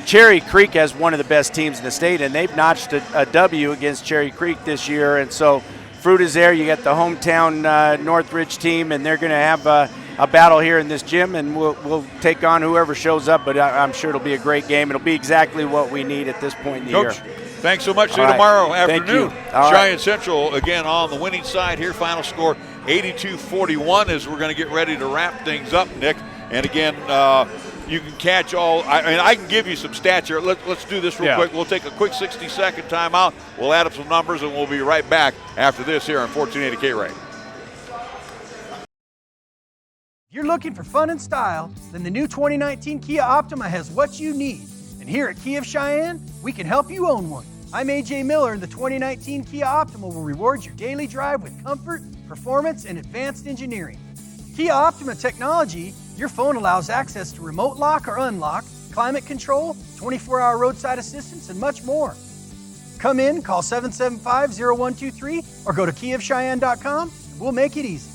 Speaker 12: Cherry Creek has one of the best teams in the state, and they've notched a W against Cherry Creek this year. And so Fruita's there. You got the hometown Northridge team, and they're going to have a battle here in this gym, and we'll take on whoever shows up. But I'm sure it'll be a great game. It'll be exactly what we need at this point in the year.
Speaker 2: Thanks so much. See you tomorrow afternoon.
Speaker 12: Cheyenne
Speaker 2: Central, again, on the winning side here. Final score 82-41 as we're going to get ready to wrap things up, Nick. And again, you can catch all – I can give you some stats here. Let's do this real quick. We'll take a quick 60-second timeout. We'll add up some numbers, and we'll be right back after this here on 1480 KRAE.
Speaker 9: If you're looking for fun and style, then the new 2019 Kia Optima has what you need. And here at Kia of Cheyenne, we can help you own one. I'm AJ Miller, and the 2019 Kia Optima will reward your daily drive with comfort, performance, and advanced engineering. Kia Optima technology, your phone allows access to remote lock or unlock, climate control, 24-hour roadside assistance, and much more. Come in, call 775-0123, or go to KiaofCheyenne.com. We'll make it easy.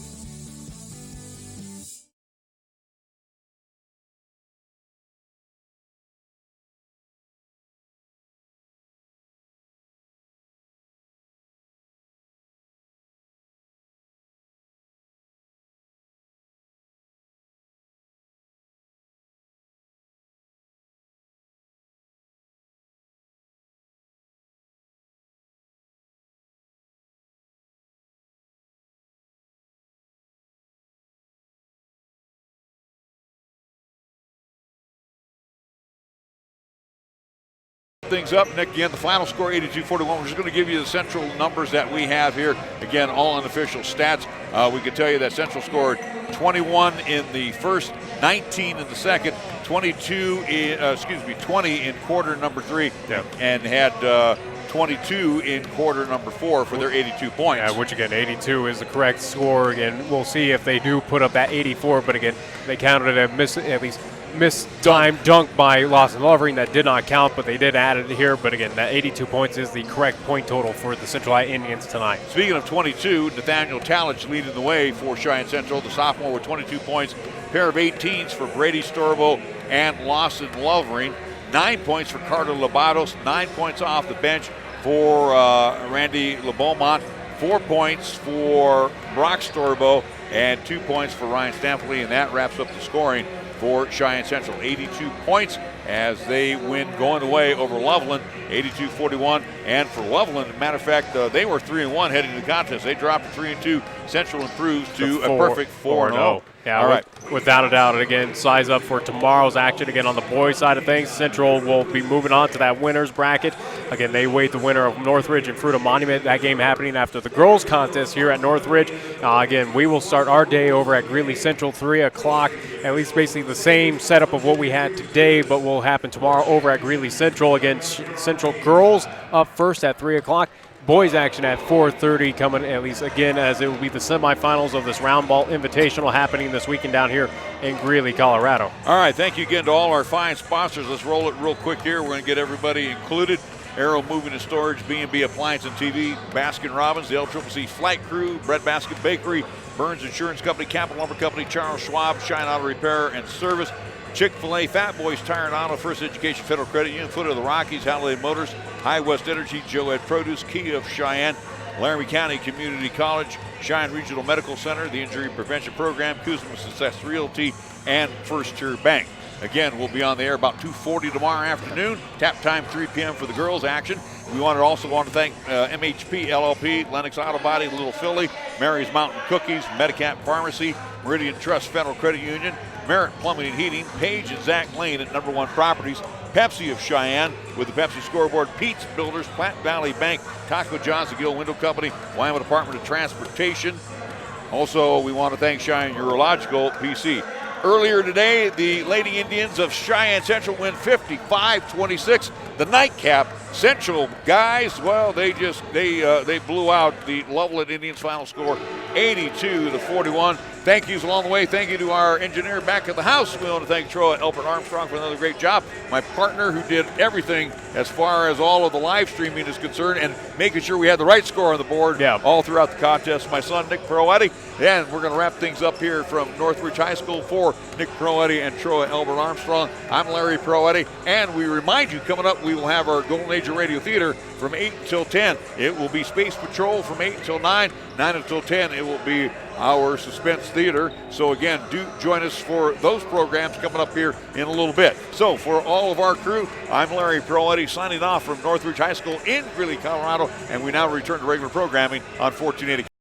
Speaker 2: things up, Nick. Again, the final score 82-41. We're just going to give you the Central numbers that we have here. Again, all unofficial stats. We can tell you that Central scored 21 in the first, 19 in the second, 20 in quarter number 3, and had 22 in quarter number 4 for their 82 points.
Speaker 8: Yeah, which again, 82 is the correct score. Again, we'll see if they do put up that 84, but again, they counted a missed time dunk by Lawson Lovering that did not count, but they did add it here. But again, that 82 points is the correct point total for the Central High Indians tonight.
Speaker 2: Speaking of 22, Nathaniel Talich leading the way for Cheyenne Central, the sophomore with 22 points. Pair of 18s for Brady Storbo and Lawson Lovering. 9 points for Carter Labados, 9 points off the bench for Randy LeBeaumont, 4 points for Brock Storbo, and 2 points for Ryan Stampley, and that wraps up the scoring for Cheyenne Central. 82 points as they win going away over Loveland, 82-41. And for Loveland, as a matter of fact, they were 3-1 heading to the contest. They dropped to 3-2. Central improves to a perfect 4-0.
Speaker 8: Yeah,
Speaker 2: all right.
Speaker 8: Without a doubt. And again, size up for tomorrow's action. Again, on the boys' side of things, Central will be moving on to that winner's bracket. Again, they await the winner of Northridge and Fruita Monument. That game happening after the girls' contest here at Northridge. Again, we will start our day over at Greeley Central, 3 o'clock. At least basically the same setup of what we had today, but will happen tomorrow over at Greeley Central. Again, Central girls up first at 3 o'clock. Boys action at 4:30 coming, at least again, as it will be the semifinals of this round ball invitational happening this weekend down here in Greeley, Colorado.
Speaker 2: All right, thank you again to all our fine sponsors. Let's roll it real quick here. We're going to get everybody included. Arrow Moving and Storage, B&B Appliance and TV, Baskin Robbins, the LCCC Flight Crew, Bread Basket Bakery, Burns Insurance Company, Capital Lumber Company, Charles Schwab, Shine Auto Repair and Service, Chick-fil-A, Fat Boys Tire and Auto, First Education Federal Credit Union, Foot of the Rockies, Halliday Motors, High West Energy, Joed Produce, Kia of Cheyenne, Laramie County Community College, Cheyenne Regional Medical Center, the Injury Prevention Program, Kuzma Success Realty, and First Tier Bank. Again, we'll be on the air about 2:40 tomorrow afternoon. Tap time 3 p.m. for the girls' action. We also want to thank MHP LLP, Lennox Auto Body, Little Philly, Mary's Mountain Cookies, Medicap Pharmacy, Meridian Trust Federal Credit Union, Merritt Plumbing and Heating, Page and Zach Lane at Number One Properties, Pepsi of Cheyenne with the Pepsi Scoreboard, Pete's Builders, Platte Valley Bank, Taco John's, the Gill Window Company, Wyoming Department of Transportation. Also, we want to thank Cheyenne Urological PC. Earlier today, the Lady Indians of Cheyenne Central win 55-26. The nightcap, Central guys, well, they blew out the Loveland Indians. Final score 82-41. Thank yous along the way. Thank you to our engineer back at the house. We want to thank Trowa Elbert-Armstrong for another great job. My partner who did everything as far as all of the live streaming is concerned and making sure we had the right score on the board all throughout the contest. My son, Nick Proietti. And we're going to wrap things up here from Northridge High School for Nick Proietti and Trowa Elbert-Armstrong. I'm Larry Proietti. And we remind you, coming up, we will have our Golden Age of Radio Theater from 8 until 10. It will be Space Patrol from 8 until 9. 9 until 10, it will be our Suspense Theater. So again, do join us for those programs coming up here in a little bit. So for all of our crew, I'm Larry Proietti signing off from Northridge High School in Greeley, Colorado. And we now return to regular programming on 1480.